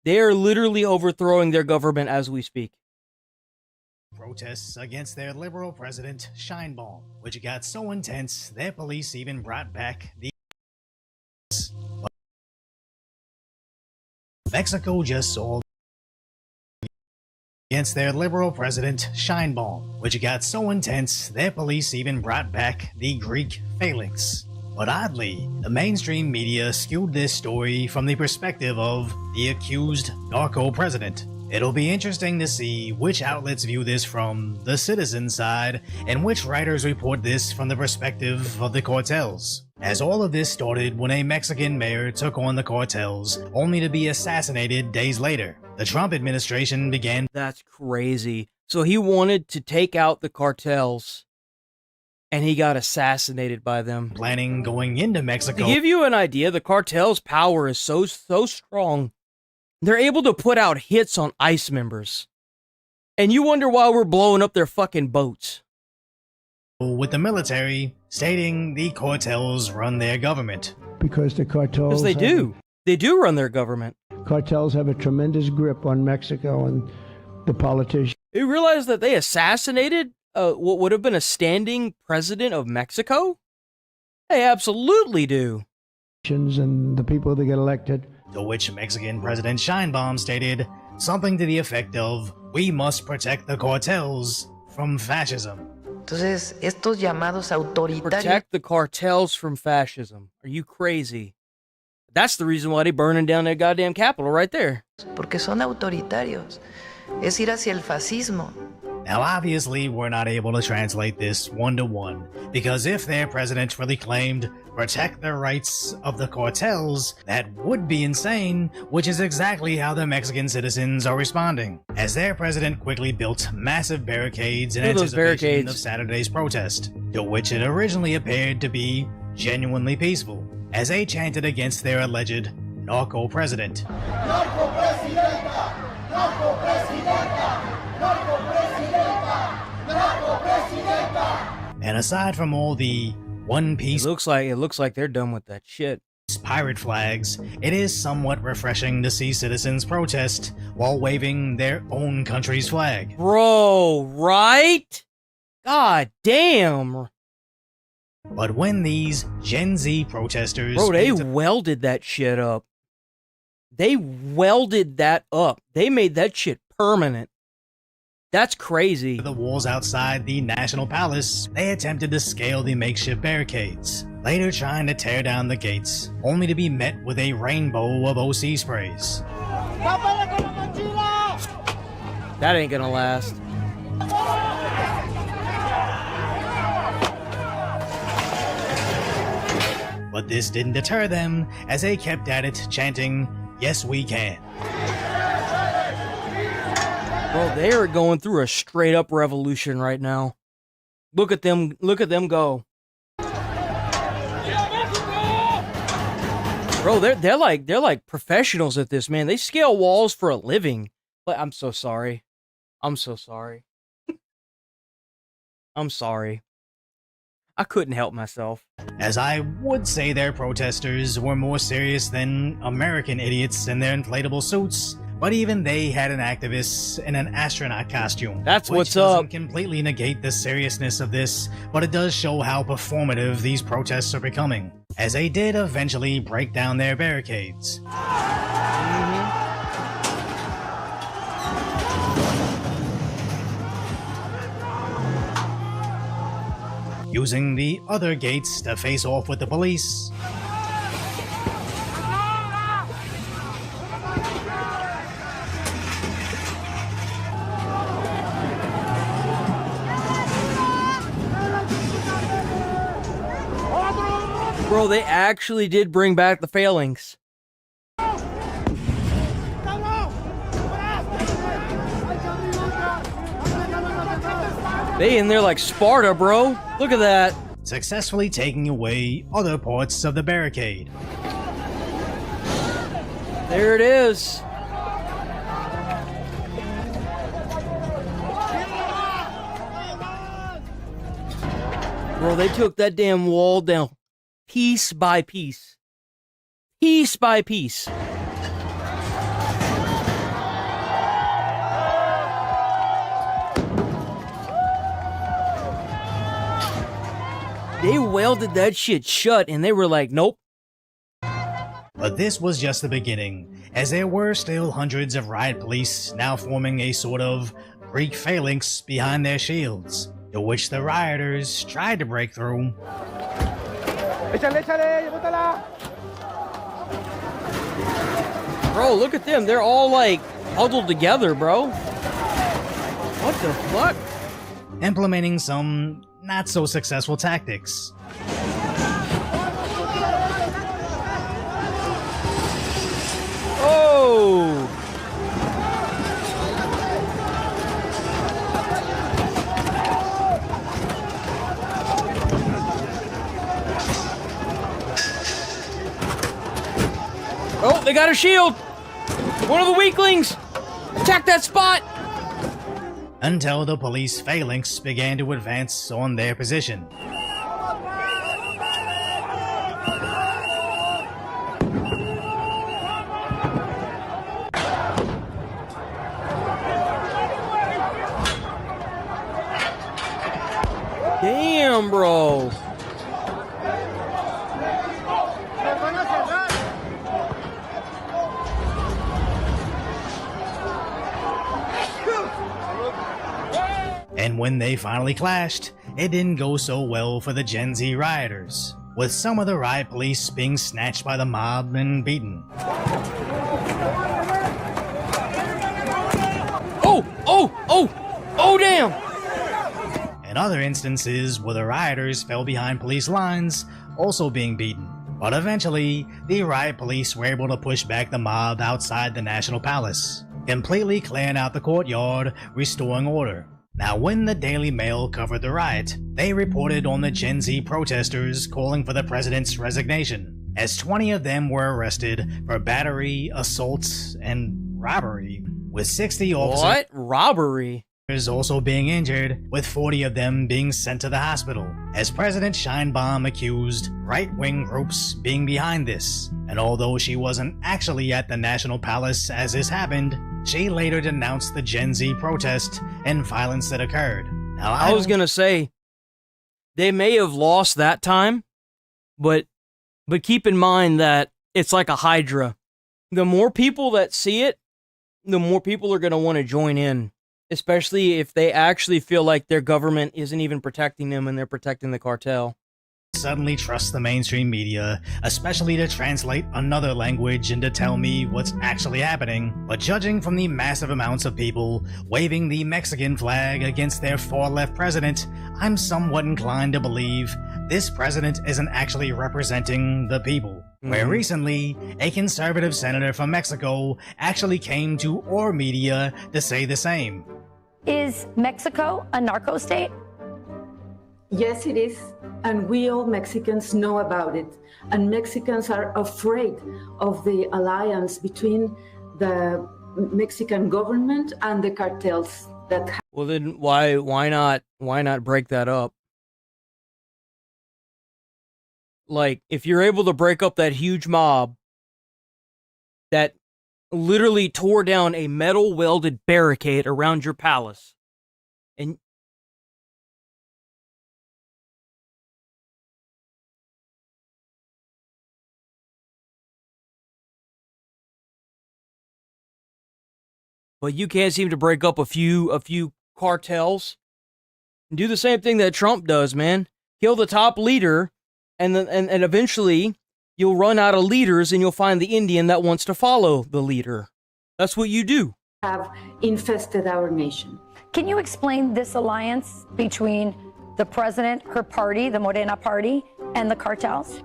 literally overthrowing their government as we speak. Protests against their liberal president, Sheinbaum, which got so intense, their police even brought back the Mexico just saw against their liberal president, Sheinbaum, which got so intense, their police even brought back the Greek phalanx. But oddly, the mainstream media skewed this story from the perspective of the accused narco president. It'll be interesting to see which outlets view this from the citizen side and which writers report this from the perspective of the cartels. As all of this started when a Mexican mayor took on the cartels, only to be assassinated days later. The Trump administration began... That's crazy. So he wanted to take out the cartels, and he got assassinated by them. ...planning going into Mexico... To give you an idea, the cartel's power is so strong, they're able to put out hits on ICE members. And you wonder why we're blowing up their fucking boats. ...with the military stating the cartels run their government. Because the cartels... Because they do. They do run their government. Cartels have a tremendous grip on Mexico and the politicians. You realize that they assassinated what would have been a standing president of Mexico? They absolutely do. And the people that get elected. To which Mexican President Sheinbaum stated something to the effect of, "We must protect the cartels from fascism." Entonces, estos llamados autoritarios... Protect the cartels from fascism. Are you crazy? That's the reason why they're burning down their goddamn capital right there. Porque son autoritarios. Es ir hacia el fascismo. Now obviously we're not able to translate this one-to-one, because if their president really claimed protect the rights of the cartels, that would be insane, which is exactly how the Mexican citizens are responding, as their president quickly built massive barricades in anticipation of Saturday's protest, to which it originally appeared to be genuinely peaceful, as they chanted against their alleged narco president. Narco presidenta! Narco presidenta! Narco presidenta! Narco presidenta! And aside from all the One Piece, it looks like they're done with that shit. Pirate flags, it is somewhat refreshing to see citizens protest while waving their own country's flag. Bro, right? God damn. But when these Gen Z protesters... Bro, they welded that shit up. They welded that up. They made that shit permanent. That's crazy. The walls outside the National Palace, they attempted to scale the makeshift barricades, later trying to tear down the gates, only to be met with a rainbow of OC sprays. That ain't gonna last. But this didn't deter them, as they kept at it, chanting, "Yes, we can." Bro, they are going through a straight up revolution right now. Look at them go. Bro, they're like professionals at this, man. They scale walls for a living. But I'm so sorry. I'm so sorry. I'm sorry. I couldn't help myself. As I would say their protesters were more serious than American idiots in their inflatable suits, but even they had an activist in an astronaut costume. That's which what's doesn't up. Completely negate the seriousness of this, but it does show how performative these protests are becoming, as they did eventually break down their barricades. Using the other gates to face off with the police. Bro, they actually did bring back the phalanx. They in there like Sparta, bro. Look at that. Successfully taking away other parts of the barricade. There it is. Bro, they took that damn wall down piece by piece. Piece by piece. They welded that shit shut and they were like, nope. But this was just the beginning, as there were still hundreds of riot police now forming a sort of Greek phalanx behind their shields, to which the rioters tried to break through. Bro, look at them. They're all like huddled together, bro. What the fuck? Implementing some not so successful tactics. Oh! Oh, they got a shield! One of the weaklings! Attack that spot! Until the police phalanx began to advance on their position. Damn, bro. And when they finally clashed, it didn't go so well for the Gen Z rioters, with some of the riot police being snatched by the mob and beaten. Oh, damn! In other instances where the rioters fell behind police lines, also being beaten. But eventually, the riot police were able to push back the mob outside the National Palace, completely clearing out the courtyard, restoring order. Now, when the Daily Mail covered the riot, they reported on the Gen Z protesters calling for the president's resignation, as 20 of them were arrested for battery, assault, and robbery, with 60 officers. What? Robbery? Also being injured, with 40 of them being sent to the hospital, as President Scheinbaum accused right-wing groups being behind this. And although she wasn't actually at the National Palace as this happened, she later denounced the Gen Z protest and violence that occurred. Now, I was gonna say, they may have lost that time, but keep in mind that it's like a hydra. The more people that see it, the more people are gonna want to join in. Especially if they actually feel like their government isn't even protecting them and they're protecting the cartel. Suddenly trust the mainstream media, especially to translate another language and to tell me what's actually happening. But judging from the massive amounts of people waving the Mexican flag against their far-left president, I'm somewhat inclined to believe this president isn't actually representing the people. Where recently, a conservative senator from Mexico actually came to our media to say the same. Is Mexico a narco state? Yes, it is. And we all Mexicans know about it. And Mexicans are afraid of the alliance between the Mexican government and the cartels that. Well, then why not break that up? Like, if you're able to break up that huge mob that literally tore down a metal welded barricade around your palace, and but you can't seem to break up a few cartels. Do the same thing that Trump does, man. Kill the top leader, and then and eventually you'll run out of leaders and you'll find the Indian that wants to follow the leader. That's what you do. Have infested our nation. Can you explain this alliance between the president, her party, the Morena party, and the cartels?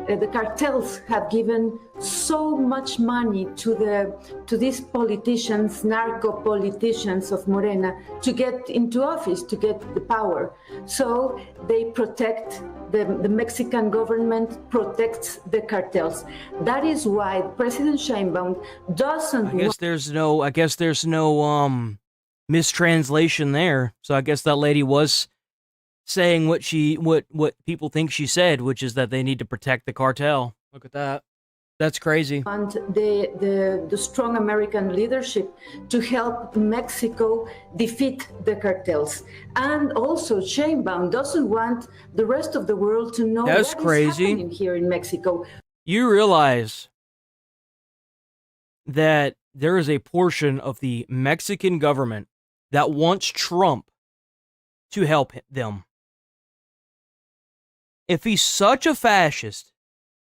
the cartels have given so much money to these politicians, narco politicians of Morena, to get into office, to get the power. So they protect, the Mexican government protects the cartels. That is why President Sheinbaum doesn't. I guess there's no mistranslation there. So I guess that lady was saying what people think she said, which is that they need to protect the cartel. Look at that. That's crazy. And the strong American leadership to help Mexico defeat the cartels. And also Sheinbaum doesn't want the rest of the world to know what is happening here in Mexico. You realize that there is a portion of the Mexican government that wants Trump to help them. If he's such a fascist,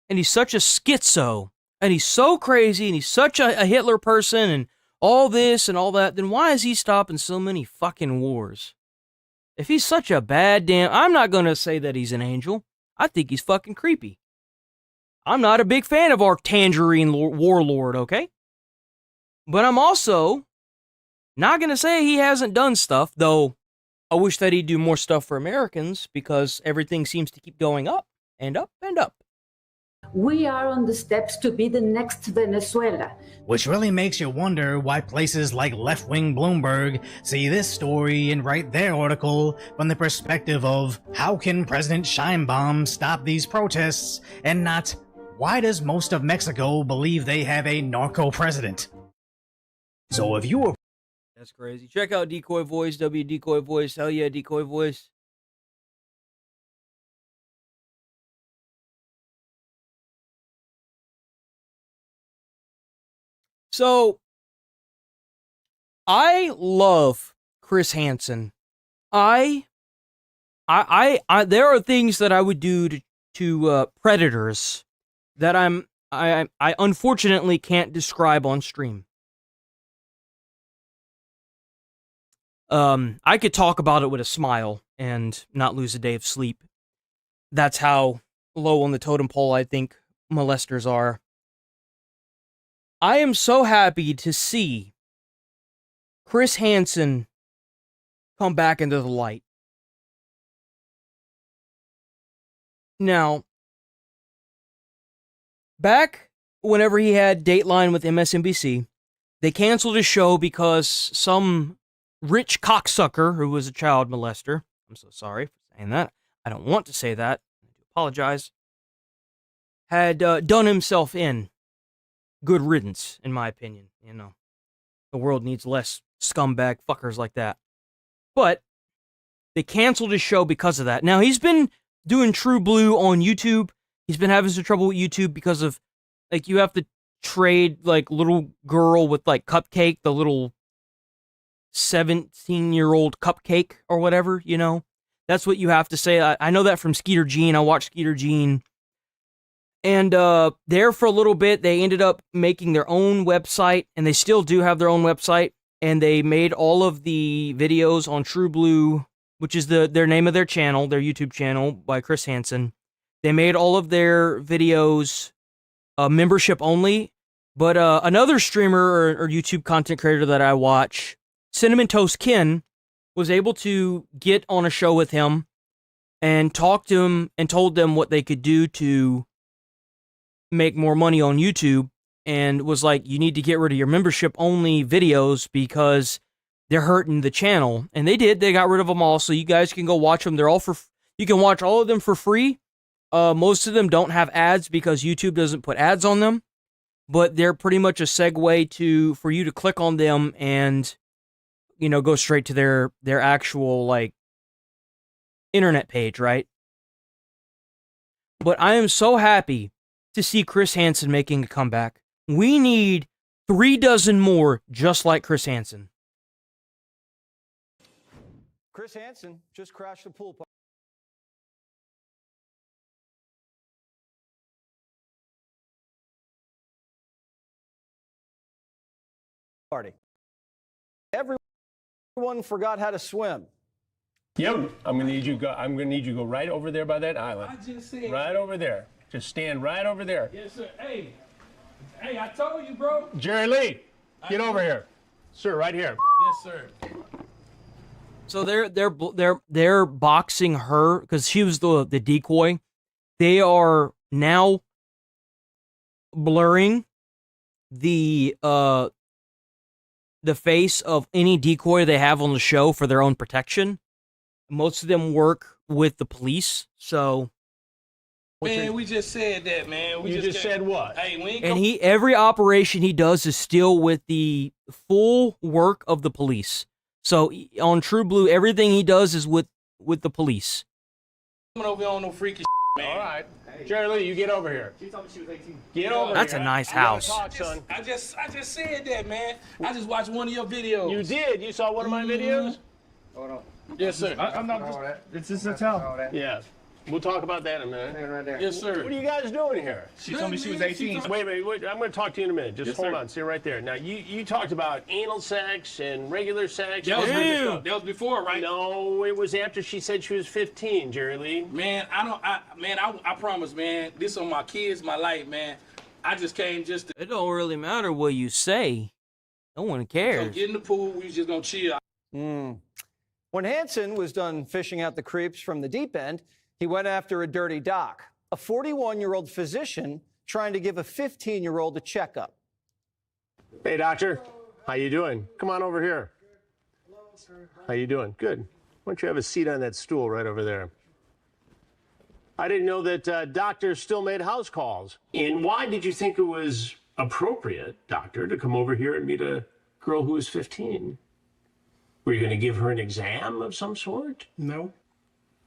and he's such a schizo, and he's so crazy, and he's such a Hitler person, and all this and all that, then why is he stopping so many fucking wars? If he's such a bad damn... I'm not going to say that he's an angel. I think he's fucking creepy. I'm not a big fan of our tangerine warlord, okay? But I'm also not going to say he hasn't done stuff, though I wish that he'd do more stuff for Americans, because everything seems to keep going up and up and up. We are on the steps to be the next Venezuela. Which really makes you wonder why places like left-wing Bloomberg see this story and write their article from the perspective of how can President Sheinbaum stop these protests, and not why does most of Mexico believe they have a narco president. So if you were... That's crazy. Check out Decoy Voice, Decoy Voice. Hell yeah, Decoy Voice. So, I love Chris Hansen. There are things that I would do to predators that I unfortunately can't describe on stream. I could talk about it with a smile and not lose a day of sleep. That's how low on the totem pole I think molesters are. I am so happy to see Chris Hansen come back into the light. Now, back whenever he had Dateline with MSNBC, they canceled his show because some rich cocksucker who was a child molester, I'm so sorry for saying that, I don't want to say that, I apologize, had done himself in. Good riddance, in my opinion. You know, the world needs less scumbag fuckers like that. But they canceled his show because of that. Now, he's been doing True Blue on YouTube. He's been having some trouble with YouTube because of, like, you have to trade, like, little girl with, like, Cupcake, the little 17-year-old Cupcake or whatever, you know? That's what you have to say. I know that from Skeeter Jean. I watched Skeeter Jean. And there for a little bit, they ended up making their own website, and they still do have their own website, and they made all of the videos on True Blue, which is their name of their channel, their YouTube channel by Chris Hansen. They made all of their videos membership only, but another streamer or YouTube content creator that I watch, Cinnamon Toast Ken, was able to get on a show with him and talk to him and told them what they could do to make more money on YouTube, and was like, you need to get rid of your membership only videos because they're hurting the channel. And they did. They got rid of them all, so you guys can go watch them. They're all you can watch all of them for free. Most of them don't have ads because YouTube doesn't put ads on them, but they're pretty much a segue for you to click on them and, you know, go straight to their actual, like, internet page, right? But I am so happy to see Chris Hansen making a comeback. We need 36 more just like Chris Hansen. Chris Hansen just crashed the pool party. Everyone forgot how to swim. Yep, I'm gonna need you to go right over there by that island. I just said right over there. Just stand right over there. Yes, sir. Hey, I told you, bro. Jerry Lee, get over here. Sir, right here. Yes, sir. So they're boxing her because she was the decoy. They are now blurring the face of any decoy they have on the show for their own protection. Most of them work with the police, so. Man, we just said that, man. You just said what? Hey, we ain't And every operation he does is still with the full work of the police. So on True Blue, everything he does is with the police. coming over here on no freaky man. All right. Jerry Lee, you get over here. She told me she was 18. Get over That's here. a nice I gotta house. talk, son. I just said that, man. I just watched one of your videos. You did? You saw one of my videos? Hold on. Yes, sir. I'm not just. It's just a towel. Yes. We'll talk about that in a minute. Right there. Yes, sir. What are you guys doing here? She told me she was 18. Wait. I'm going to talk to you in a minute. Just Yes, hold sir. on. Sit right there. Now, you talked about anal sex and regular sex. That was before, right? No, it was after she said she was 15, Jerry Lee. Man, I promise, man. This on my kids, my life, man. I just came just to It don't really matter what you say. No one cares. get in the pool. We was just gonna chill. When Hansen was done fishing out the creeps from the deep end, he went after a dirty doc, a 41-year-old physician trying to give a 15-year-old a checkup. Hey, doctor. How you doing? Come on over here. Hello, sir. How you doing? Good. Why don't you have a seat on that stool right over there? I didn't know that doctors still made house calls. And why did you think it was appropriate, doctor, to come over here and meet a girl who was 15? Were you going to give her an exam of some sort? No.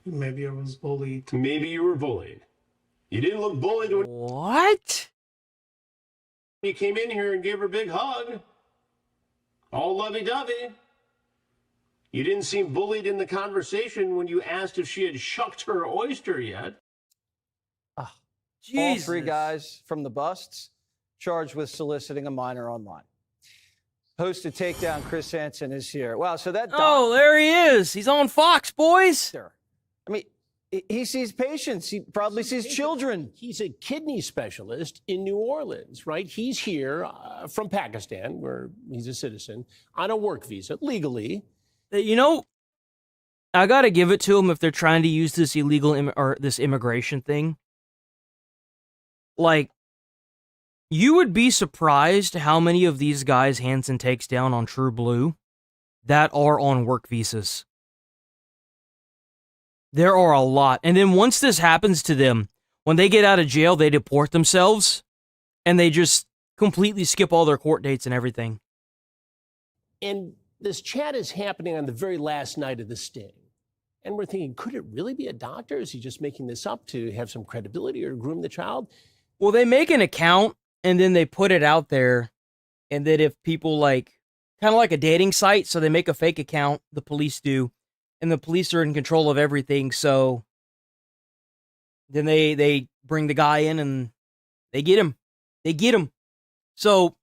Maybe I was bullied. Maybe you were bullied. You didn't look bullied when What? you came in here and gave her a big hug. All lovey-dovey. You didn't seem bullied in the conversation when you asked if she had shucked her oyster yet. All Jesus. three guys from the busts charged with soliciting a minor online. Host of Takedown, Chris Hansen, is here. Wow, so that Oh, there he is. He's on Fox, boys. doctor, I mean, he sees patients. He probably sees children. He's a kidney specialist in New Orleans, right? He's here from Pakistan, where he's a citizen, on a work visa, legally. You know, I gotta give it to them if they're trying to use this illegal or this immigration thing. Like, you would be surprised how many of these guys Hansen takes down on True Blue that are on work visas. There are a lot. And then once this happens to them, when they get out of jail, they deport themselves and they just completely skip all their court dates and everything. And this chat is happening on the very last night of the sting. And we're thinking, could it really be a doctor? Is he just making this up to have some credibility or groom the child? Well, they make an account and then they put it out there. And that if people kind of like a dating site, so they make a fake account, the police do, and the police are in control of everything. So then they bring the guy in and they get him. They get him. So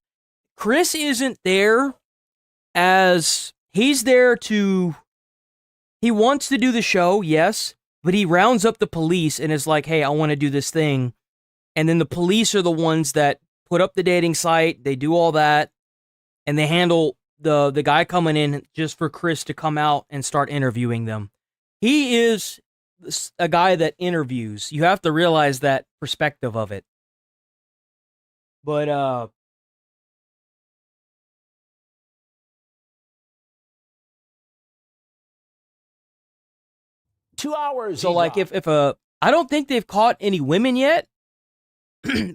Chris isn't there as he's there to, he wants to do the show, yes, but he rounds up the police and is like, hey, I want to do this thing. And then the police are the ones that put up the dating site, they do all that, and they handle the guy coming in just for Chris to come out and start interviewing them. He is a guy that interviews. You have to realize that perspective of it. But, 2 hours. so if I don't think they've caught any women yet,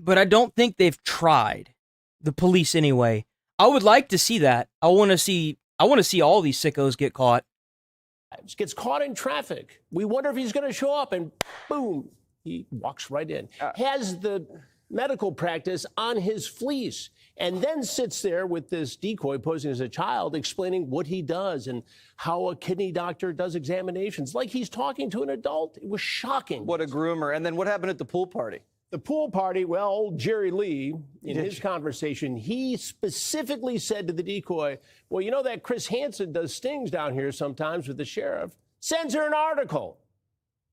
but I don't think they've tried. The police anyway. I would like to see that. I want to see all these sickos get caught. Gets caught in traffic. We wonder if he's going to show up, and boom, he walks right in. Has the medical practice on his fleece, and then sits there with this decoy posing as a child, explaining what he does and how a kidney doctor does examinations, like he's talking to an adult. It was shocking. What a groomer. And then what happened at the pool party? The pool party, well, old Jerry Lee, in his conversation, he specifically said to the decoy, well, you know that Chris Hansen does stings down here sometimes with the sheriff, sends her an article.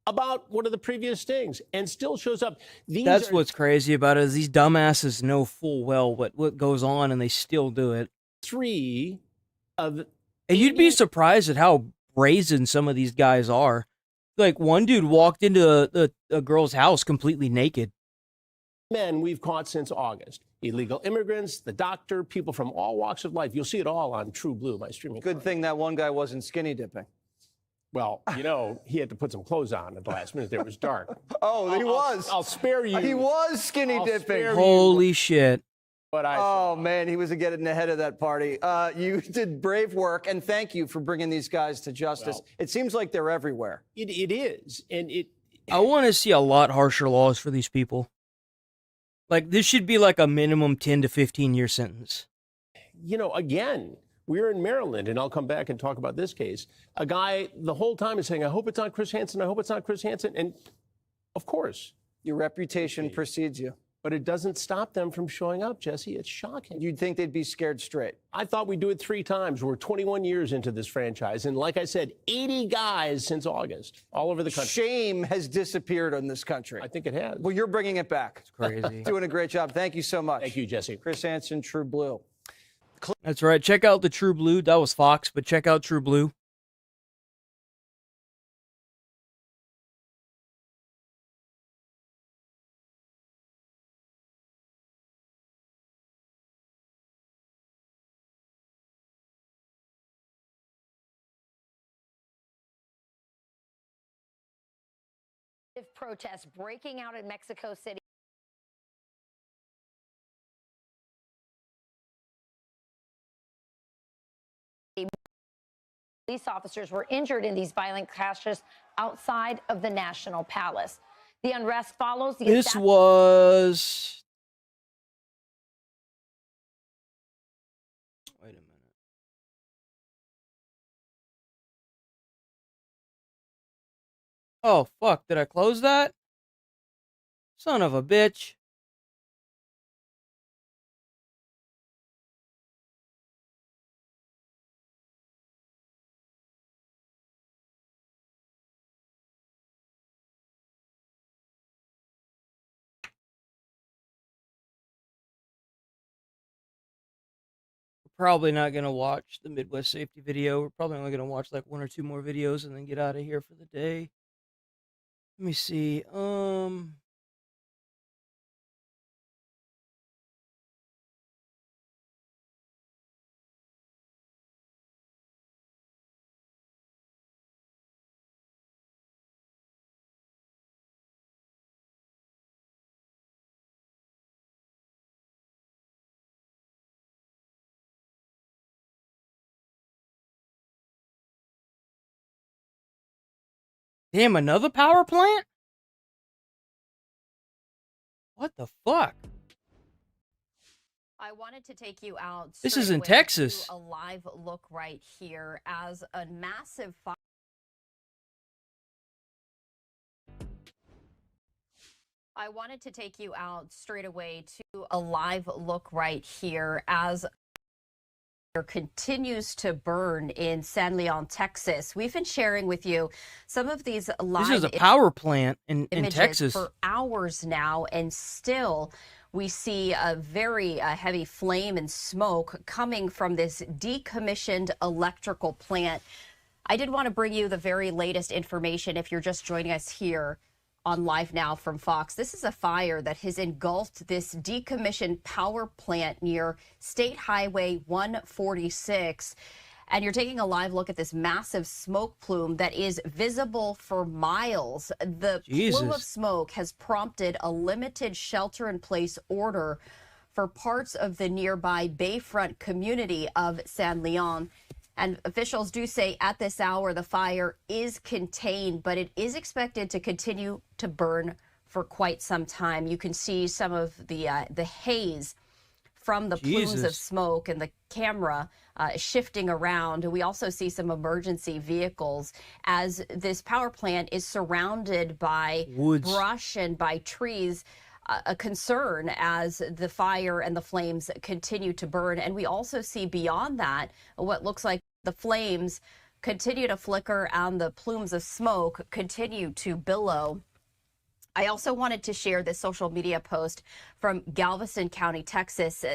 about one of the previous stings and still shows up. That's what's crazy about it, is these dumbasses know full well what goes on, and they still do it. 3 of... And you'd be surprised at how brazen some of these guys are. Like, one dude walked into a girl's house completely naked. Men we've caught since August. Illegal immigrants, the doctor, people from all walks of life. You'll see it all on True Blue, my streaming. Good thing that one guy wasn't skinny dipping. Well, you know, he had to put some clothes on at the last minute. It was dark. Oh, he was. I'll spare you. He was skinny dipping. Holy shit. But oh, man, he was getting ahead of that party. You did brave work, and thank you for bringing these guys to justice. Well, it seems like they're everywhere. It is. And I want to see a lot harsher laws for these people. Like, this should be like a minimum 10 to 15-year sentence. You know, again, we're in Maryland, and I'll come back and talk about this case. A guy the whole time is saying, I hope it's not Chris Hansen. I hope it's not Chris Hansen. And, of course. Your reputation precedes you. But it doesn't stop them from showing up, Jesse. It's shocking. You'd think they'd be scared straight. I thought we'd do it 3 times. We're 21 years into this franchise. And like I said, 80 guys since August, all over the country. Shame has disappeared in this country. I think it has. Well, you're bringing it back. It's crazy. Doing a great job. Thank you so much. Thank you, Jesse. Chris Hansen, True Blue. That's right. Check out the True Blue. That was Fox, but check out True Blue. Protests breaking out in Mexico City. Police officers were injured in these violent clashes outside of the National Palace. The unrest follows the... This was... Wait a minute. Oh, fuck. Did I close that? Son of a bitch. Probably not going to watch the Midwest safety video. We're probably only going to watch like 1 or 2 more videos and then get out of here for the day. Let me see. Damn, another power plant? What the fuck? I wanted to take you out. This is in straight away Texas. to a live look right here as a massive fire. I wanted to take you out straight away to a live look right here as continues to burn in San Leon, Texas. We've been sharing with you some of these live This is a power plant in images Texas. For hours now, and still we see a very heavy flame and smoke coming from this decommissioned electrical plant. I did want to bring you the very latest information if you're just joining us here on Live Now from Fox. This is a fire that has engulfed this decommissioned power plant near State Highway 146. And you're taking a live look at this massive smoke plume that is visible for miles. The plume of smoke has prompted a limited shelter-in-place order for parts of the nearby Bayfront community of San Leon. And officials do say at this hour the fire is contained, but it is expected to continue to burn for quite some time. You can see some of the haze from the plumes of smoke and the camera shifting around. We also see some emergency vehicles as this power plant is surrounded by brush and by trees. A concern as the fire and the flames continue to burn. And we also see beyond that what looks like the flames continue to flicker and the plumes of smoke continue to billow. I also wanted to share this social media post from Galveston County, Texas,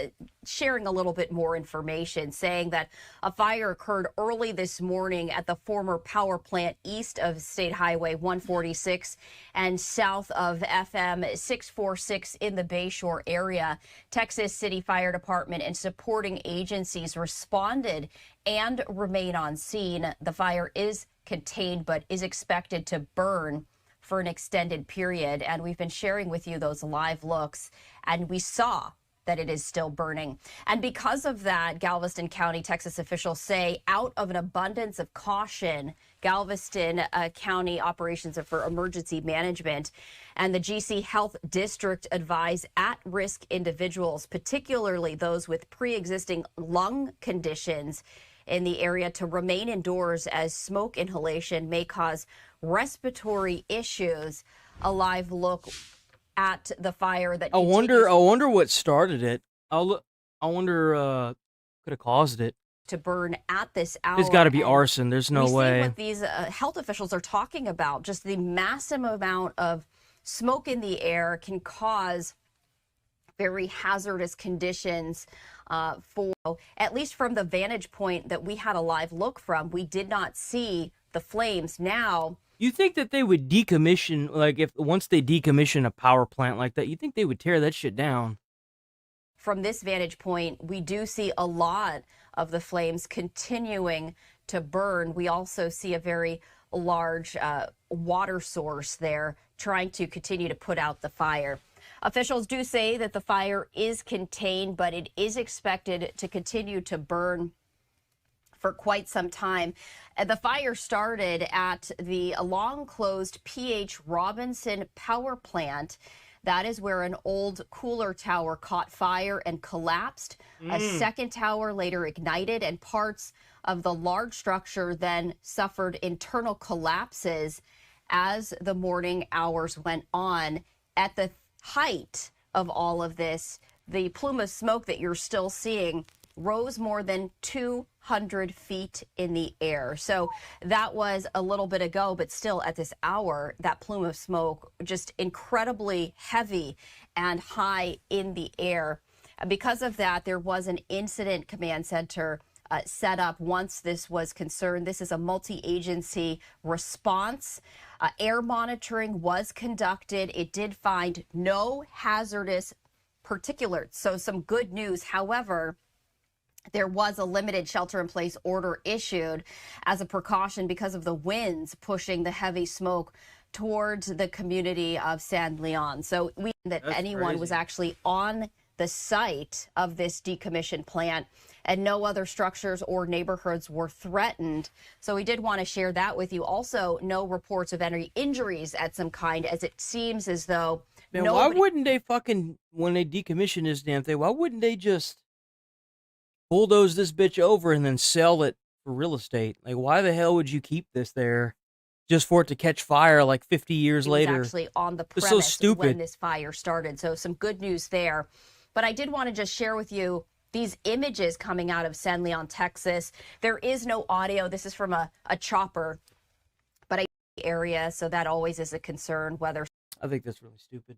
sharing a little bit more information, saying that a fire occurred early this morning at the former power plant east of State Highway 146 and south of FM 646 in the Bayshore area. Texas City Fire Department and supporting agencies responded and remain on scene. The fire is contained but is expected to burn for an extended period, and we've been sharing with you those live looks, and we saw that it is still burning. And because of that, Galveston County, Texas officials say, out of an abundance of caution, Galveston County Operations for Emergency Management and the GC Health District advise at-risk individuals, particularly those with pre-existing lung conditions in the area, to remain indoors as smoke inhalation may cause respiratory issues. A live look at the fire that I wonder what started it. I wonder could have caused it to burn at this hour. It's got to be arson. There's no we way. See what these health officials are talking about. Just the massive amount of smoke in the air can cause very hazardous conditions for, at least from the vantage point that we had a live look from, we did not see the flames. Now, you think that they would decommission, like if once they decommission a power plant like that, you think they would tear that shit down? From this vantage point, we do see a lot of the flames continuing to burn. We also see a very large water source there trying to continue to put out the fire. Officials do say that the fire is contained, but it is expected to continue to burn for quite some time. The fire started at the long-closed P.H. Robinson power plant. That is where an old cooler tower caught fire and collapsed. A second tower later ignited, and parts of the large structure then suffered internal collapses as the morning hours went on. At the height of all of this, the plume of smoke that you're still seeing rose more than 200 feet in the air. So that was a little bit ago, but still at this hour, that plume of smoke just incredibly heavy and high in the air. Because of that, there was an incident command center set up once this was concerned. This is a multi-agency response. Air monitoring was conducted. It did find no hazardous particulates, so some good news. However, there was a limited shelter-in-place order issued as a precaution because of the winds pushing the heavy smoke towards the community of San Leon. So that's anyone crazy. was actually on the site of this decommissioned plant, and no other structures or neighborhoods were threatened. So we did want to share that with you. Also, no reports of any injuries at some kind, as it seems as though Man, why wouldn't they fucking, when they decommission this damn thing, why wouldn't they just bulldoze this bitch over and then sell it for real estate? Like, why the hell would you keep this there just for it to catch fire like 50 years later? It was actually on the It's premise so stupid. when this fire started. So some good news there. But I did want to just share with you these images coming out of San Leon, Texas. There is no audio. This is from a chopper, but I area, so that always is a concern whether. I think that's really stupid.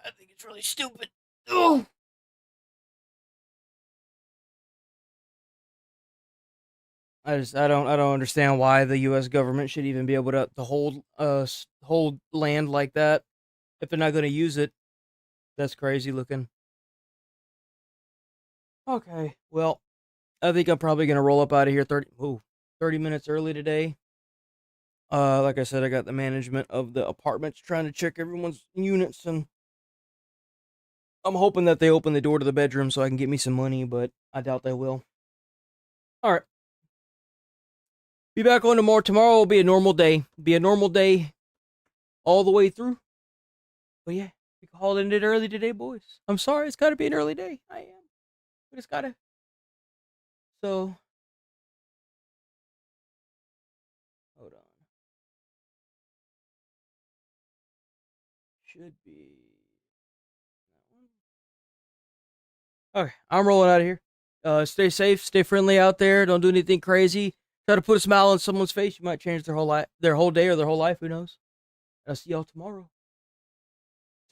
I think it's really stupid. Oh. I don't understand why the U.S. government should even be able to hold land like that if they're not going to use it. That's crazy looking. Okay, well, I think I'm probably going to roll up out of here 30 minutes early today. Like I said, I got the management of the apartments trying to check everyone's units, and I'm hoping that they open the door to the bedroom so I can get me some money, but I doubt they will. All right. Be back on tomorrow. Tomorrow will be a normal day. Be a normal day all the way through. But yeah, we called it early today, boys. I'm sorry, it's got to be an early day. I am. But it's got to. So, hold on. Should be that one. Okay, I'm rolling out of here. Stay safe, stay friendly out there. Don't do anything crazy. Try to put a smile on someone's face. You might change their whole life, their whole day, or their whole life. Who knows? I'll see y'all tomorrow.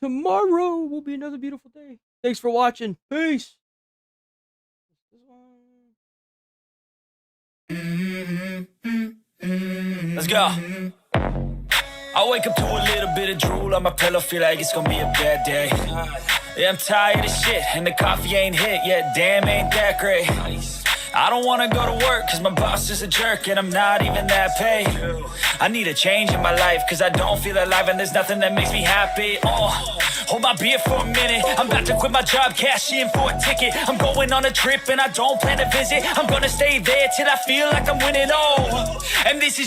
Tomorrow will be another beautiful day. Thanks for watching. Peace. Let's go. I wake up to a little bit of drool on my pillow, feel like it's gonna be a bad day. Yeah, I'm tired of shit, and the coffee ain't hit yet. Damn, ain't that great. I don't wanna go to work, cause my boss is a jerk, and I'm not even that paid. I need a change in my life, cause I don't feel alive, and there's nothing that makes me happy. Hold my beer for a minute. I'm about to quit my job, cash in for a ticket. I'm going on a trip, and I don't plan to visit. I'm gonna stay there till I feel like I'm winning. And this is just